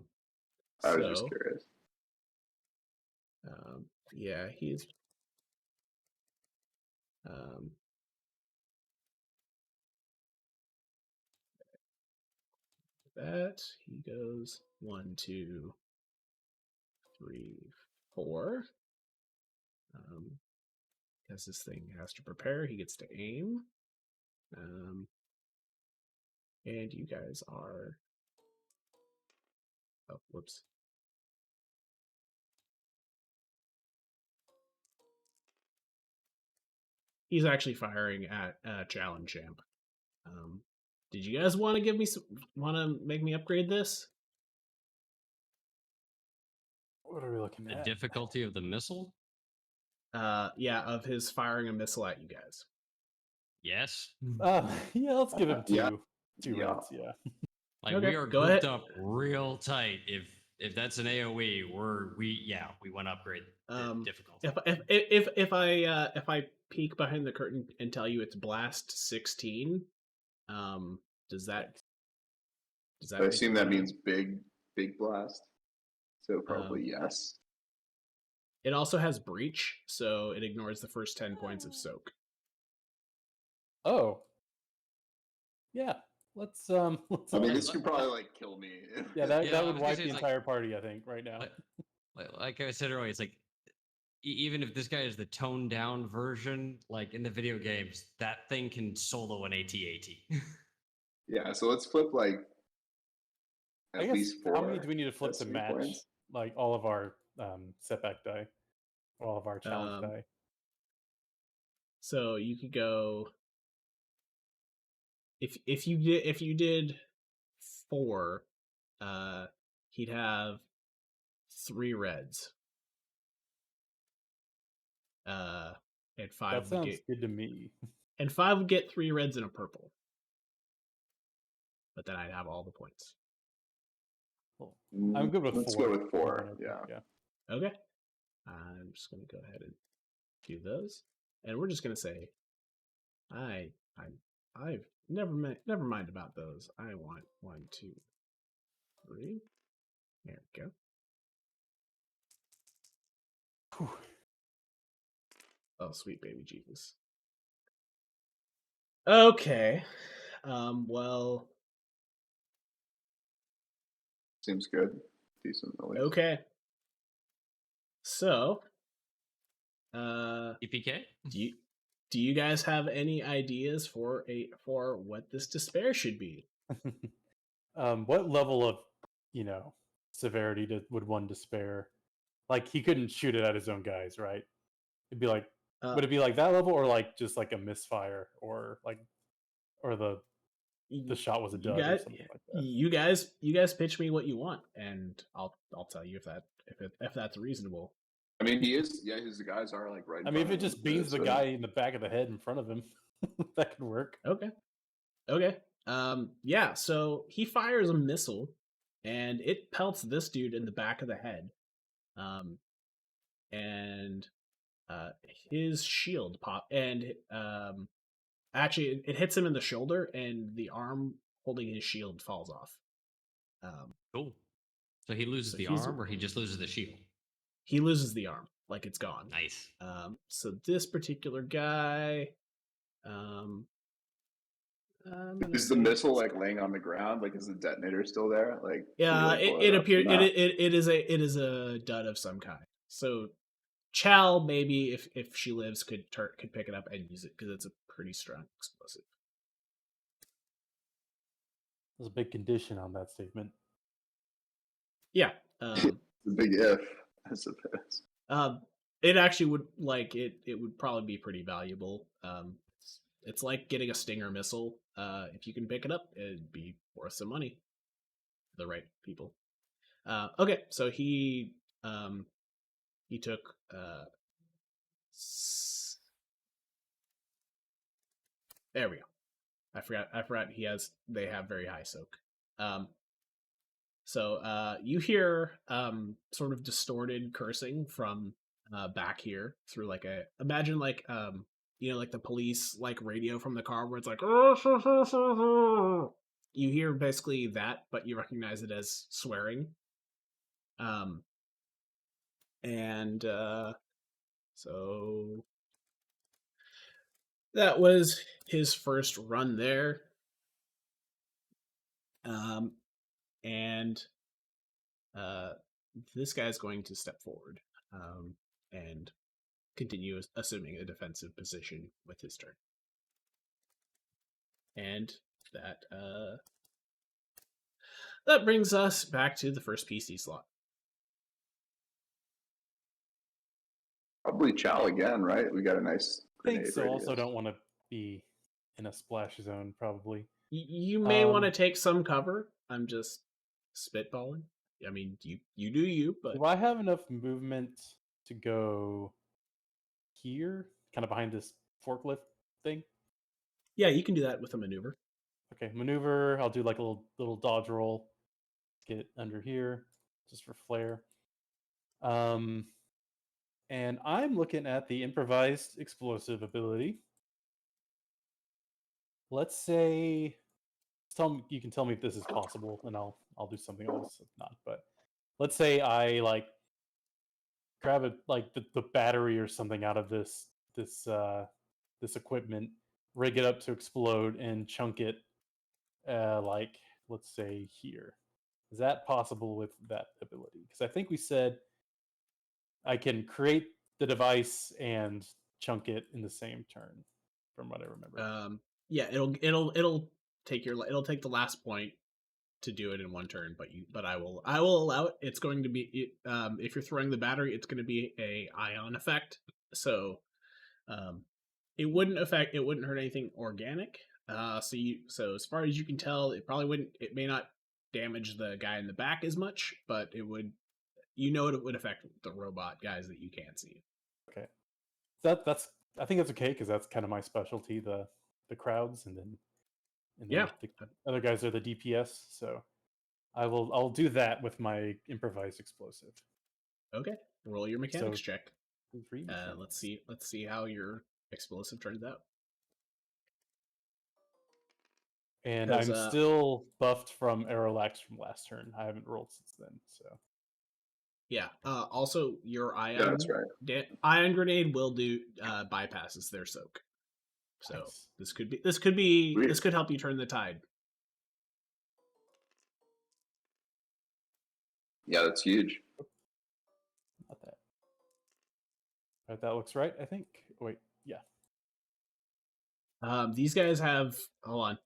was just curious. Yeah, he's that he goes 1, 2, 3, 4. As this thing has to prepare, he gets to aim. And you guys are. Oh, whoops. He's actually firing at Chal and Champ. Did you guys want to make me upgrade this? What are we looking The at? difficulty of the missile? Yeah, of his firing a missile at you guys. Yes. Yeah, let's give him two Yeah. rounds. Yeah. Like Okay, we are go grouped ahead. up real tight. If that's an AOE, we want to upgrade the difficulty. If I peek behind the curtain and tell you it's blast 16, does that I assume that means big blast. So probably yes. It also has breach, so it ignores the first 10 points of soak. Oh. Yeah. Let's I mean, this could probably like kill me. Yeah, that would I was wipe gonna say, the it's entire party, I think, right now. Like I said earlier, it's like even if this guy is the toned down version, like in the video games, that thing can solo an AT-AT. Yeah, so let's flip like I at guess least 4. how many do we need to flip That's to 3 match points. like all of our setback die, all of our challenge die? So you could go if you did 4, he'd have 3 reds. And 5 That would sounds get good to me. and 5 would get 3 reds and a purple. But then I'd have all the points. Cool. I'm good with Let's 4. go with 4. Yeah. Okay. I'm just gonna go ahead and do those. And we're just gonna say I'm I've never mind about those. I want 1, 2, 3. There we go. Whew. Oh, sweet baby Jesus. Okay. Well, Seems good. Decent noise. okay. So, EPK? do you guys have any ideas for what this despair should be? What level of, severity would one despair? Like he couldn't shoot it at his own guys, right? It'd be like, would it be like that level, or like just like a misfire, or the shot was a dud or something like that? You guys pitch me what you want, and I'll tell you if that's reasonable. I mean, he is. Yeah, his guys are like right. I mean, if it just beans the guy in the back of the head in front of him, that could work. Okay. Yeah. So he fires a missile, and it pelts this dude in the back of the head. And his shield actually it hits him in the shoulder, and the arm holding his shield falls off. Cool. So he loses the arm, or he just loses the shield? He loses the arm, like it's gone. Nice. So this particular guy, is the missile like laying on the ground? Like, is the detonator still there? Like, yeah, it appears it is a dud of some kind. So Chal, maybe if she lives, could pick it up and use it because it's a pretty strong explosive. There's a big condition on that statement. Yeah, the big if, I suppose. It actually would it would probably be pretty valuable. It's like getting a Stinger missile. If you can pick it up, it'd be worth some money for the right people. Okay, so he took there we go. I forgot they have very high soak. So you hear sort of distorted cursing from back here through imagine like the police like radio from the car where it's like you hear basically that, but you recognize it as swearing. And so that was his first run there. And this guy's going to step forward and continue assuming a defensive position with his turn. And that brings us back to the first PC slot. Probably Chal again, right? We got a nice I think so. Also, don't want to be in a splash zone, probably. You may want to take some cover. I'm just spitballing. I mean, you do you, but do I have enough movement to go here, kind of behind this forklift thing? Yeah, you can do that with a maneuver. Okay, maneuver. I'll do like a little dodge roll. Get under here, just for flair. And I'm looking at the improvised explosive ability. Let's say, you can tell me if this is possible, and I'll do something else if not. But let's say I grab the battery or something out of this equipment, rig it up to explode, and chunk it. Let's say here. Is that possible with that ability? Because I think we said I can create the device and chunk it in the same turn, from what I remember. Yeah, it'll take the last point to do it in one turn, but I will allow it. It's going to be if you're throwing the battery, it's going to be a ion effect. So it wouldn't hurt anything organic. So as far as you can tell, it may not damage the guy in the back as much, but it would. It would affect the robot guys that you can't see. Okay, I think that's okay because that's kind of my specialty, the crowds, and then the other guys are the DPS. So I'll do that with my improvised explosive. Okay, roll your mechanics check. Let's see how your explosive turns out. And 'Cause, I'm still buffed from Aerolax from last turn. I haven't rolled since then, so Yeah. Also, your ion Yeah, that's right. ion grenade will do bypasses their soak. So nice. this could Weird. help you turn the tide. Yeah, that's huge. Not that. Right, that looks right, I think. Wait, yeah. These guys have hold on.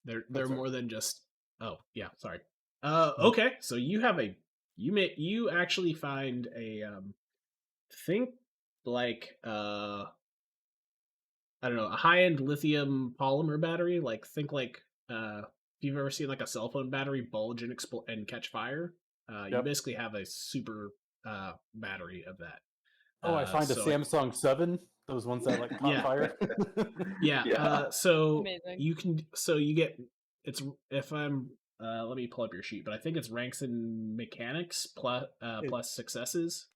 They're That's right. more than just oh yeah, sorry. Mhm. Okay, so you have you actually find a think like I don't know, a high end lithium polymer battery. Like think like if you've ever seen like a cell phone battery bulge and explode and catch fire. You Yep. basically have a super battery of that. Oh, I find a So it, Samsung 7, those ones that like caught yeah, fire. yeah. Yeah. So Amazing. you can so you get it's if I'm let me pull up your sheet, but I think it's ranks in mechanics plus It- plus successes.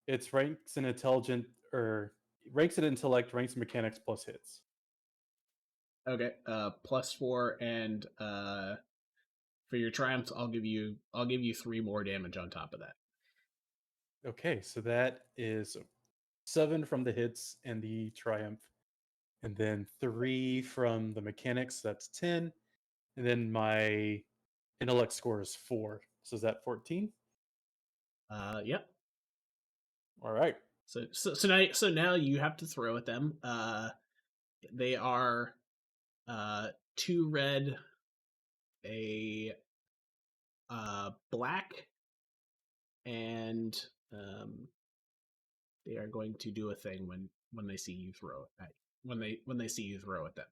It's ranks in intelligent or ranks in intellect, ranks in mechanics plus hits. Okay, +4 and for your triumphs, I'll give you 3 more damage on top of that. Okay, so that is 7 from the hits and the triumph, and then 3 from the mechanics. That's 10, and then my intellect score is 4. So is that 14? Yep. All right. So now you have to throw at them. They are 2 red, a black, and they are going to do a thing when they see you throw at when they see you throw at them.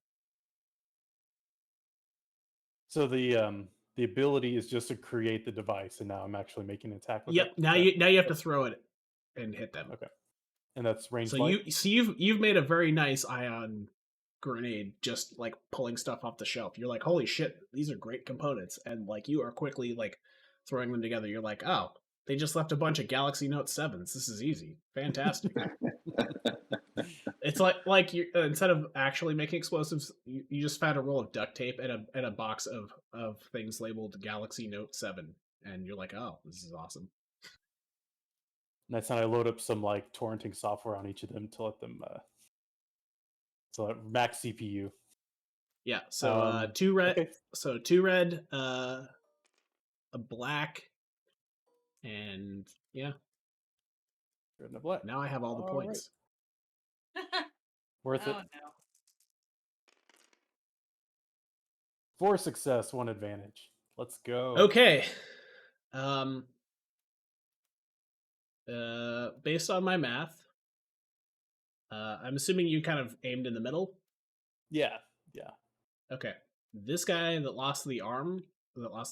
So the ability is just to create the device, and now I'm actually making an attack with Yep. it. Now Is you have to throw it and hit them. okay, and that's range So light. you've made a very nice ion grenade, just like pulling stuff off the shelf. You're like, holy shit, these are great components, and like you are quickly like throwing them together. You're like, oh, they just left a bunch of Galaxy Note 7s. This is easy, fantastic. It's like you instead of actually making explosives, you just found a roll of duct tape and a box of things labeled Galaxy Note 7, and you're like, oh, this is awesome. Next time I load up some like torrenting software on each of them to let them max CPU. Yeah, so 2 red, Okay. so 2 red, a black, and yeah, Red and a black. now I have all the All right. points. Worth it. no. 4 success, 1 advantage. Let's go. Okay. Based on my math, I'm assuming you kind of aimed in the middle. Yeah. Okay. This guy that lost the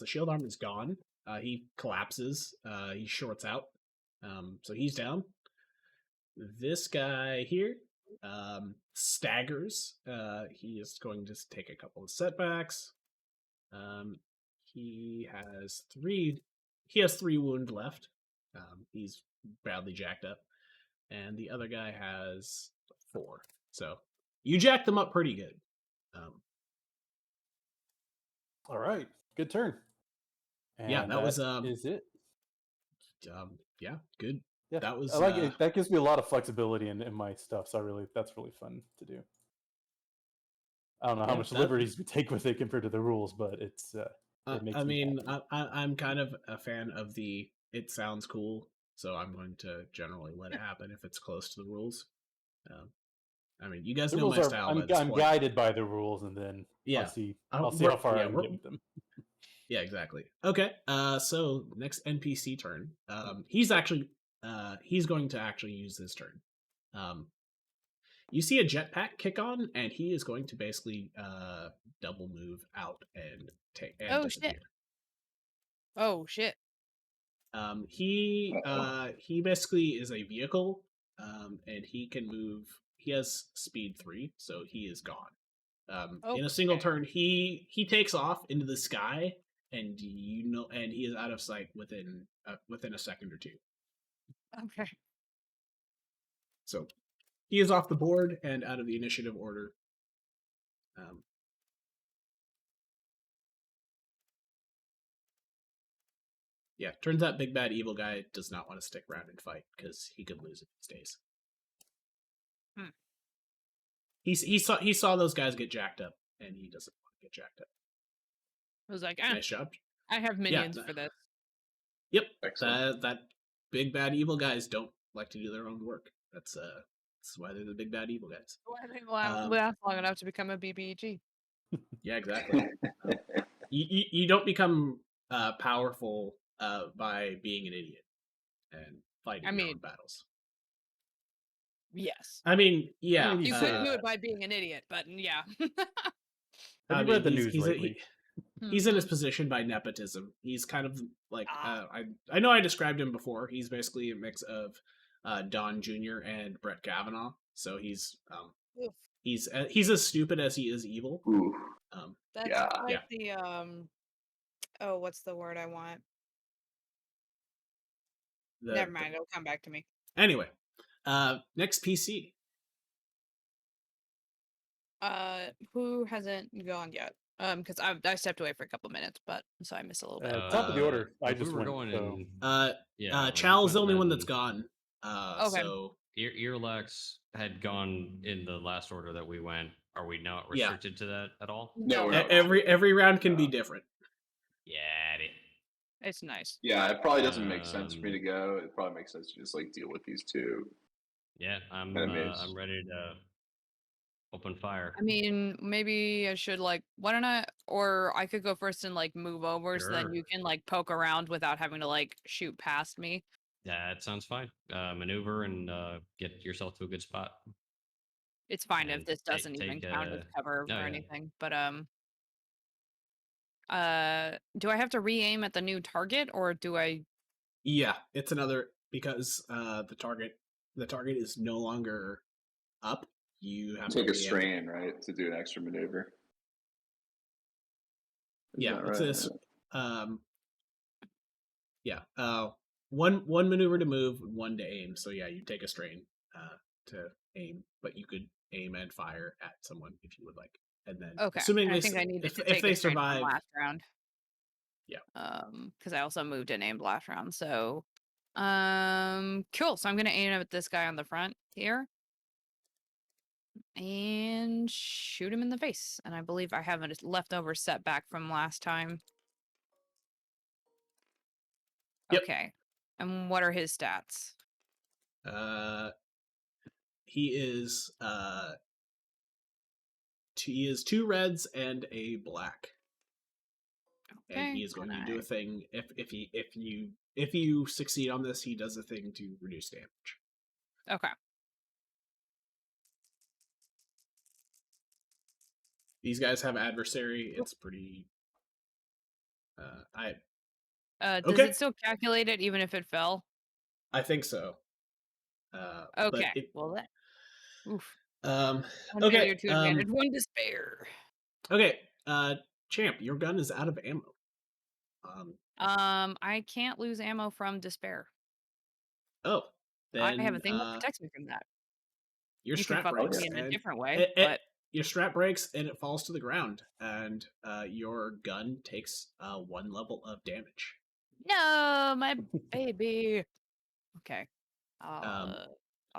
shield arm is gone. He collapses. He shorts out. So he's down. This guy here staggers. He is going to take a couple of setbacks. He has 3 wound left. He's badly jacked up. And the other guy has 4. So you jacked them up pretty good. All right. Good turn. And Yeah, that was is it. yeah, good. Yeah, That was I like it. That gives me a lot of flexibility in my stuff. So that's really fun to do. I don't know how Yeah, much that- liberties we take with it compared to the rules, but it's it makes I me mean, happy. I'm kind of a fan of the it sounds cool, so I'm going to generally let it happen if it's close to the rules. I mean, you guys The know rules my are style by this I'm point. guide by the rules, and then Yeah. I'll see how far I yeah, can we're- get with them. Yeah, exactly. Okay. So next NPC turn. He's actually he's going to actually use his turn. You see a jetpack kick on, and he is going to basically double move out and Oh, shit. disappear. Oh shit. He basically is a vehicle, and he can move. He has speed 3, so he is gone. In a single Okay. turn, he takes off into the sky, and and he is out of sight within a second or 2. Okay. So he is off the board and out of the initiative order. yeah, turns out Big Bad Evil Guy does not want to stick around and fight because he could lose if he stays. He saw those guys get jacked up, and he doesn't want to get jacked up. I was like, Nice job. I have minions for this. Yep, Excellent. that Big Bad Evil Guys don't like to do their own work. That's why they're the Big Bad Evil Guys. Why they last long enough to become a BBG? Yeah, exactly. You don't become powerful by being an idiot and fighting your own battles. Yes. I mean, yeah. You could do it by being an idiot, but yeah. Have you read the news lately? He's in his position by nepotism. He's kind of like I know I described him before. He's basically a mix of Don Jr. and Brett Kavanaugh. So he's as stupid as he is evil. Ooh. That's like the oh, what's the word I want? Never mind, it'll come back to me. Anyway, next PC. Who hasn't gone yet? Because I stepped away for a couple minutes, but so I missed a little bit. Top of the order. I if we just were went. going So. in. Chal is the only one that's gone. Okay. So Eorlax had gone in the last order that we went. Are we not restricted to that at all? No, we're not. every round can be different. Yeah, it's nice. Yeah, it probably doesn't make sense for me to go. It probably makes sense to just like deal with these two. Yeah, I'm ready to open fire. I mean, maybe I should why don't I? Or I could go first and move over, so then you can poke around without having to shoot past me. That sounds fine. Maneuver and get yourself to a good spot. It's fine if this doesn't even count as cover or anything. But do I have to re-aim at the new target, or do I? Yeah, it's another because the target is no longer up. You have to take a strain, right, to do an extra maneuver. It's this. One maneuver to move, one to aim. So yeah, you take a strain to aim, but you could aim and fire at someone if you would like. And then, assuming I think I needed to take if they survive last round. Yeah. Because I also moved and aimed last round. So, cool. So I'm gonna aim at this guy on the front here and shoot him in the face. And I believe I have a leftover setback from last time. Yep. Okay. And what are his stats? He is 2 reds and a black. Okay. And he is going to do a thing. If you succeed on this, he does a thing to reduce damage. Okay. These guys have adversary. It's pretty. Does it still calculate it even if it fell? I think so. Okay. Well, that. Oof. Okay. Your 2 advantage, 1 despair. Okay. Champ, your gun is out of ammo. I can't lose ammo from despair. Oh. Then, I have a thing that protects me from that. Your strap can breaks me in a different way, but your strap breaks and it falls to the ground, and your gun takes 1 level of damage. No, my baby. Okay, I'll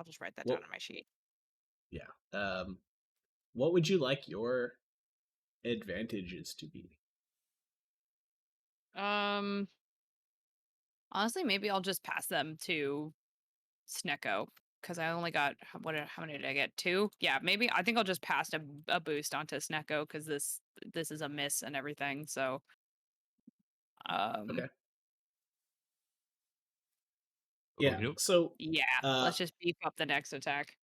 just write that down on my sheet. Yeah. What would you like your advantages to be? Honestly, maybe I'll just pass them to Snekgo because I only got how many did I get? 2? Yeah, maybe I think I'll just pass a boost onto Snekgo because this is a miss and everything. So, okay. Yeah. So let's just beef up the next attack.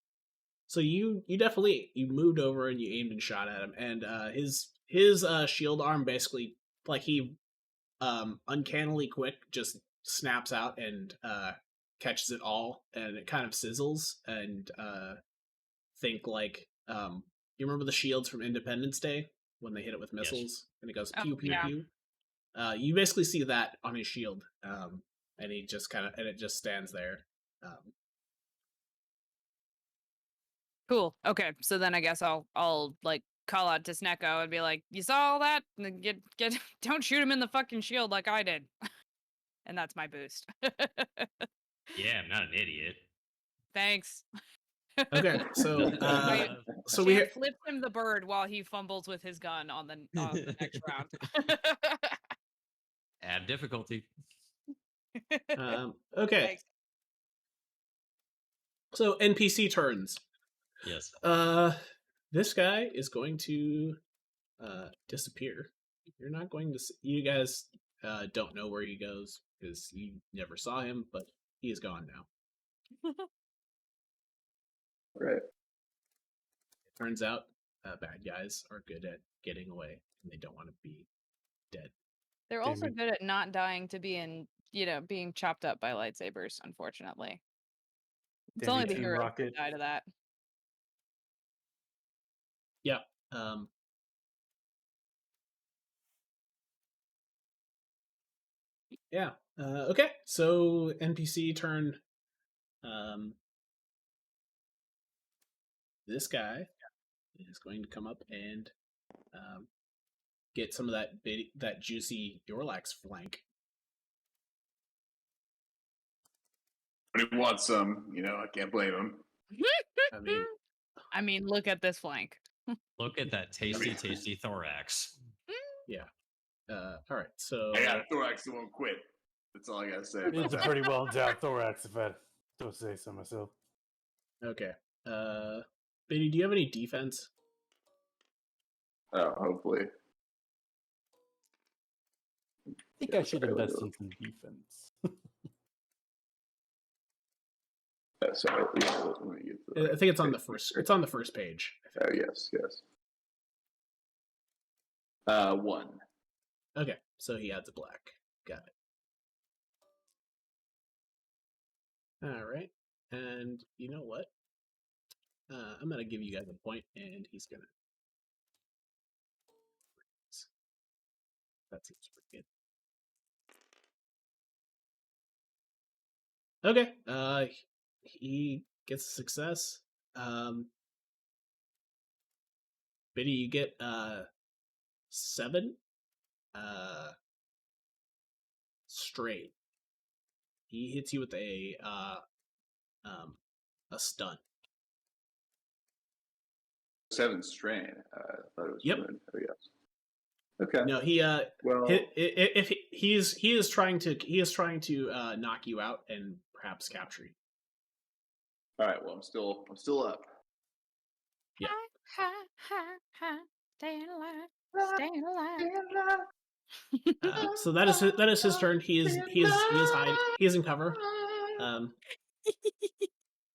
So you definitely moved over and you aimed and shot at him, and his shield arm basically he uncannily quick just snaps out and catches it all, and it kind of sizzles and think you remember the shields from Independence Day when they hit it with missiles and it goes pew pew pew. You basically see that on his shield, and he just it just stands there. Cool. Okay, so then I guess I'll call out to Snekgo and be like, "You saw all that? Get don't shoot him in the fucking shield like I did." and that's my boost. Yeah, I'm not an idiot. Thanks. Okay, so so we Champ flips him the bird while he fumbles with his gun on the next round. Add difficulty. okay. Thanks. So NPC turns. Yes. This guy is going to disappear. You're not going to. You guys don't know where he goes because you never saw him, but he is gone now. Right. It turns out bad guys are good at getting away, and they don't want to be dead. They're Damn also it. good at not dying to being chopped up by lightsabers, unfortunately. It's Damn only you, the Team heroes Rocket. that die to that. Yeah. Yeah. Okay. So NPC turn. This guy is going to come up and get some of that juicy Eorlax flank. But he wants some, I can't blame him. I mean, look at this flank. Look at that tasty thorax. yeah. All right. So I got a thorax that won't quit. That's all I gotta say. about It's a that. pretty well endowed thorax, if I don't say so myself. okay. Biddy, do you have any defense? Oh, hopefully. I think I should invest in some defense. Sorry. Yeah, let me get the I think it's on the first. It's on the first page. Oh, yes. 1. Okay, so he adds a black. Got it. All right, and you know what? I'm gonna give you guys a point, and he's gonna. That seems pretty good. Okay. He gets a success. Biddy, you get 7 straight. He hits you with a stun. 7 strain. I thought it was Yep. wound. Oh, yes. Okay. No, he Well, if he is trying to knock you out and perhaps capture you. all right. Well, I'm still up. Yeah. Staying alive. So that is his turn. He is hiding. He is in cover. Sorry.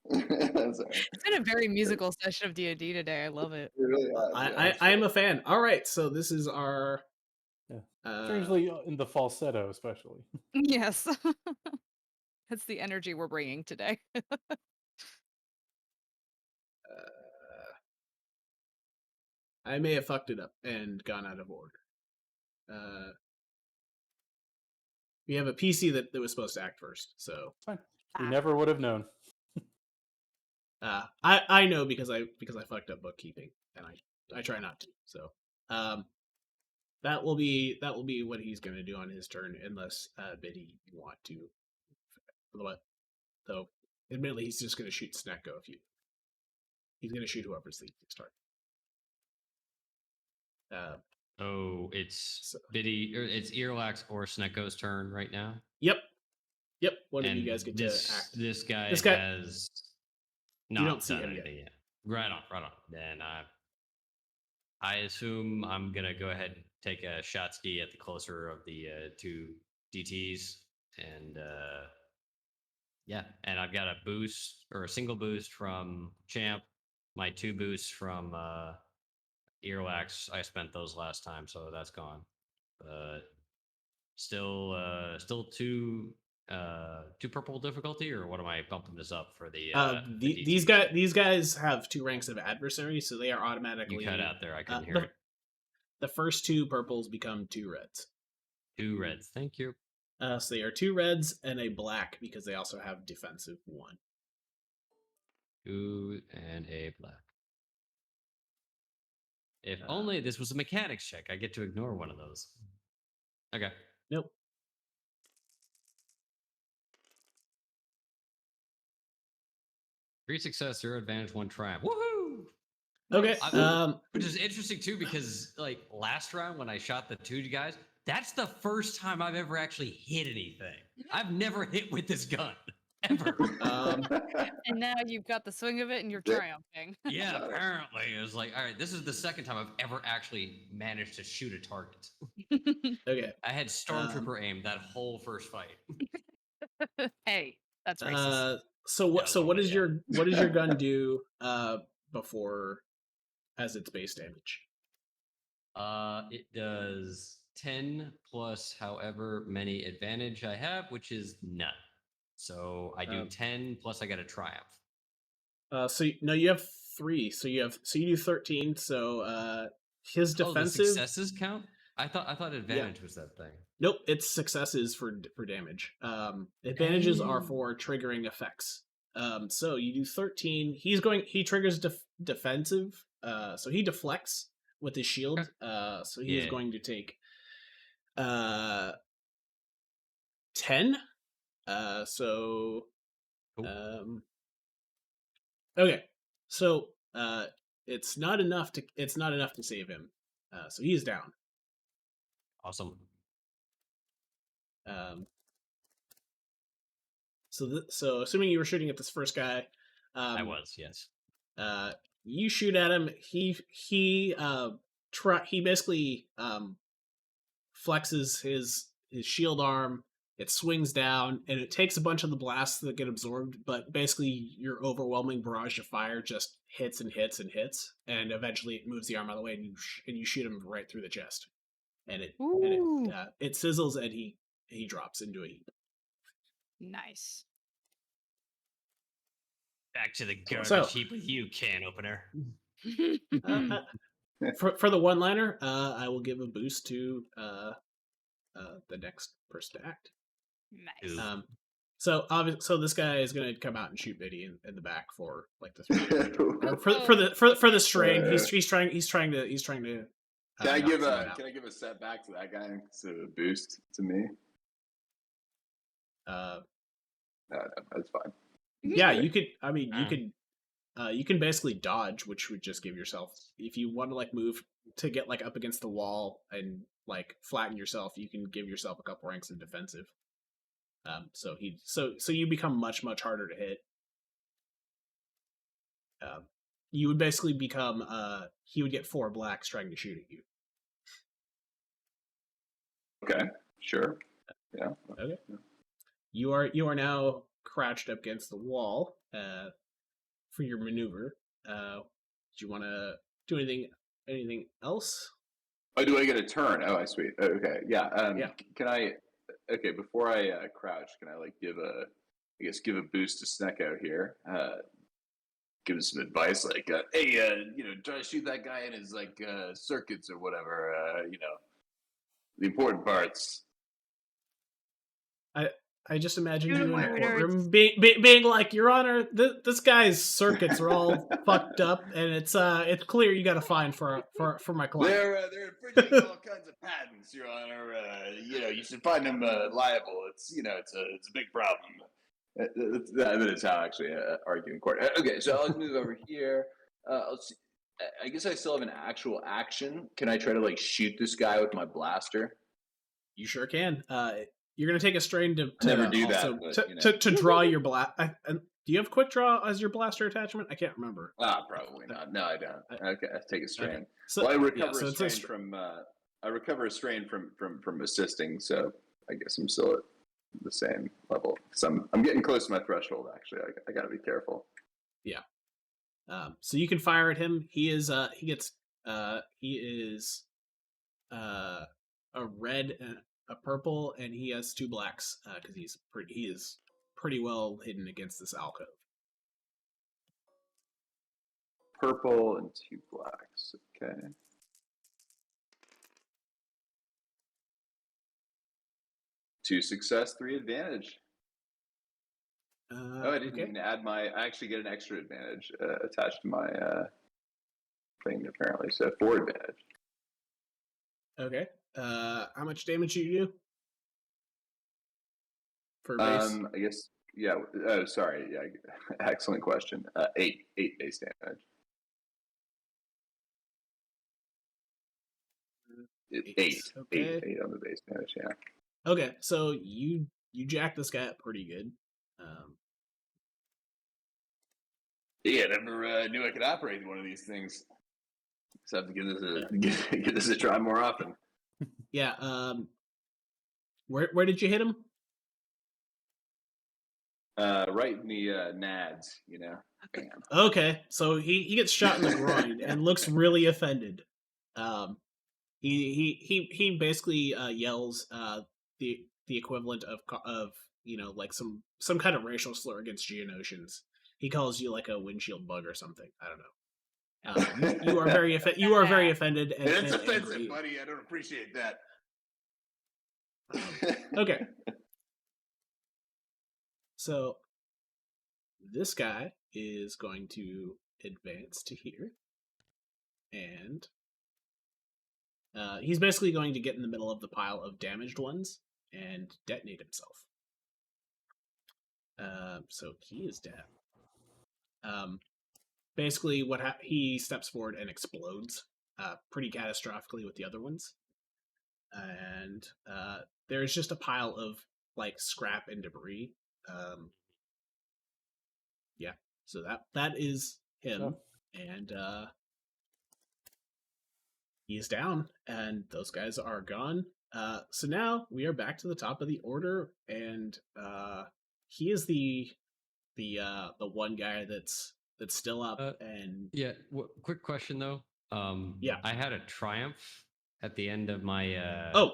It's been a very musical session of D&D today. I love it. It really has, I am a fan. All right, so this is our. Yeah. Strangely, in the falsetto, especially. Yes. That's the energy we're bringing today. I may have fucked it up and gone out of order. We have a PC that was supposed to act first, so Fine. We never would have known. I know because I fucked up bookkeeping and I try not to. So that will be what he's going to do on his turn, unless Biddy you want to. Though, admittedly, he's just going to shoot Snekgo he's going to shoot whoever's the start. It's Biddy, or it's Eorlax or Snekgo's turn right now. Yep. One of And you guys get to act. This guy has you don't see done him anything yet. Right on. Then I assume I'm gonna go ahead and take a shot ski at the closer of the 2 DTs, and and I've got a boost or a single boost from Champ, my 2 boosts from Eorlax. I spent those last time, so that's gone. But still 2 purple difficulty, or what am I bumping this up for the these guys have 2 ranks of adversary, so they are automatically. You cut out there. I couldn't hear it. The first 2 purples become 2 reds. 2 reds. Thank you. So they are 2 reds and a black because they also have defensive 1. 2 and a black. If only this was a mechanics check, I get to ignore one of those. Okay. Nope. 3 success, 0 advantage, 1 triumph. Woohoo! Okay. Which is interesting too, because like last round when I shot the 2 guys, that's the first time I've ever actually hit anything. I've never hit with this gun ever. And now you've got the swing of it, and you're Yeah. triumphing. Yeah, apparently it was like, all right, this is the second time I've ever actually managed to shoot a target. Okay. I had stormtrooper aim that whole first fight. Hey, that's racist. So what? Yeah, So what a does little your gun do? Before, as its base damage. It does 10 plus however many advantage I have, which is none. So I do 10 plus I get a triumph. So no, you have 3. So you do 13. So his defensive the successes count. I thought advantage was that thing. Nope, it's successes for damage. Advantages are for triggering effects. So you do 13. He triggers defensive. So he deflects with his shield. So he is going to take 10. So Cool. okay. So it's not enough to save him. So he is down. Awesome. So assuming you were shooting at this first guy, I was, yes. You shoot at him. He basically flexes his shield arm. It swings down, and it takes a bunch of the blasts that get absorbed. But basically, your overwhelming barrage of fire just hits and hits and hits, and eventually it moves the arm out of the way, and you shoot him right through the chest, and it sizzles, and he drops into a heap. Nice. Back to the garbage heap with you, can opener. For the one-liner, I will give a boost to the next person to act. Nice. So this guy is going to come out and shoot Biddy in the back for like the 3 for the strain. He's trying to. Can I give a setback to that guy instead of a boost to me? No, that's fine. Yeah, you could. I mean, you can basically dodge, which would just give yourself, if you want to like move to get like up against the wall and like flatten yourself, you can give yourself a couple ranks of defensive. So you become much harder to hit. You would basically become he would get 4 blacks trying to shoot at you. Okay, sure. Yeah. Okay. You are now crouched up against the wall for your maneuver. Do you want to do anything else? Oh, do I get a turn? Oh, I sweet. Okay, yeah. Yeah. Can I? Okay, before I crouch, can I like give a boost to Snekgo here? Give him some advice, like, hey, try to shoot that guy in his like circuits or whatever. The important parts. I just imagine you in the courtroom being like, Your Honor, this guy's circuits are all fucked up, and it's clear you got to fine for my client. They're infringing all kinds of patents, Your Honor. You should find them liable. It's a big problem. That is how I actually argue in court. Okay, so I'll move over here. Let's see. I guess I still have an actual action. Can I try to like shoot this guy with my blaster? You sure can. You're gonna take a strain to never do also, that. to draw your blast. Do you have quick draw as your blaster attachment? I can't remember. Probably not. No, I don't. Okay, I take a strain. Okay. So, I recover a strain from assisting. So I guess I'm still at the same level. So I'm getting close to my threshold. Actually, I got to be careful. Yeah. So you can fire at him. He is a red and a purple, and he has 2 blacks because he is pretty well hidden against this alcove. Purple and 2 blacks. Okay. Two success, 3 advantage. I didn't even add I actually get an extra advantage attached to my thing apparently. So 4 advantage. Okay. How much damage do you do? For base? I guess Yeah. Oh, sorry. Yeah. Excellent question. 8 base damage. 8. Okay. 8 on the base damage. Yeah. Okay, so you jack this guy up pretty good. Yeah. Never knew I could operate one of these things. So I have to give this a try more often. Yeah. Where did you hit him? Right in the nads. Bam. Okay, so he gets shot in the groin and looks really offended. He basically yells the equivalent of like some kind of racial slur against Geonosians. He calls you like a windshield bug or something. I don't know. You are very offended and It's and offensive, angry. buddy. I don't appreciate that. Okay. So this guy is going to advance to here, and he's basically going to get in the middle of the pile of damaged ones and detonate himself. So he is down. Basically, he steps forward and explodes pretty catastrophically with the other ones, and there's just a pile of like scrap and debris. Yeah, so that is him, and he's down, and those guys are gone. So now we are back to the top of the order, and he is the one guy that's still up. And yeah, quick question though. Yeah, I had a triumph at the end of my. Oh,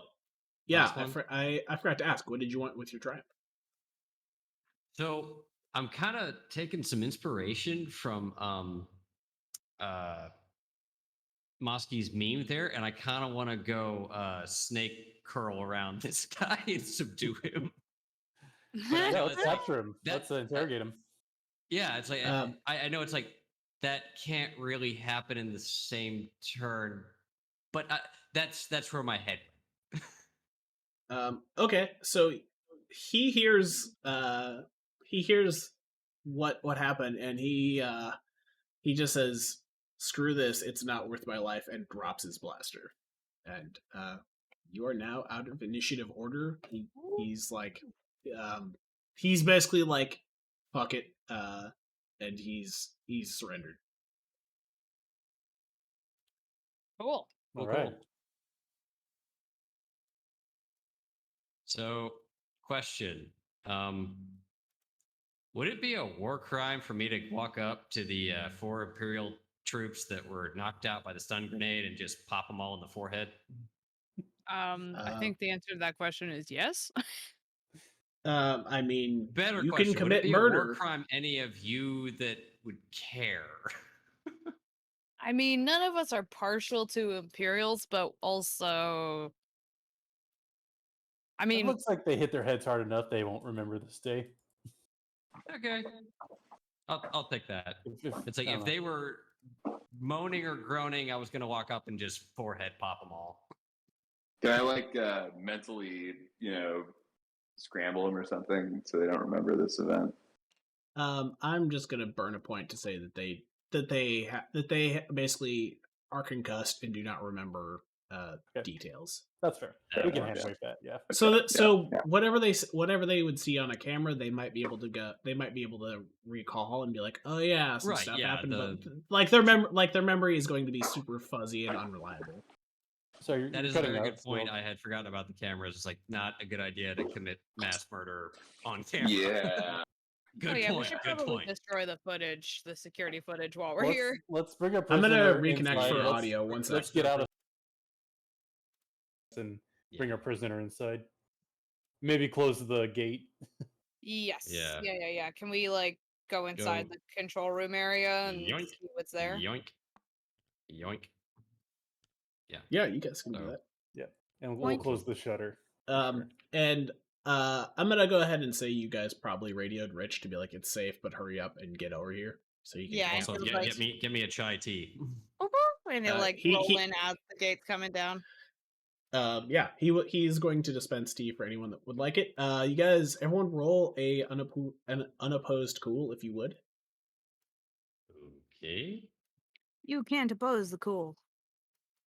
yeah, last one. I forgot to ask. What did you want with your triumph? So I'm kind of taking some inspiration from Moskow's meme there, and I kind of want to go snake curl around this guy and subdue him. Yeah, let's capture him. Let's interrogate him. Yeah, it's like I know it's like that can't really happen in the same turn, but that's where my head went. Okay, so he hears what happened, and he just says, "Screw this! It's not worth my life," and drops his blaster. And you are now out of initiative order. He's like, he's basically like, "Fuck it," and he's surrendered. Cool. All right. So, question. Would it be a war crime for me to walk up to the 4 Imperial troops that were knocked out by the stun grenade and just pop them all in the forehead? I think the answer to that question is yes. I mean, Better you question. can commit Would it be murder. A war crime, any of you that would care? I mean, none of us are partial to Imperials, but also, I mean, it looks like they hit their heads hard enough they won't remember this day. Okay, I'll take that. It's like if they were moaning or groaning, I was going to walk up and just forehead pop them all. Can I like mentally, scramble them or something so they don't remember this event? I'm just gonna burn a point to say that they basically are concussed and do not remember details. That's fair. We can handle that. Yeah. So whatever they would see on a camera, they might be able to recall and be like, oh yeah, some stuff happened, but like their memory is going to be super fuzzy and unreliable. So that is a very good point. I had forgotten about the cameras. It's like not a good idea to commit mass murder on camera. Yeah. Good point. We should probably destroy the footage, the security footage, while we're here. Let's bring a I'm prisoner. gonna reconnect inside. for audio. Let's get out of and bring our prisoner inside. Maybe close the gate. Yes. Yeah. Yeah. Can we like go inside the control room area and see what's there? Yoink. Yeah, you guys can do that. Yeah, and we'll close the shutter. And I'm gonna go ahead and say you guys probably radioed Rich to be like, it's safe, but hurry up and get over here. So you can also get me a chai tea. And they're like rolling out the gates coming down. Yeah, he's going to dispense tea for anyone that would like it. You guys, everyone, roll an unopposed cool if you would. Okay. You can't oppose the cool.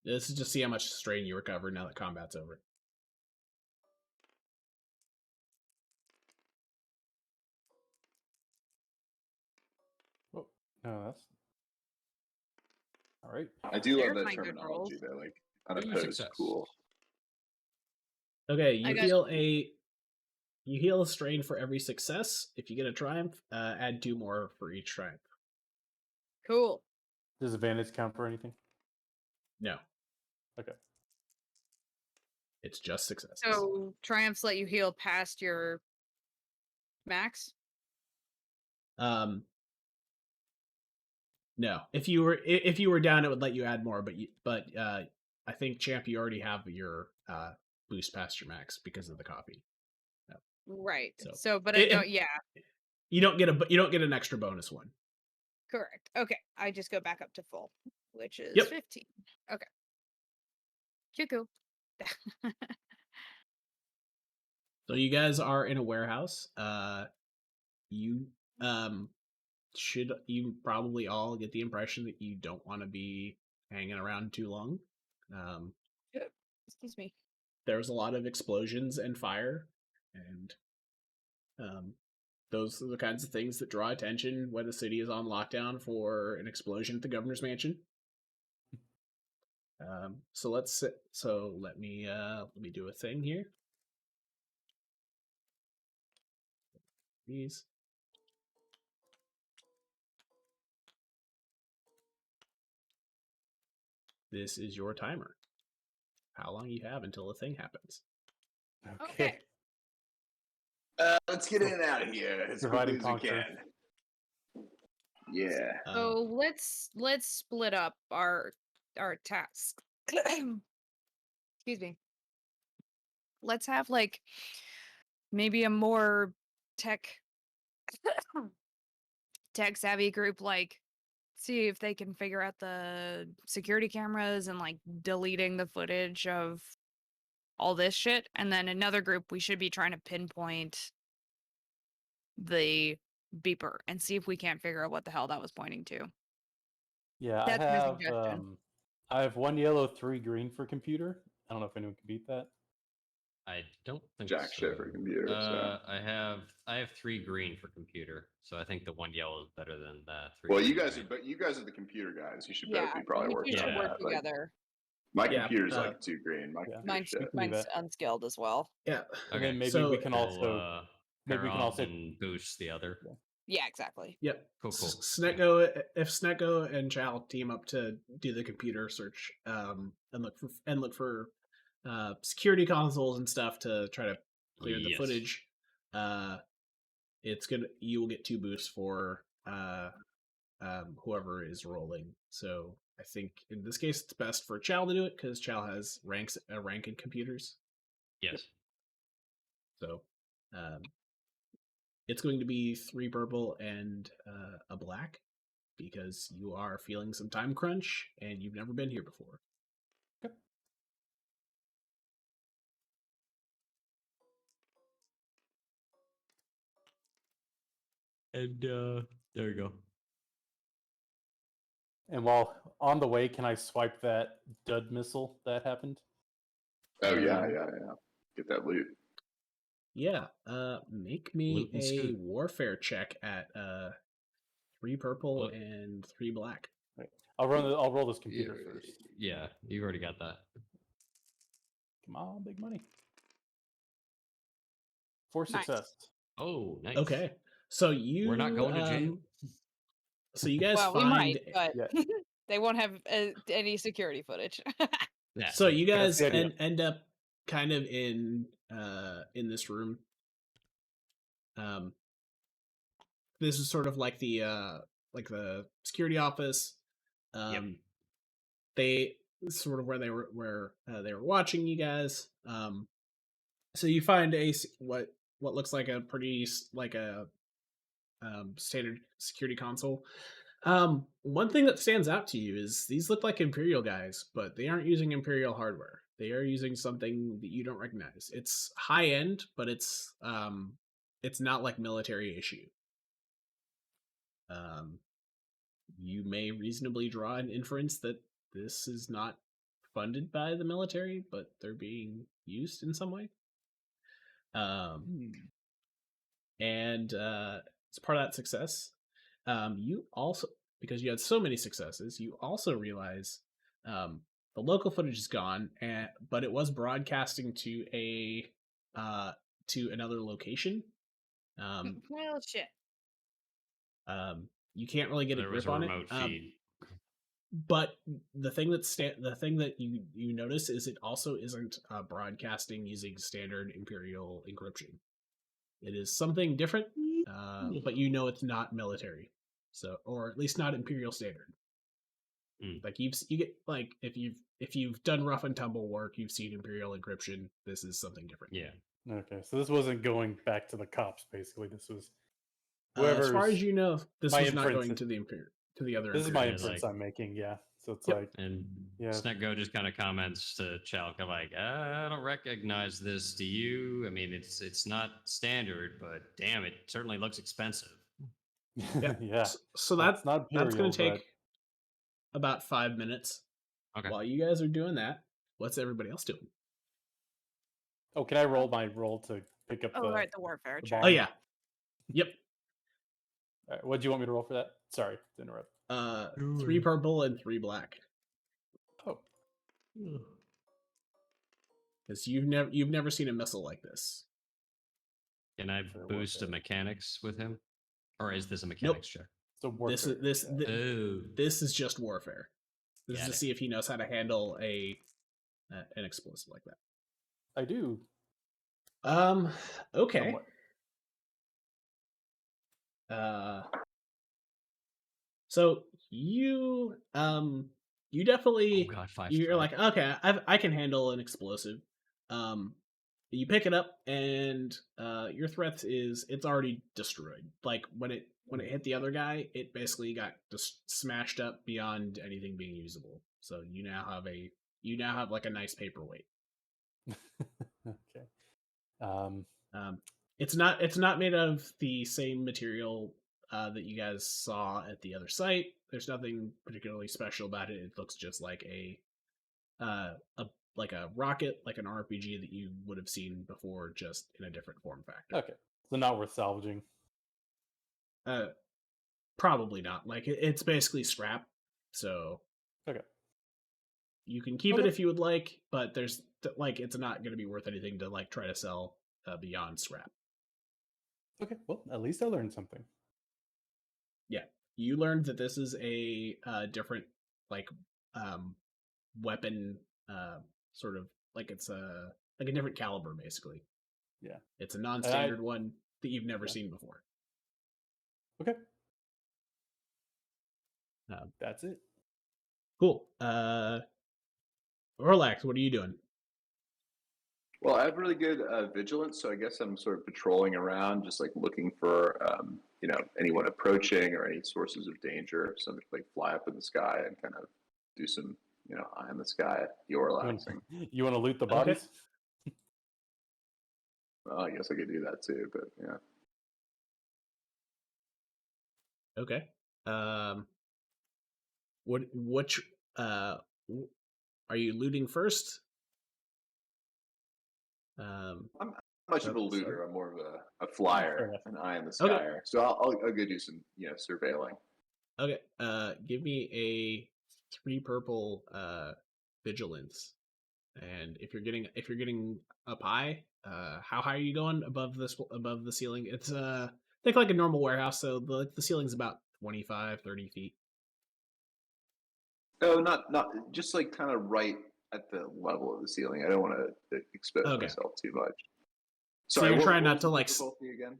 This is just see how much strain you recover now that combat's over. Oh, no, that's all right. I do love There's that my good terminology. rolls. They're like Ooh, unopposed success. cool. Okay, I you got- heal a strain for every success. If you get a triumph, add 2 more for each triumph. Cool. Does advantage count for anything? No, Okay. it's just successes. So triumphs let you heal past your max. No, if you were down, it would let you add more, but I think Champ, you already have your boost past your max because of the coffee. Right. So, So, but I it- don't. Yeah. You don't get an extra bonus one. Correct. Okay. I just go back up to full, which is Yep. 15. Okay. Cuckoo. So you guys are in a warehouse. You should you probably all get the impression that you don't want to be hanging around too long. Excuse me. There's a lot of explosions and fire, and those are the kinds of things that draw attention when the city is on lockdown for an explosion at the governor's mansion. So let me do a thing here. These. This is your timer. How long you have until the thing happens. Okay. Let's get in and out of here as Divide quickly and as we conquer. can. Yeah. So let's split up our tasks. Excuse me. Let's have like maybe a more tech savvy group, like see if they can figure out the security cameras and like deleting the footage of all this shit. And then another group, we should be trying to pinpoint the beeper and see if we can't figure out what the hell that was pointing to. Yeah, That's my suggestion. I have 1 yellow, 3 green for computer. I don't know if anyone can beat that. I don't think Jack so. shit for computer, so. I have 3 green for computer, so I think the 1 yellow is better than the 3. Well, you green, guys right? but you guys are the computer guys. You should Yeah, both be probably you working should on work that. Like, together. my Yeah, computer's like 2 green. My yeah. computer's shit. Mine's that. unskilled as well. Yeah. And then maybe so we can We'll, also pair we can off also and boost the other. Yeah. Yeah, exactly. Yep. Cool. Snekgo, if Snekgo and Chal team up to do the computer search, and look for security consoles and stuff to try to clear the Yes. footage, you will get 2 boosts for whoever is rolling. So I think in this case it's best for Chal to do it because Chal has a rank in computers. Yes. So it's going to be 3 purple and a black because you are feeling some time crunch and you've never been here before. And there you go. And while on the way, can I swipe that dud missile that happened? Oh yeah. Get that loot. Yeah, make me Loot and a scoot. warfare check at 3 purple What? and 3 black. I'll roll this computer first. Yeah, you already got that. Come on, big money. 4 Nice. success. Oh, nice. Okay, so We're not going to jail. So you guys Well, we find might, but Yeah. they won't have any security footage. Yeah, so you guys the idea. end up kind of in this room. This is sort of like the security office. Yep. They sort of where they were watching you guys. So you find what looks like a pretty standard security console. One thing that stands out to you is these look like Imperial guys, but they aren't using Imperial hardware. They are using something that you don't recognize. It's high end, but it's not like military issue. You may reasonably draw an inference that this is not funded by the military, but they're being used in some way. And as part of that success, you also, because you had so many successes, you also realize the local footage is gone, but it was broadcasting to another location. Well, shit. You can't really get a There was grip a on remote it. feed. But the thing that you notice is it also isn't broadcasting using standard Imperial encryption. It is something different, but you know it's not military, so, or at least not Imperial standard. Like you get, like, if you've done rough and tumble work, you've seen Imperial encryption. This is something different. Yeah. Okay, so this wasn't going back to the cops. Basically, this was As far whoever's. as you know, this my was not inference going is- to the other. This is my Imperial. inference I'm making. Yeah, so it's Yep. like, And yeah, Snekgo just kind of comments to Chal, like, I don't recognize this. Do you? I mean, it's not standard, but damn, it certainly looks expensive. Yeah. yeah. So That's not that's going Imperial, to take but- about 5 minutes. Okay. While you guys are doing that, what's everybody else doing? Oh, can I roll my roll to pick up Oh, the? right, the warfare the check. bomb? Oh yeah. Yep. All right, what do you want me to roll for that? Sorry to interrupt. 3 purple and 3 black. Oh, Because you've never seen a missile like this. Can I For boost a warfare. mechanics with him, or is this a mechanics check? so warfare. This is just warfare. This is Got to it. see if he knows how to handle an explosive like that. I do. Okay. somewhat. So you definitely, Oh God, 5 you're strike. like, okay, I can handle an explosive. You pick it up, and your threat is it's already destroyed. Like when it hit the other guy, it basically got just smashed up beyond anything being usable. So you now have like a nice paperweight. Okay. It's not made of the same material that you guys saw at the other site. There's nothing particularly special about it. It looks just like a rocket, like an RPG that you would have seen before, just in a different form factor. Okay. So not worth salvaging. Probably not. Like it's basically scrap. So Okay. you can keep it if you would like, but there's like it's not going to be worth anything to like try to sell beyond scrap. Okay. Well, at least I learned something. Yeah, you learned that this is a different like weapon, sort of like it's a different caliber basically. Yeah. It's a non-standard one that you've never seen before. Okay. That's it. Cool. Eorlax, what are you doing? Well, I have really good vigilance, so I guess I'm sort of patrolling around, just like looking for, anyone approaching or any sources of danger. Something like fly up in the sky and kind of do some, eye in the sky, Eorlaxing. You want to loot the Okay. bodies? Well, I guess I could do that too, but yeah. Okay. Are you looting first? I'm not much of a looter. sorry. I'm more of a flyer, enough. an eye in the Okay. skyer. So I'll go do some, surveilling. Okay. Give me a 3 purple vigilance. And if you're getting up high, how high are you going above the ceiling? It's think like a normal warehouse, so the ceiling's about 25, 30 feet. No, not just like kind of right at the level of the ceiling. I don't want to expose Okay. myself too much. So Sorry, you're trying what not was to the like difficulty again?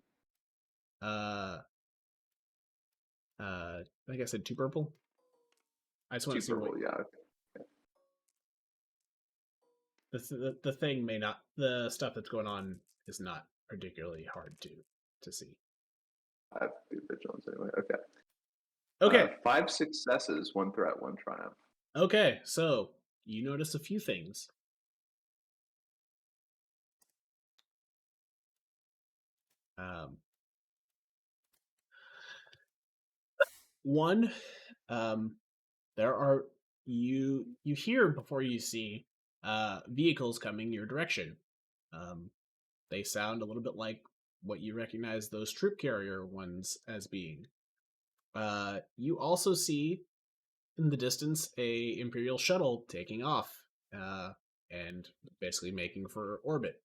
I think I said 2 purple. I just want to see Super what Bowl, yeah. the thing may not, the stuff that's going on is not particularly hard to see. I have good vigilance anyway. Okay. Okay. 5 successes, 1 threat, 1 triumph. Okay, so you notice a few things. One, there are you hear before you see vehicles coming your direction. They sound a little bit like what you recognize those troop carrier ones as being. You also see in the distance a Imperial shuttle taking off and basically making for orbit.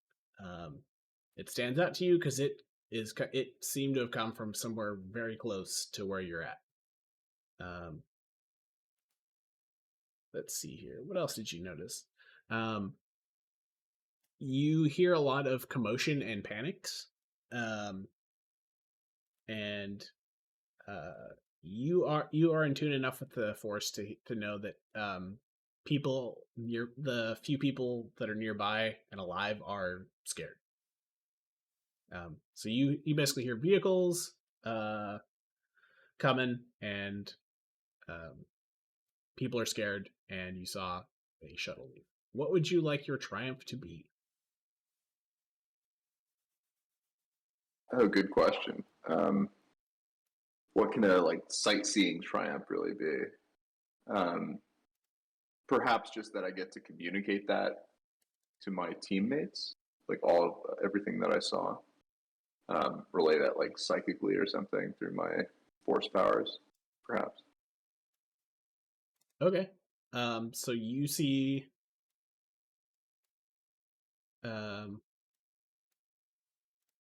It stands out to you because it seemed to have come from somewhere very close to where you're at. Let's see here. What else did you notice? You hear a lot of commotion and panics, and you are in tune enough with the force to know that people near the few people that are nearby and alive are scared. So you basically hear vehicles coming, and people are scared, and you saw a shuttle leave. What would you like your triumph to be? Oh, good question. What can a sightseeing triumph really be? Perhaps just that I get to communicate that to my teammates, everything that I saw, relay that psychically or something through my force powers, perhaps. Okay. So you see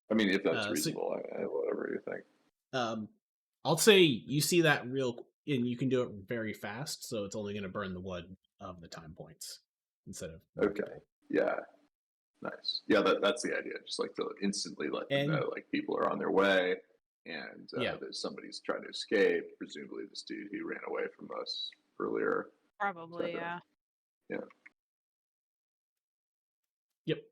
I mean, if that's reasonable, whatever you think. I'll say you see that and you can do it very fast, so it's only going to burn the wood of the time points instead of. Okay. Yeah. Nice. Yeah, that's the idea. Just to instantly let them know people are on their way, and that somebody's trying to escape. Presumably, this dude who ran away from us earlier. Probably, yeah. Yeah. Yep.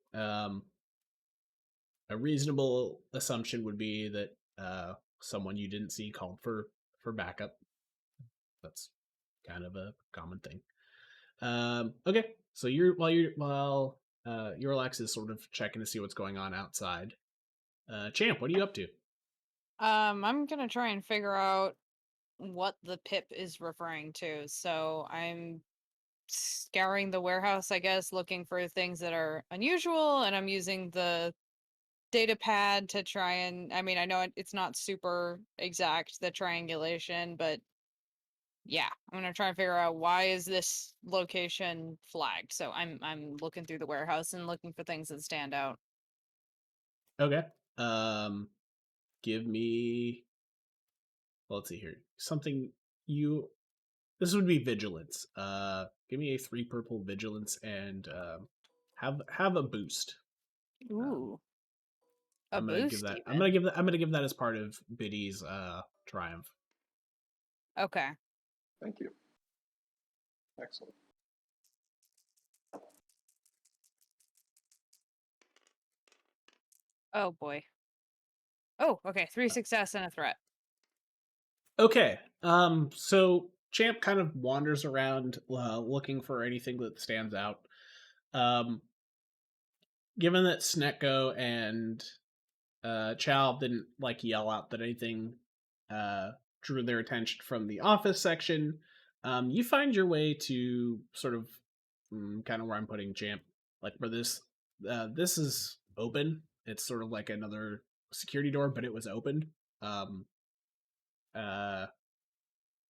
A reasonable assumption would be that someone you didn't see called for backup. That's kind of a common thing. Okay, so while Eorlax is sort of checking to see what's going on outside. Champ, what are you up to? I'm gonna try and figure out what the pip is referring to. So I'm scouring the warehouse, I guess, looking for things that are unusual, and I'm using the data pad to try and, I mean, I know it's not super exact, the triangulation, but yeah, I'm gonna try and figure out why is this location flagged. So I'm looking through the warehouse and looking for things that stand out. Okay. Give me. Well, let's see here. Something you. This would be vigilance. Give me a 3 purple vigilance and have a boost. Ooh. I'm gonna give that. I'm gonna give that as part of Biddy's triumph. Okay. Thank you. Excellent. Oh boy. Oh, okay. 3 success and a threat. Okay. So Champ kind of wanders around looking for anything that stands out. Given that Snekgo and Chal didn't yell out that anything drew their attention from the office section, you find your way to sort of kind of where I'm putting Champ. For this, this is open. It's sort of like another security door, but it was open.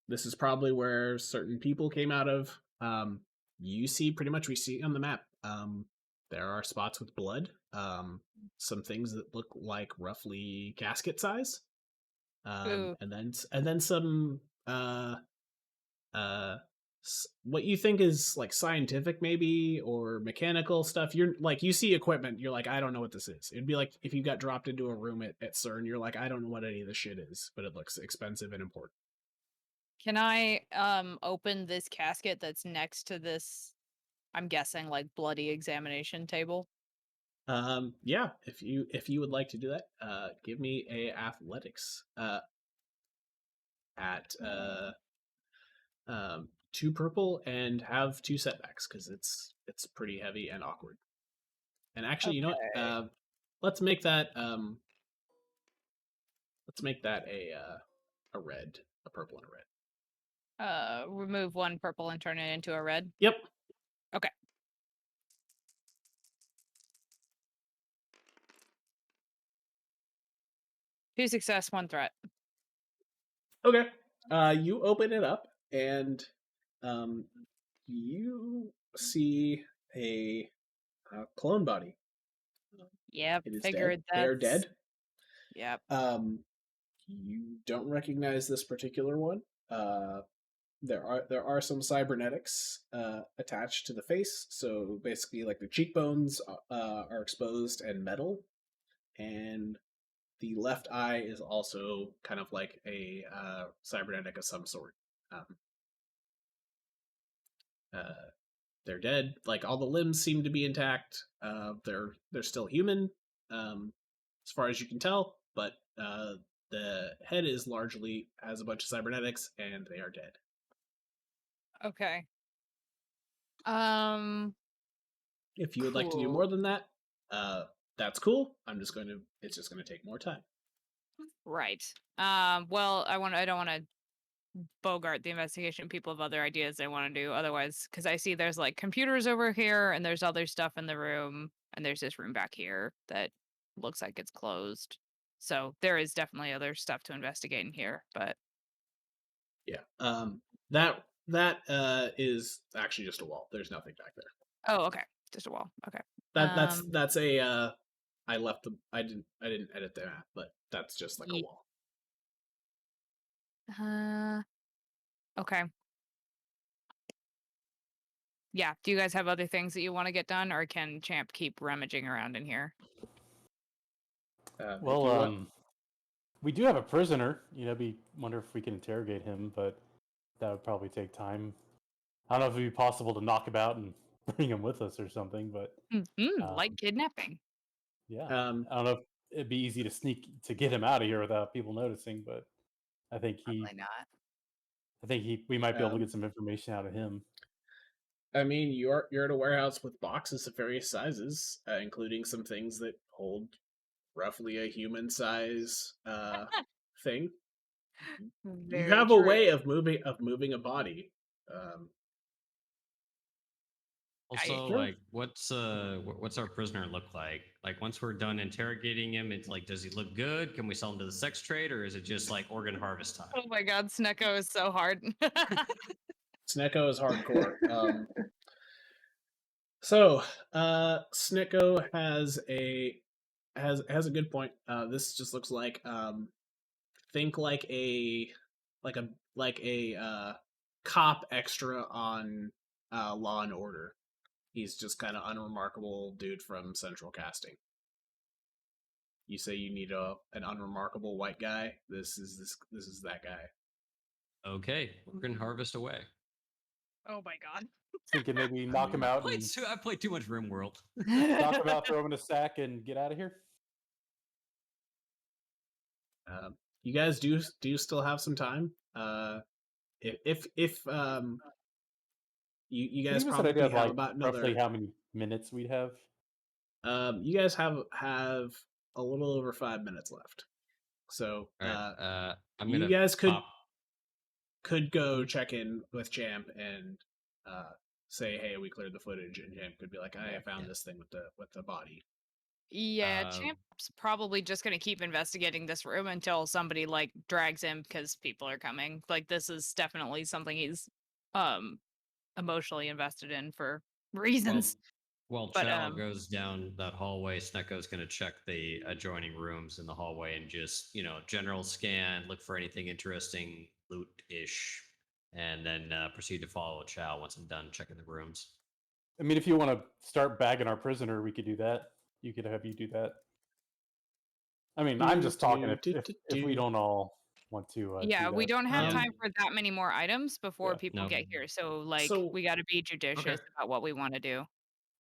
This is probably where certain people came out of. You see, pretty much we see on the map. There are spots with blood. Some things that look like roughly casket size. And then some what you think is scientific maybe or mechanical stuff. You're you see equipment, you're I don't know what this is. It'd be like if you got dropped into a room at CERN, you're I don't know what any of this shit is, but it looks expensive and important. Can I open this casket that's next to this, I'm guessing bloody examination table? Yeah, if you would like to do that, give me a athletics at 2 purple and have 2 setbacks because it's pretty heavy and awkward. And actually, you know what? Let's make that Let's make that a red, a purple, and a red. Remove one purple and turn it into a red. Yep. Okay. Two success, one threat. Okay. You open it up and you see a clone body. Yep, It is figured dead. They are that's- dead. Yep. You don't recognize this particular one. There are some cybernetics attached to the face, so basically, like the cheekbones are exposed and metal, and the left eye is also kind of like a cybernetic of some sort. They're dead. Like all the limbs seem to be intact. They're still human, as far as you can tell, but the head is largely has a bunch of cybernetics, and they are dead. Okay. If you would like to do Cool. more than that, that's cool. It's just gonna take more time. Right. Well, I don't want to bogart the investigation. People have other ideas they want to do otherwise, because I see there's like computers over here and there's other stuff in the room and there's this room back here that looks like it's closed. So there is definitely other stuff to investigate in here, but Yeah. That is actually just a wall. There's nothing back there. oh, okay. Just a wall. Okay. That's a I left the I didn't edit the map, but that's just like a Ye- wall. Okay. Yeah. Do you guys have other things that you want to get done, or can Champ keep rummaging around in here? If you Well, want- we do have a prisoner. Wonder if we can interrogate him, but that would probably take time. I don't know if it'd be possible to knock him out and bring him with us or something, but Like kidnapping. yeah, um, I don't know if it'd be easy to get him out of here without people noticing. But I think Probably not. we might be able to Um, get some information out of him. I mean, you're at a warehouse with boxes of various sizes, including some things that hold roughly a human size thing. You Very have a true. way of moving a body. Also, Sure. like, what's our prisoner look like? Like, once we're done interrogating him, it's like, does he look good? Can we sell him to the sex trade, or is it just like organ harvest time? Oh my god, Snekgo is so hard. Snekgo is hardcore. So, Snekgo has a good point. This just looks like think like a cop extra on Law and Order. He's just kind of unremarkable dude from Central Casting. You say you need an unremarkable white guy. This is that guy. Okay, organ harvest away. Oh my god. Thinking maybe knock him out and I played too much RimWorld. knock him out, throw him in a sack, and get out of here. You guys do still have some time. If you guys Give us an probably idea have of like about roughly another. how many minutes we'd have. You guys have a little over 5 minutes left. So All right, I'm you gonna guys pop. could go check in with Champ and say, "Hey, we cleared the footage," and Champ could be like, "I found this thing with the body." Yeah, Um, Champ's probably just gonna keep investigating this room until somebody like drags him because people are coming. Like this is definitely something he's emotionally invested in for reasons. While But, Chal goes down that hallway, Snekgo's going to check the adjoining rooms in the hallway and just, general scan, look for anything interesting, loot-ish, and then proceed to follow Chal once I'm done checking the rooms. I mean, if you want to start bagging our prisoner, we could do that. You could have you do that. I mean, I'm just talking if we don't all want to. yeah, do we that. don't have Um, time for that many more items before Yeah, people no. get here. So like So- we got to be judicious about what we want to do.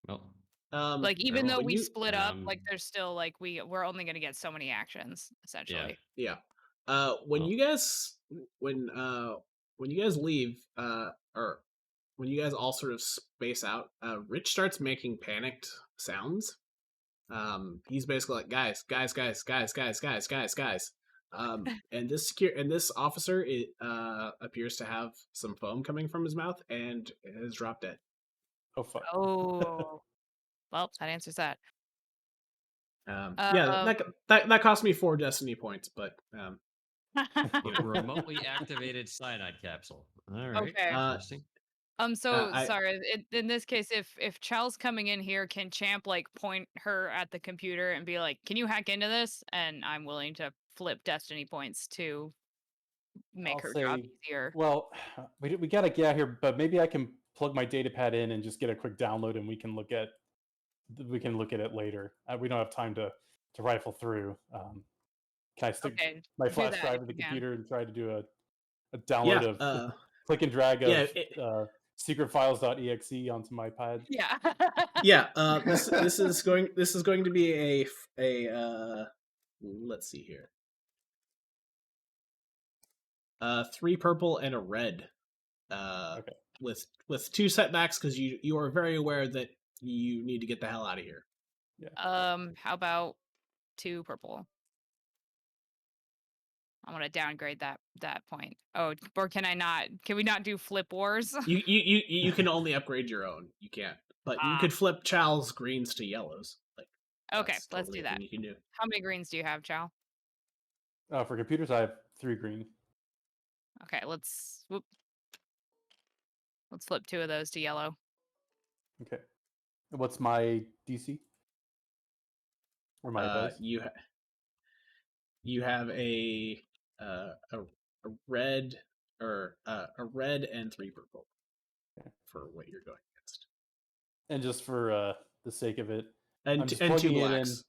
Well, Like even though when we you- split up, Um, like there's still like we're only gonna get so many actions essentially. Yeah. When Oh. you guys when you guys leave, or when you guys all sort of space out, Rich starts making panicked sounds. He's basically like, guys. And this officer appears to have some foam coming from his mouth and has dropped dead. Oh fuck. Oh, well, that answers that. Yeah, that cost me 4 destiny points, but Remotely activated cyanide capsule. All right. Okay. Interesting. So I- sorry. In this case, if Chal's coming in here, can Champ like point her at the computer and be like, "Can you hack into this?" And I'm willing to flip destiny points to make I'll her say, job easier. well, we gotta get out here, but maybe I can plug my data pad in and just get a quick download, and we can look at it later. We don't have time to rifle through. Can I stick Okay, my do flash that drive if to the you can. computer and try to do a download yeah, of click and drag of yeah, secretfiles.exe onto my pad? Yeah. yeah. This is going to be a let's see here. 3 purple and a red. Okay. With 2 setbacks because you are very aware that you need to get the hell out of here. How about 2 purple? I want to downgrade that point. Oh, or can I not? Can we not do flip wars? You can only upgrade your own. You can't. But you could flip Chal's greens to yellows. Like Okay, that's let's totally do a thing that. you can do. How many greens do you have, Chal? For computers, I have 3 green. Okay, let's flip 2 of those to yellow. Okay. What's my DC? Or my dice? You have a red or a red and 3 purple for what you're going against, And just for the sake of it, and I'm just and 2 plugging it blacks.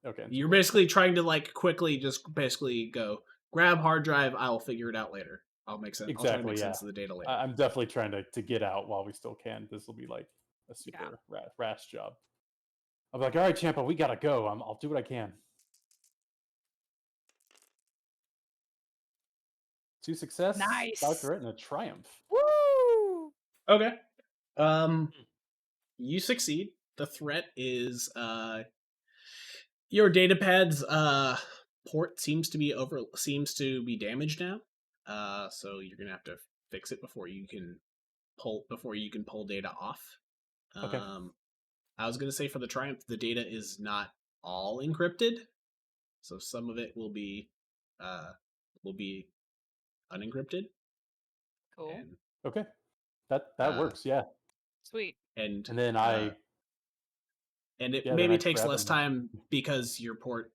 Okay. and 2 You're blacks. basically trying to like quickly just basically go grab hard drive. I'll figure it out later. I'll make sense. Exactly, I'll try to make yeah. sense of the data later. I'm definitely trying to get out while we still can. This will be like a super rash job. I'll be like, all right, Champa, we gotta go. I'll do what I can. 2 success, Nice. doctorate, and a triumph. Woo! Okay. You succeed. The threat is your datapad's port seems to be damaged now. So you're gonna have to fix it before you can pull data off. Okay. I was gonna say for the triumph, the data is not all encrypted, so some of it will be unencrypted. Cool. Okay. That works, yeah. Sweet. And then and it then maybe I takes grab less them. time because your port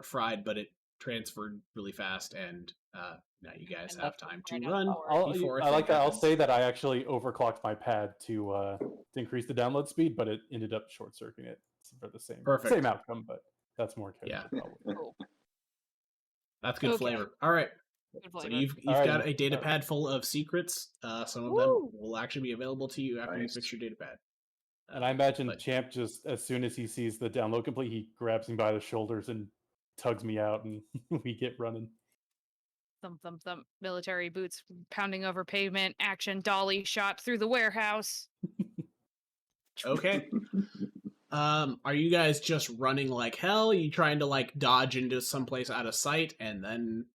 fried, but it transferred really fast, and now you guys And have that's time right to up run for it. before. I like that. I'll happens. say that I actually overclocked my pad to increase the download speed, but it ended up short circuiting it for the Perfect. same outcome, but that's more character probably. Cool. That's good Okay. flavor. All right. Good So flavor. you've Alrighty. got a data pad full of secrets. Some of them will actually be available to you after you Nice. fix your data pad. And I imagine but- Champ just as soon as he sees the download complete, he grabs me by the shoulders and tugs me out, and we get running. Thump, thump, thump. Military boots pounding over pavement. Action dolly shot through the warehouse. Okay. Are you guys just running like hell? You trying to like dodge into someplace out of sight and then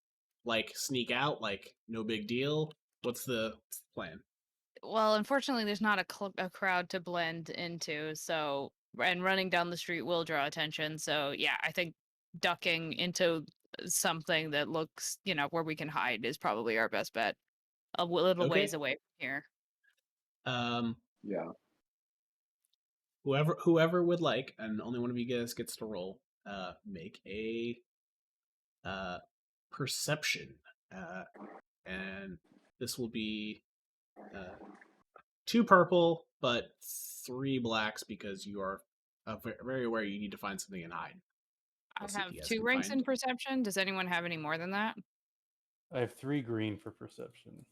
like sneak out like no big deal? What's the plan? Well, unfortunately, there's not a crowd to blend into, so and running down the street will draw attention. So yeah, I think ducking into something that looks, where we can hide is probably our best bet. A little Okay. ways away from here. Yeah. Whoever would like, and only one of you guys gets to roll. Make a perception, and this will be 2 purple, but 3 blacks because you are very aware you need to find something and hide. I Let's see if have you guys 2 can ranks find- in perception. Does anyone have any more than that? I have 3 green for perception.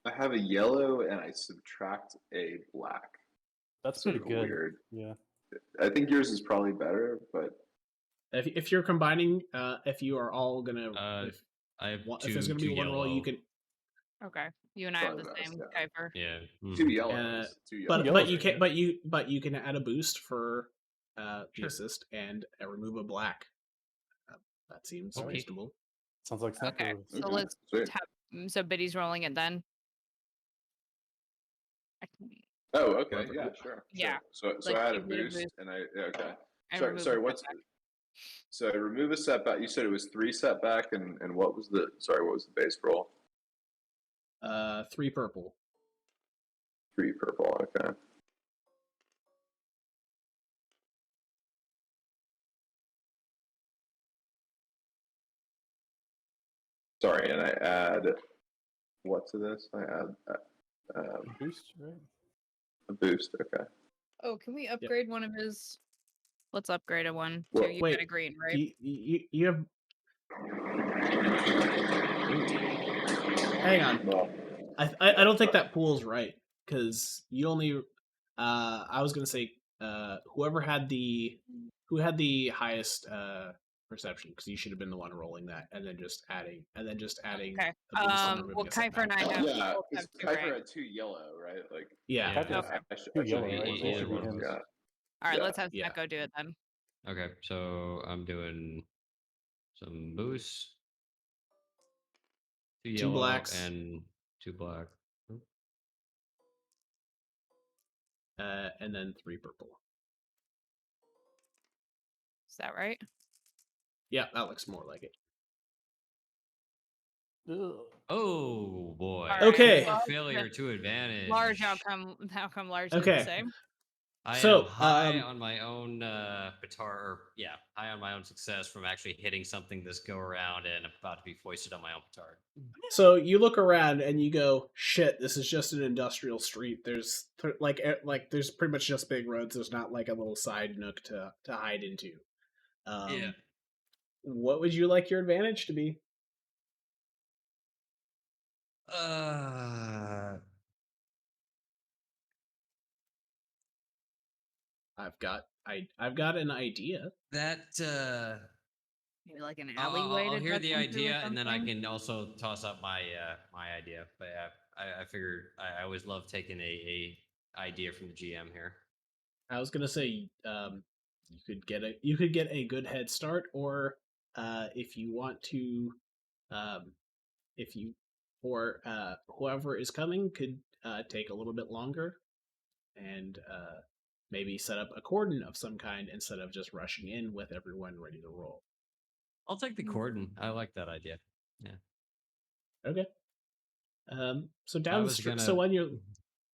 I have a yellow and I subtract a black. That's Sort pretty of good. weird. Yeah. I think yours is probably better, but If you're combining, if you are all gonna, if I have if there's gonna be 2 one roll, you yellow. can. Okay, you and I have Probably the best, same, yeah. Kaifer. Yeah. 2 yellows. 2 yellows. But yellows you are can good. but you can add a boost for the Sure. assist and remove a black. That seems Okay. reasonable. Sounds like Snekgo. Okay, so Okay, let's sweet. have. So Biddy's rolling it then. Oh, okay, yeah, sure. Yeah, So like, I had a give me a boost, boost. and okay. And Sorry, remove sorry. the What's setback. so remove a setback? You said it was 3 setback, and what was the what was the base roll? 3 purple. 3 purple. Okay. Sorry, and I add what to this? I add Boost, right? a boost. Okay. Oh, can we upgrade one of his? Let's upgrade a one Well, too. You wait, got a green, right? You have. Hang on. Well, I don't think that pool's right because you only. I was gonna say who had the highest perception, because you should have been the one rolling that, and then just adding Okay. a boost and removing Well, a Kaifer and I setback. have yeah, both because have two, Kaifer right? had 2 yellow, right? Like, Yeah. Yeah. Kaifer has Okay. 2 yellow, be right? one So it of should be those, him. yeah. All right, Yeah. let's have Yeah. Snekgo do it then. Okay, so I'm doing some boosts, 2 2 yellow blacks. and 2 black. And then 3 purple. Is that right? Yeah, that looks more like it. Ugh. Oh boy! All right, Okay. Critical well, failure to advantage. Large outcome. Outcome largely Okay. the same. I So, am high on my own high on my own success from actually hitting something this go around, and about to be foisted on my own petard. So you look around and you go, "Shit, this is just an industrial street. There's there's pretty much just big roads. There's not like a little side nook to hide into." Yeah. What would you like your advantage to be? I've got an idea. That Maybe like an I'll alleyway to hear duck the into or idea, and then I something? can also toss up my my idea. But yeah, I figured I always love taking a idea from the GM here. I was gonna say, you could get a good head start, or if you want to, if you or whoever is coming could take a little bit longer and maybe set up a cordon of some kind instead of just rushing in with everyone ready to roll. I'll take the cordon. I like that idea. Yeah. Okay. So I down the was street. gonna. So when you're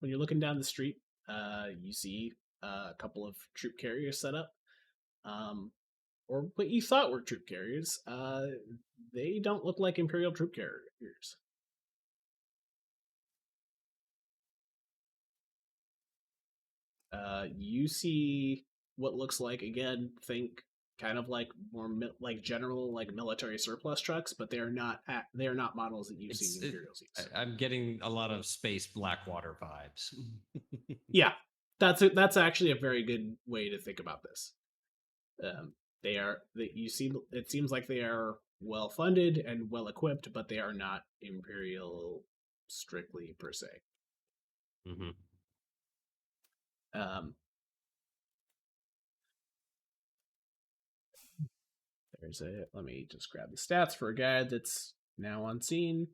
looking down the street, you see a couple of troop carriers set up, or what you thought were troop carriers. They don't look like Imperial troop carriers. You see what looks like, again, think kind of like more like general like military surplus trucks, but they are not models that you've seen Imperial seats. I'm getting a lot of space Blackwater vibes. Yeah, that's actually a very good way to think about this. It seems like they are well funded and well equipped, but they are not Imperial strictly per se. Mm-hmm. Let me just grab the stats for a guy that's now on scene.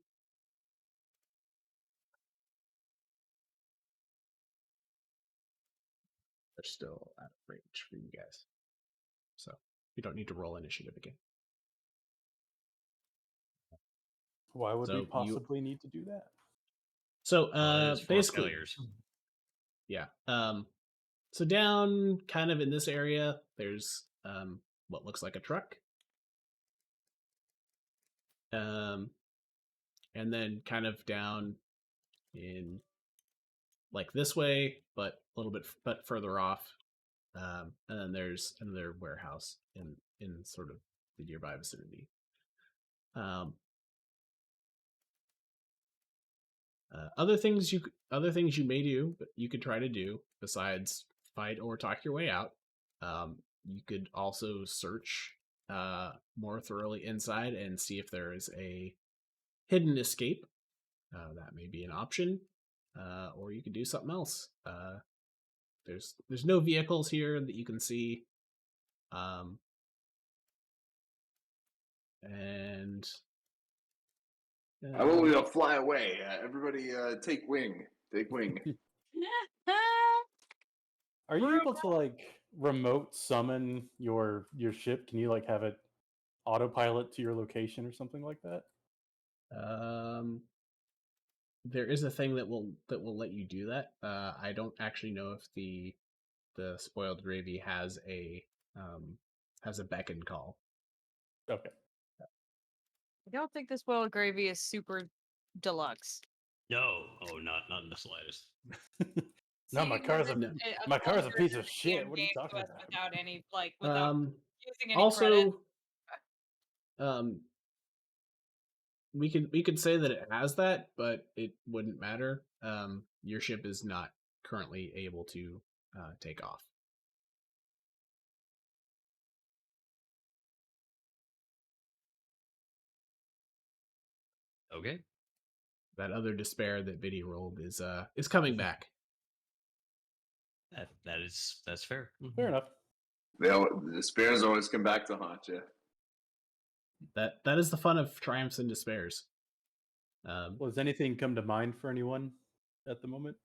They're still out of range for you guys, so you don't need to roll initiative again. Why would we possibly need to do that? So basically, failures. Yeah. So down kind of in this area, there's what looks like a truck. And then kind of down in like this way, but a little bit further off. And then there's another warehouse in sort of the nearby vicinity. Other things you may do, but you could try to do besides fight or talk your way out. You could also search more thoroughly inside and see if there is a hidden escape. That may be an option, or you could do something else. There's no vehicles here that you can see, and I want you to fly away. Everybody, take wing. Take wing. Are you able to like remote summon your ship? Can you like have it autopilot to your location or something like that? There is a thing that will let you do that. I don't actually know if the spoiled gravy has a beckon call. Okay. I don't think this boiled gravy is super deluxe. No, not in the slightest. No, my car's my car's a piece of damn shit. What are you game to talking us about? without any without using any credit. Also, we could say that it has that, but it wouldn't matter. Your ship is not currently able to take off. Okay. That other despair that Biddy rolled is coming back. That's fair. Fair enough. The spares always come back to haunt you. That is the fun of triumphs and despairs. Well, does anything come to mind for anyone at the moment?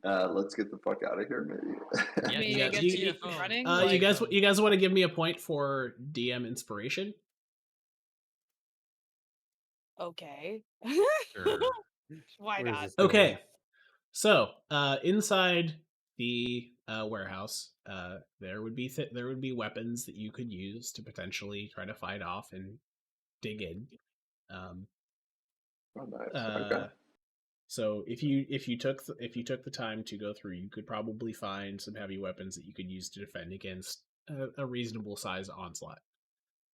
Let's get the fuck out of here, maybe. I mean, Yeah, I guess you- keep running. you guys want to give me a point for DM inspiration? Okay. Sure. Why Where is not? this going? Okay. So, inside the warehouse, there would be weapons that you could use to potentially try to fight off and dig in. Oh, nice. Okay. So if you took the time to go through, you could probably find some heavy weapons that you could use to defend against a reasonable size onslaught.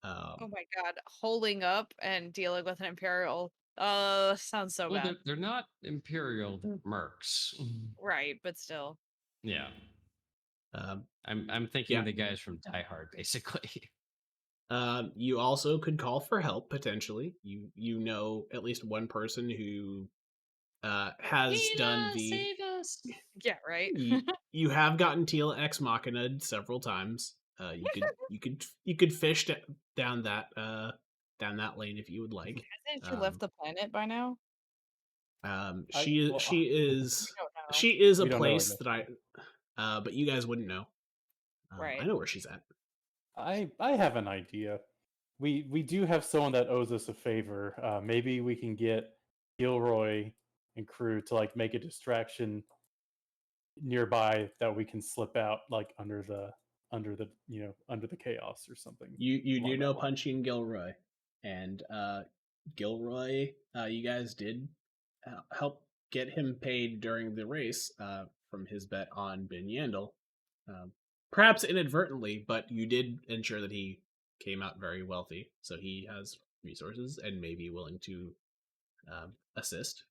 Oh my god, holding up and dealing with an Imperial. Sounds so Well, bad. they're not Imperial, they're mercs. Right, but still. Yeah. Um, I'm thinking yeah. the guys from Die Hard, basically. You also could call for help potentially. You know at least one person who has done the. Save us! Yeah, right. You have gotten Teal Ex Machina several times. You could fish down that lane if you would like. Hasn't she left the planet by now? She is a We don't know, I place guess. that but you guys wouldn't know. Right. I know where she's at. I have an idea. We do have someone that owes us a favor. Maybe we can get Gilroy and crew to like make a distraction nearby that we can slip out like under the chaos or something. You along do that know line. Punching Gilroy, and Gilroy, you guys did help get him paid during the race from his bet on Ben Yandel. Perhaps inadvertently, but you did ensure that he came out very wealthy, so he has resources and may be willing to assist.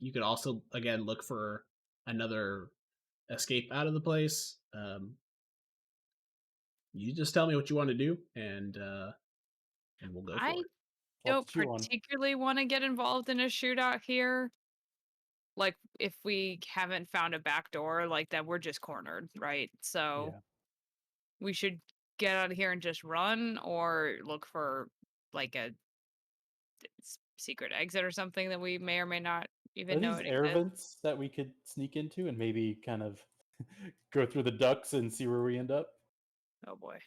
You could also, again, look for another escape out of the place. You just tell me what you want to do, and we'll go for I it. don't chew on. particularly want to get involved in a shootout here. Like, if we haven't found a back door, like that, we're just cornered, right? So Yeah. we should get out of here and just run, or look for like a secret exit or something that we may or may not even Are know these it air exists. vents that we could sneak into and maybe kind of go through the ducts and see where we end up? Oh boy.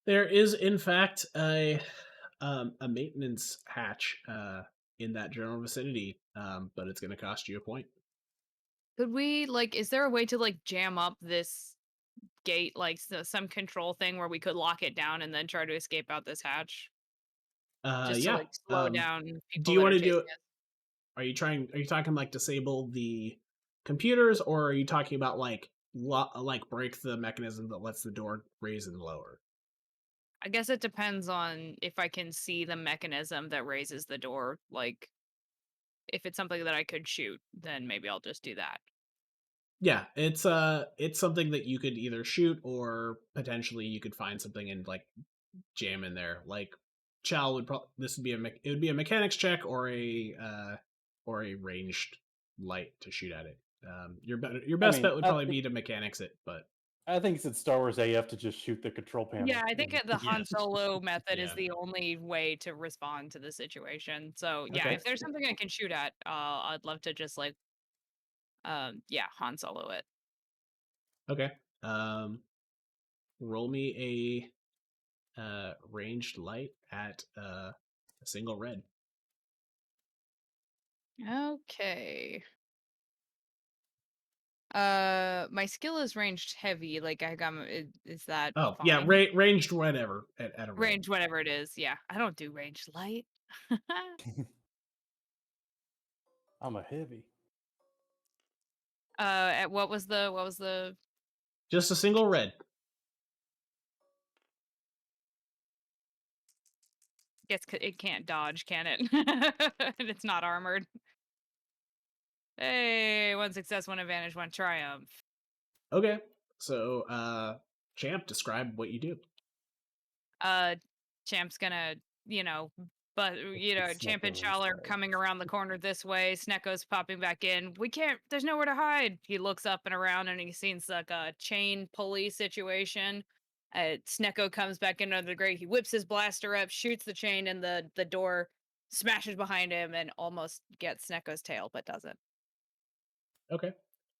There is, in fact, a maintenance hatch in that general vicinity, but it's going to cost you a point. Could we is there a way to jam up this gate, some control thing where we could lock it down and then try to escape out this hatch? Just Yeah. to slow down people. Do you want to do chasing it? us. Are you talking disable the computers, or are you talking about break the mechanism that lets the door raise and lower? I guess it depends on if I can see the mechanism that raises the door. Like, if it's something that I could shoot, then maybe I'll just do that. Yeah, it's something that you could either shoot, or potentially you could find something and jam in there. Chal would probably this would be it would be a mechanics check or a ranged light to shoot at it. Your best bet would probably be to mechanics it, but I think it's Star Wars AF to just shoot the control panel. Yeah, I think the Han Solo method is Yeah. the only way to respond to the situation. So yeah, Okay. if there's something I can shoot at, I'd love to just like, Han Solo it. okay. Roll me a ranged light at a single red. Okay. My skill is ranged heavy. Like I got, is that Oh fine? yeah, ranged whatever at a red. Range, whatever it is. Yeah, I don't do ranged light. I'm a heavy. What was the? Just a single red. Guess it can't dodge, can it? And it's not armored. Hey, 1 success, 1 advantage, 1 triumph. Okay. So Champ, describe what you do. Champ's gonna, but Champ and Snekgo Chal are inside. coming around the corner this way. Snekgo's popping back in. We can't. There's nowhere to hide. He looks up and around, and he sees like a chain pulley situation. Snekgo comes back in under the grate. He whips his blaster up, shoots the chain, and the door smashes behind him, and almost gets Snekgo's tail, but doesn't. Okay.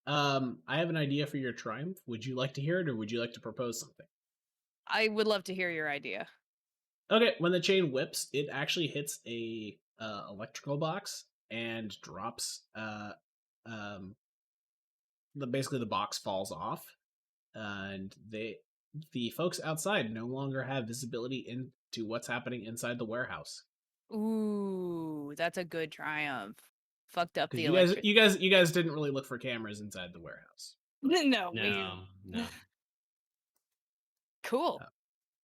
I have an idea for your triumph. Would you like to hear it, or would you like to propose something? I would love to hear your idea. Okay. When the chain whips, it actually hits a electrical box and drops. Basically the box falls off, and the folks outside no longer have visibility into what's happening inside the warehouse. Ooh, that's a good triumph. Fucked up the Because you guys didn't really look for cameras inside the warehouse. No, No. Cool.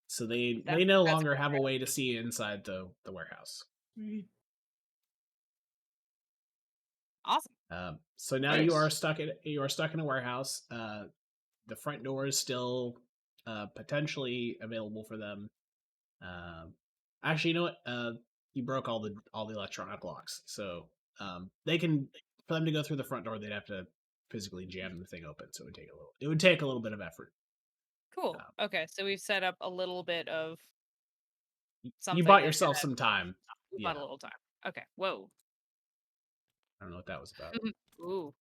So they That's no a longer good have a way to see inside the warehouse. Awesome. So now Nice. you are stuck in a warehouse. The front door is still potentially available for them. Actually, you know what? You broke all the electronic locks, so they can, for them to go through the front door, they'd have to physically jam the thing open. So it would take a little bit of effort. Cool. Okay, so we've set up a little bit of something. You bought yourself some time. We bought a little time. Okay. Whoa. I don't know what that was about. Ooh.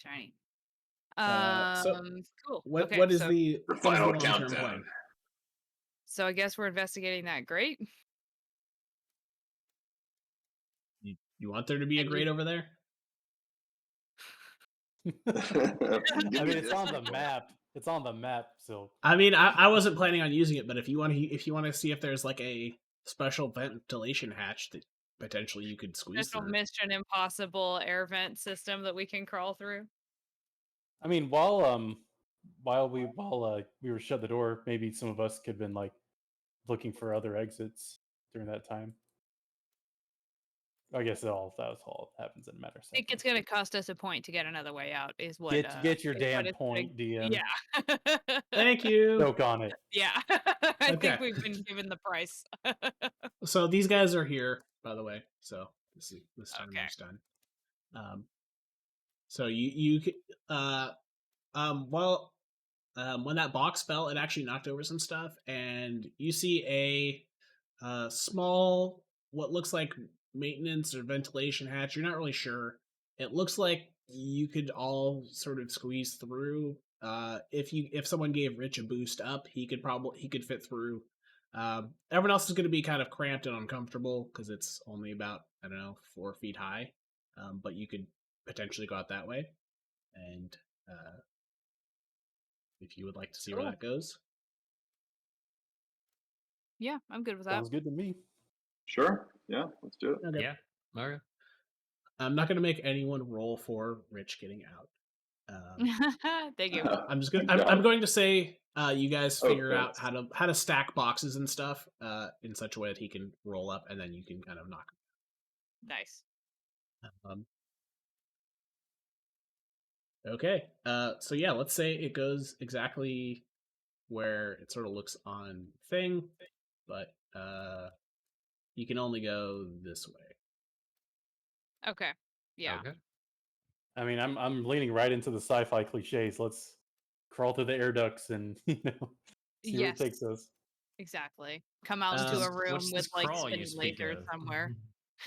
Shiny. So Cool. What Okay, what is so, the final long-term countdown. plan? so I guess we're investigating that grate. You want there to be a grate over there? I mean, it's on the map. It's on the map, so I mean, I wasn't planning on using it, but if you want to see if there's like a special ventilation hatch that potentially you could squeeze Special through. Mission Impossible air vent system that we can crawl through. I mean, while we were shut the door, maybe some of us could have been like looking for other exits during that time. I guess that all happens in a matter of I think seconds. it's going to cost us a point to get another way out. Is what Get your is damn what it's point, gonna- DM. Yeah. Thank you. Joke on it. Yeah. I Okay. think we've been given the price. So these guys are here, by the way. So this time Okay. is done. So when that box fell, it actually knocked over some stuff, and you see a small, what looks like maintenance or ventilation hatch. You're not really sure. It looks like you could all sort of squeeze through. If someone gave Rich a boost up, he could fit through. Everyone else is going to be kind of cramped and uncomfortable because it's only about 4 feet high. But you could potentially go out that way, and if you would like to see where Cool. that goes. Yeah, I'm good with that. Sounds good to me. Sure. Yeah, let's do it. Okay. Yeah. Okay. I'm not going to make anyone roll for Rich getting out. Thank you. I'm just going. I'm going to say you guys figure Okay. out how to stack boxes and stuff in such a way that he can roll up, and then you can kind of knock. Nice. Okay. So yeah, let's say it goes exactly where it sort of looks on thing. but you can only go this way. Okay. Yeah. Okay. I mean, I'm leaning right into the sci-fi cliches. Let's crawl through the air ducts and see where it takes Yes. us. Exactly. Come out into a room What's with this like crawl you spinning speak lasers of? somewhere.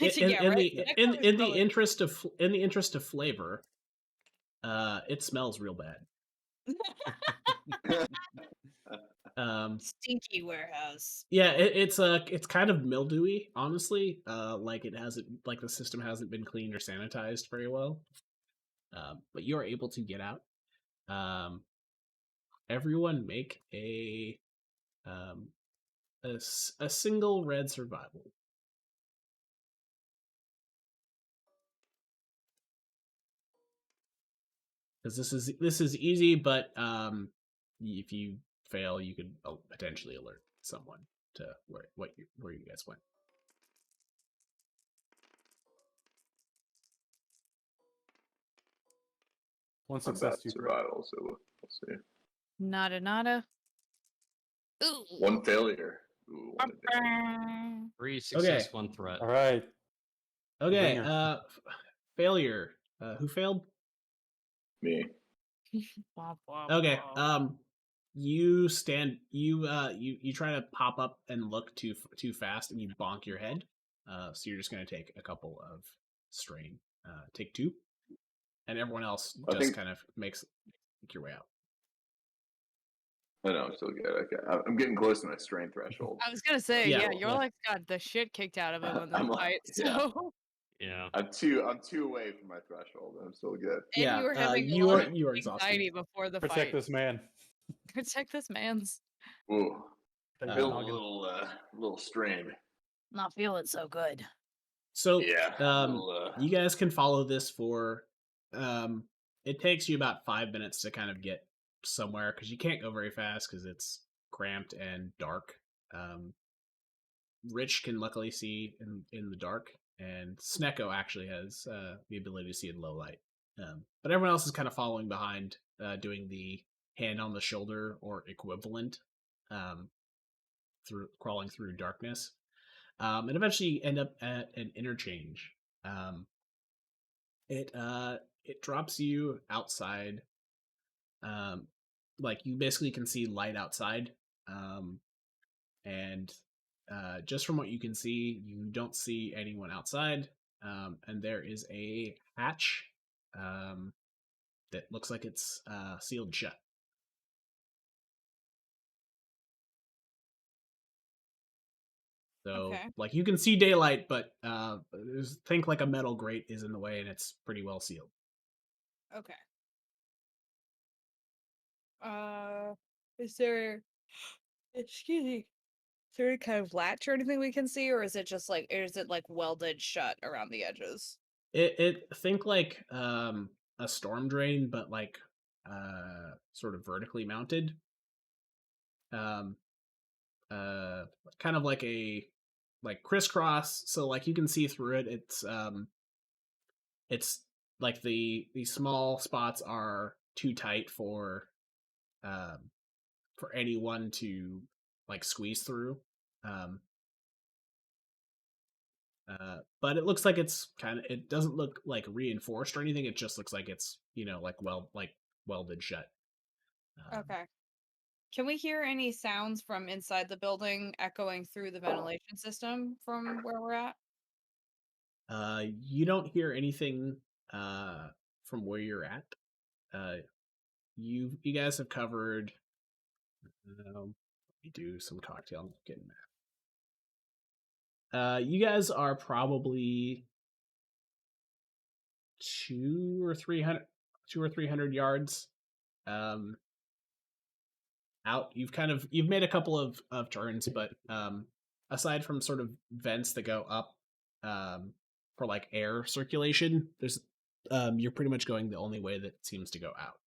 In, Yeah, in right? the That in covers in the probably- interest of flavor, it smells real bad. Stinky warehouse. Yeah, it's kind of mildewy, honestly. Like it hasn't, like the system hasn't been cleaned or sanitized very well. But you are able to get out. Everyone make a single red survival. Because this is easy, but if you fail, you could potentially alert someone to where you guys went. One I'm success, bad two survival, so we'll see. Nada. Ooh. One failure. Ooh, one advantage. 3 success, 1 threat. All right. Okay, Ringer. failure. Who failed? Me. Okay. You stand. You try to pop up and look too fast, and you bonk your head. So you're just going to take a couple of strain. Take 2, and everyone else I just think- kind of make your way out. I know, I'm still good. Okay. I'm getting close to my strain threshold. I was gonna say, Yeah. yeah, Eorlax got the shit kicked out of him in the I'm like, fight. yeah. So Yeah. I'm two away from my threshold, and I'm still good. and Yeah, you were having you a lot are- of you are exhausted. anxiety before the Protect fight. this man. Protect this man's. Ooh, Take Uh, that feel a noggin. little strained. Not feeling so good. So Yeah. you guys can follow this for it takes you about 5 minutes to kind of get somewhere because you can't go very fast because it's cramped and dark. Rich can luckily see in the dark, and Snekgo actually has the ability to see in low light. But everyone else is kind of following behind, doing the hand on the shoulder or equivalent, through crawling through darkness. And eventually end up at an interchange. It drops you outside. Like you basically can see light outside, and just from what you can see, you don't see anyone outside. And there is a hatch that looks like it's sealed shut. So, Okay. like, you can see daylight, but think like a metal grate is in the way, and it's pretty well sealed. Okay. Is there excuse me. Is there any kind of latch or anything we can see, or is it just like welded shut around the edges? It think like a storm drain, but like sort of vertically mounted. Kind of like a crisscross, so like you can see through it. It's like the small spots are too tight for anyone to like squeeze through. But it looks like it's it doesn't look like reinforced or anything. It just looks like it's like welded shut. Okay. Can we hear any sounds from inside the building echoing through the ventilation system from where we're at? You don't hear anything from where you're at. You guys have covered. Let me do some cocktail getting that. You guys are probably 200 or 300 yards out. You've made a couple of turns, but aside from sort of vents that go up for like air circulation, there's you're pretty much going the only way that seems to go out.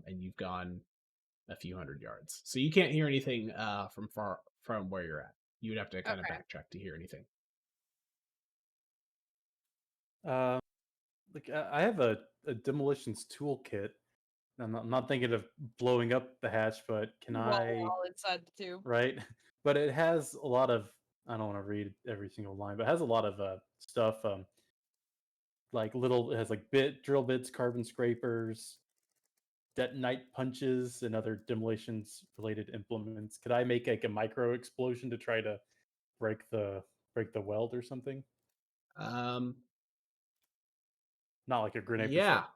And you've gone a few hundred yards, so you can't hear anything from where you're at. You would have to kind of backtrack to hear anything. Like I have a demolitions toolkit. I'm not thinking of blowing up the hatch, but can While I? we're all inside the tube. Right? but it has a lot of. I don't want to read every single line, but it has a lot of stuff. Like little, it has like drill bits, carbon scrapers, detonite punches, and other demolitions related implements. Could I make like a micro explosion to try to break the weld or something? Not like a grenade, but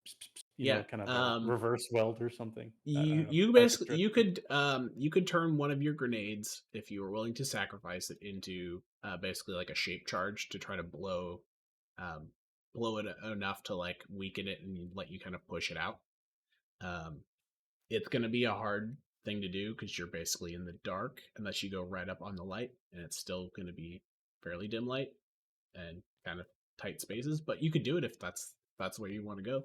just Yeah. like kind of a reverse weld or something. You basically you could turn one of your grenades, if you were willing to sacrifice it, into basically like a shape charge to try to blow it enough to like weaken it and let you kind of push it out. It's going to be a hard thing to do because you're basically in the dark unless you go right up on the light, and it's still going to be fairly dim light and kind of tight spaces. But you could do it if that's where you want to go.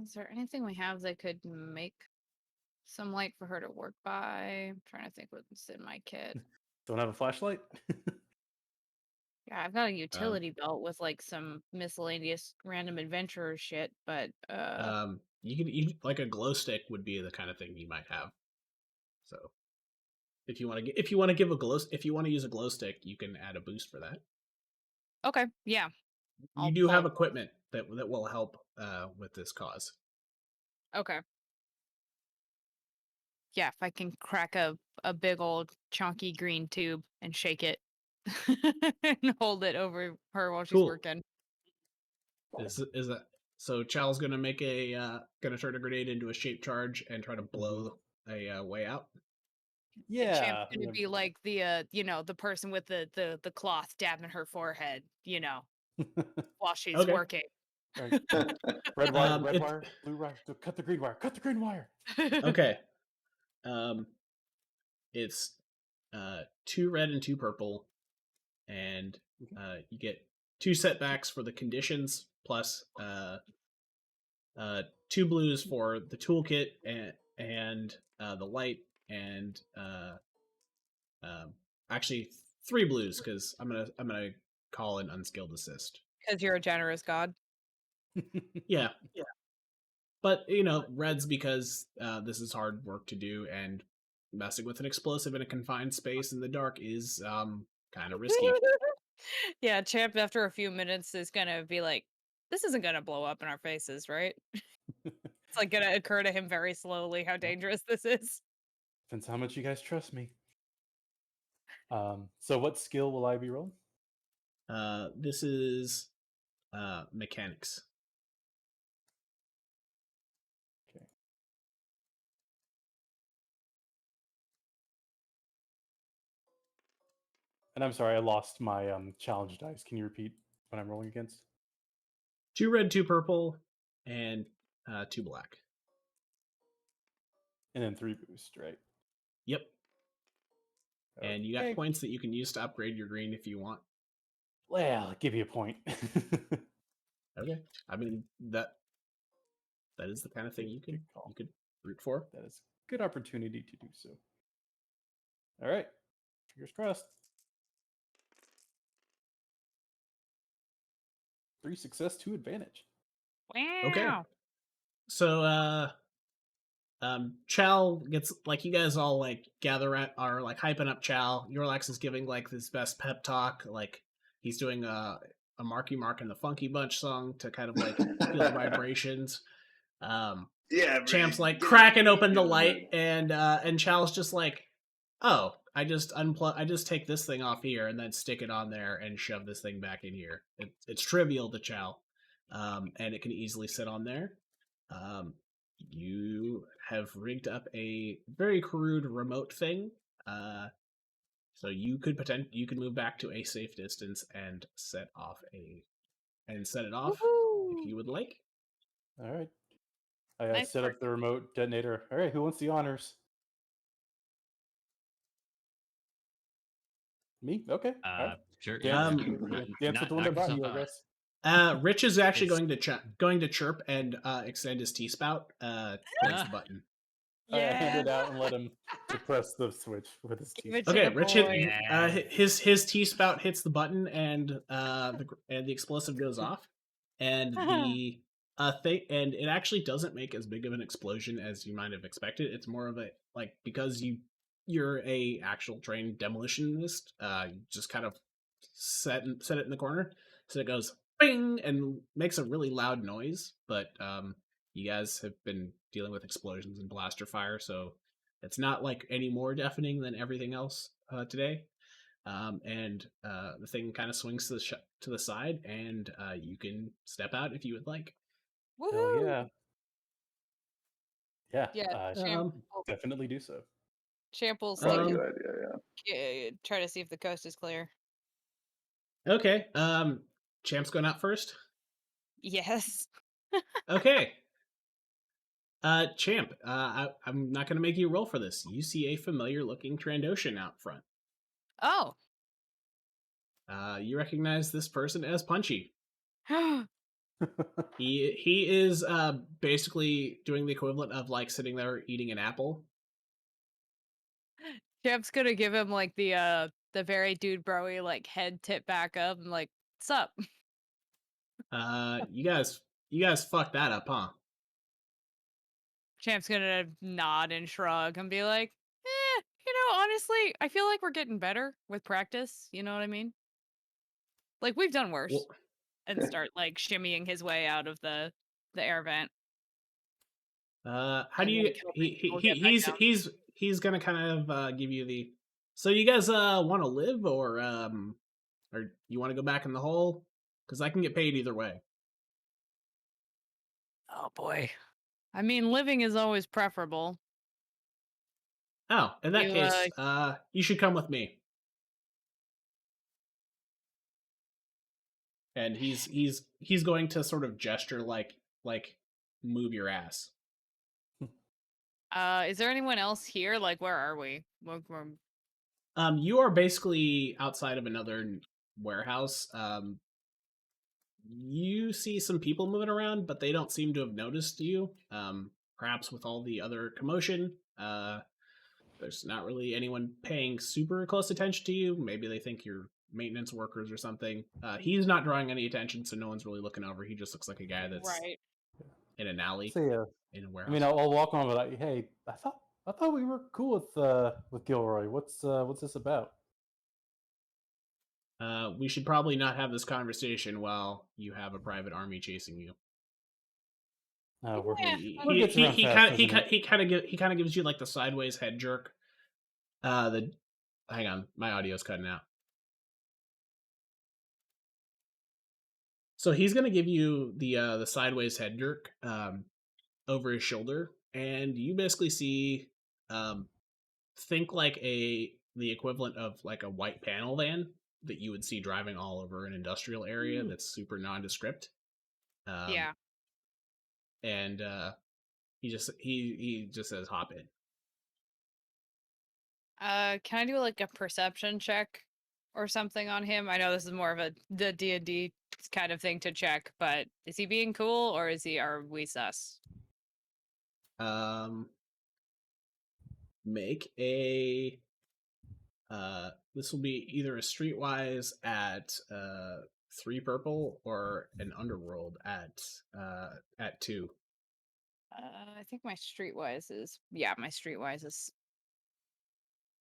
Is there anything we have that could make some light for her to work by? I'm trying to think what's in my kit. Don't have a flashlight? Yeah, I've got a utility belt with like some miscellaneous random adventurer shit, but you like a glow stick would be the kind of thing you might have. So if you want to use a glow stick, you can add a boost for that. Okay, yeah. You do have equipment that will help with this cause. Okay. Yeah, if I can crack a big old chunky green tube and shake it and hold it over her while she's working. Is that so? Chal's gonna make gonna turn a grenade into a shape charge and try to blow a way out. Yeah, Champ's gonna be like the the person with the cloth dabbing her forehead, while she's working. Right. Red wire, blue wire. Cut the green wire. Cut the green wire. Okay. It's 2 red and 2 purple, and you get 2 setbacks for the conditions, plus 2 blues for the toolkit and the light, and actually 3 blues because I'm gonna call an unskilled assist. Because you're a generous god. Yeah. But reds because this is hard work to do, and messing with an explosive in a confined space in the dark is kind of risky. Yeah, Champ after a few minutes is gonna be like, this isn't gonna blow up in our faces, right? It's like gonna occur to him very slowly how dangerous this is. Depends how much you guys trust me. So what skill will I be rolling? This is mechanics. Okay. And I'm sorry, I lost my challenge dice. Can you repeat what I'm rolling against? 2 red, 2 purple, and 2 black. And then 3 boost, right? Yep. Okay. And you got points that you can use to upgrade your green if you want. Well, I'll give you a point. Okay. I mean that is the kind of thing you could root for. That is a good opportunity to do so. All right. Fingers crossed. 3 success, 2 advantage. Wow. Okay. So Chal gets like, you guys all like gather at are like hyping up Chal. Eorlax is giving like this best pep talk, like he's doing a Marky Mark and the Funky Bunch song to kind of like feel the vibrations. Champ's like cracking open the light, and Chal's just like, oh, I just take this thing off here and then stick it on there and shove this thing back in here. It's trivial to Chal, and it can easily sit on there. You have rigged up a very crude remote thing, so you could move back to a safe distance and set it off if you would like. All right. I set up the remote detonator. All right, who wants the honors? Me? Okay. Right. Sure. Dance with the one that brought you, I guess. Rich is actually going to chirp and extend his T-spout towards the button. Yeah. Hand it out and let him press the switch with his teeth. Okay, Rich his T-spout hits the button, and the explosive goes off, and the thing, and it actually doesn't make as big of an explosion as you might have expected. It's more of a, like, because you you're a actual trained demolitionist. You just kind of set it in the corner, so it goes bing and makes a really loud noise. But you guys have been dealing with explosions and blaster fire, so it's not like any more deafening than everything else today. And the thing kind of swings to the side, and you can step out if you would like. Hell Woohoo! yeah. Yeah, Yeah, Um, definitely do so. Champ will Probably a Um, good idea. Yeah. try to see if the coast is clear. Okay. Champ's going out first. Yes. Okay. Champ, I'm not going to make you roll for this. You see a familiar-looking Trandoshan out front. Oh. You recognize this person as Punchy. He is basically doing the equivalent of like sitting there eating an apple. Champ's gonna give him like the very dude broy like head tip back up and like, what's up? You guys fucked that up, huh? Champ's gonna nod and shrug and be like, honestly, I feel like we're getting better with practice. You know what I mean? Like we've done worse. Well, And start like shimmying his way out of the air vent. how And do you? like, he'll get back down. He's gonna kind of give you the. So you guys want to live or you want to go back in the hole? Because I can get paid either way. Oh boy. I mean, living is always preferable. Oh, in that You, case, you should come with me. And he's going to sort of gesture like move your ass. Is there anyone else here? Like, where are we? You are basically outside of another warehouse. You see some people moving around, but they don't seem to have noticed you. Perhaps with all the other commotion, there's not really anyone paying super close attention to you. Maybe they think you're maintenance workers or something. He's not drawing any attention, so no one's really looking over. He just looks like a guy that's right. in an alley See ya. in a I warehouse. mean, I'll walk on, but like, hey, I thought we were cool with Gilroy. What's this about? We should probably not have this conversation while you have a private army chasing you. Yeah. He kind of gives you like the sideways head jerk. Hang on, my audio's cutting out. So he's gonna give you the sideways head jerk over his shoulder, and you basically see think like the equivalent of like a white panel van that you would see driving all over an industrial area that's super nondescript. Yeah. And he just says hop in. Can I do like a perception check or something on him? I know this is more of the D&D kind of thing to check, but is he being cool or are we sus? Make a this will be either a streetwise at 3 purple or an underworld at 2. I think my streetwise is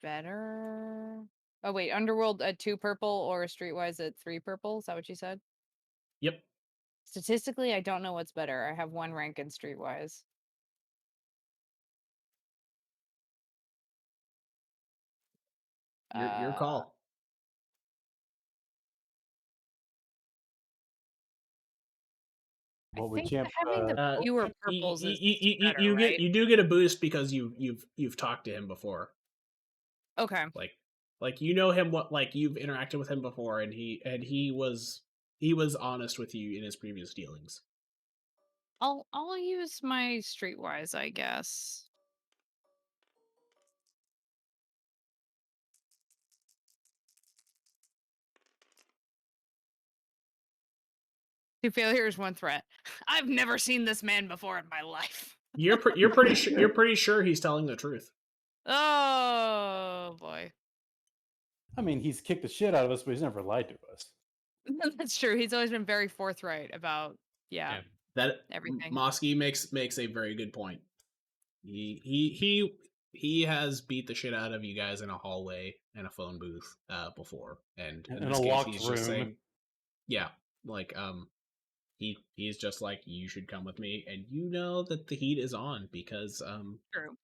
better. Oh wait, underworld at 2 purple or streetwise at 3 purple? Is that what you said? Yep. Statistically, I don't know what's better. I have 1 rank in streetwise. Your call. What would think Champ? having the fewer purples is better, you right? you do get a boost because you've talked to him before. Okay. Like you know him, like you've interacted with him before, and he was honest with you in his previous dealings. I'll use my streetwise, I guess. 2 failures, 1 threat. I've never seen this man before in my life. You're pretty sure he's telling the truth. Oh boy. I mean, he's kicked the shit out of us, but he's never lied to us. That's true. He's always been very forthright about That everything. Moskaw makes a very good point. He he has beat the shit out of you guys in a hallway and a phone booth before, and in In this a case, locked he's room. just saying, yeah, like he's just like, you should come with me, and you know that the heat is on because True.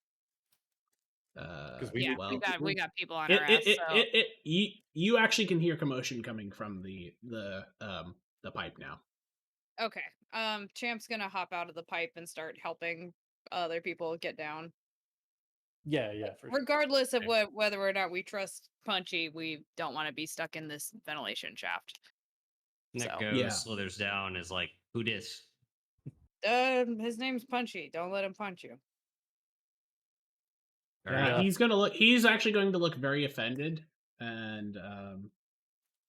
we Yeah, need well, we got people on it, our it, ass. it, So it, it, you actually can hear commotion coming from the pipe now. okay. Champ's gonna hop out of the pipe and start helping other people get down. Yeah, for sure. Regardless of whether or not we trust Punchy, we don't want to be stuck in this ventilation shaft. Snekgo Yeah. slithers down, is like, who dis? His name's Punchy. Don't let him punch you. All right. Yeah. He's actually going to look very offended and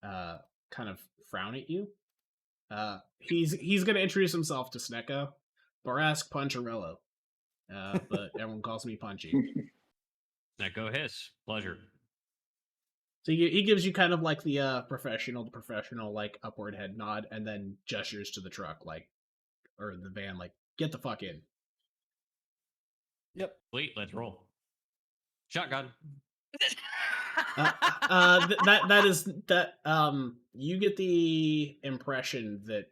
kind of frown at you. He's going to introduce himself to Snekgo, Barask Puncharello, but everyone calls me Punchy. Snekgo Hsiss. Pleasure. So he gives you kind of like the professional like upward head nod, and then gestures to the truck or the van like, get the fuck in. Yep. Sweet, let's roll. Shotgun. You get the impression that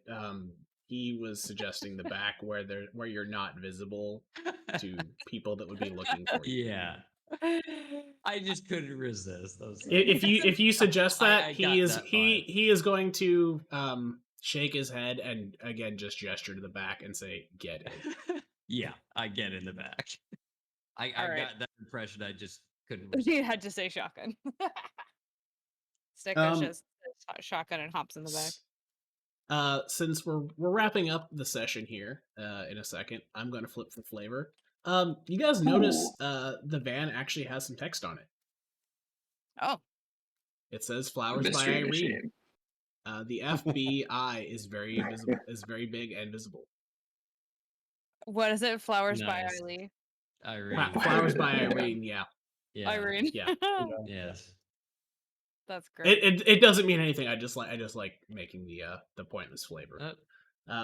he was suggesting the back where you're not visible to people that would be looking for you. Yeah. I just couldn't resist those. If you suggest that, I he got is that vibe. he is going to shake his head and again just gesture to the back and say, get it. Yeah, I get in the back. I right. got that impression. I just couldn't resist. You had to say shotgun. Snekgo says shotgun and hops in the back. Since we're wrapping up the session here in a second, I'm going to flip for flavor. You guys notice the van actually has some text on it. Oh. It says "Flowers by Mystery Irene." machine. The FBI is very visible, is very big and visible. What is it? Flowers by Nice. Eileen. Irene. Flowers by Irene. Yeah. Yeah. Irene. Yeah. Yes. That's great. It doesn't mean anything. I just like making the pointless flavor.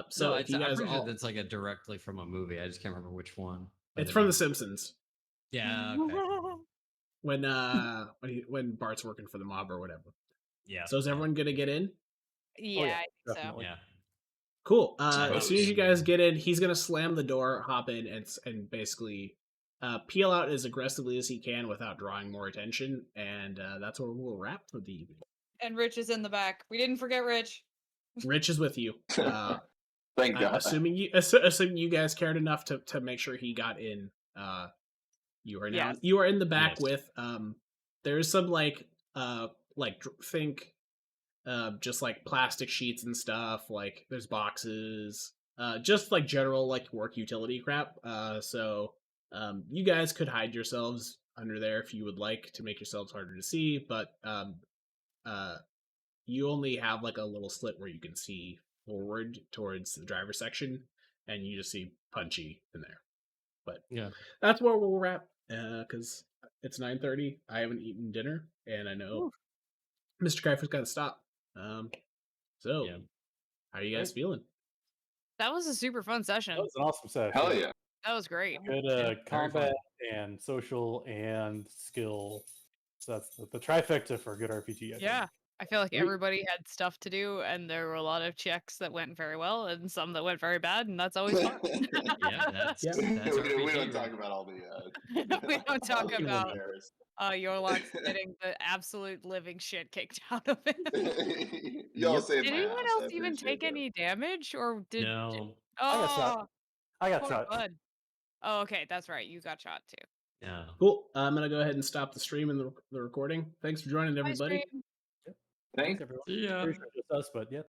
So no, if you guys I'm pretty all, sure that's like a directly from a movie. I just can't remember which one. it's from The Simpsons. Yeah. Okay. When Bart's working for the mob or whatever. Yeah. So is everyone gonna get in? Yeah, I think so. definitely. Yeah. Cool. As soon as you Suppose. guys get in, he's gonna slam the door, hop in, and basically peel out as aggressively as he can without drawing more attention. And that's where we'll wrap for the evening. And Rich is in the back. We didn't forget Rich. Rich is with you. Thank God. Assuming you guys cared enough to make sure he got in. You are now Yes. you are in the back Yes. with there's some think just like plastic sheets and stuff, like there's boxes, just like general like work utility crap. So you guys could hide yourselves under there if you would like to make yourselves harder to see, but you only have like a little slit where you can see forward towards the driver's section, and you just see Punchy in there. But Yeah. that's where we'll wrap because it's 9:30. I haven't eaten dinner, and I know Mr. Kaifer's got to stop. So Yeah. how are you guys feeling? That was a super fun session. That was an awesome session. Hell yeah. That was great. Good very combat and social and skill. So that's the trifecta for a good RPG. I Yeah. think. I feel like We- everybody had stuff to do, and there were a lot of checks that went very well, and some that went very bad, and that's always fun. Yeah. That's, Yeah. that's we RPG, don't talk right? about all the. We don't talk all the about errors. Eorlax getting the absolute living shit kicked out of him. Y'all Yep. saved Did my anyone ass. else I even appreciate take that. any damage, or did? No. I got shot. Oh, I got poor shot. bud. Oh, okay, that's right. You got shot too. Yeah. Cool. I'm gonna go ahead and stop the stream and the recording. Thanks for joining, Bye, everybody. stream. Thanks. Everyone. See ya. Pretty sure it's us, but yeah.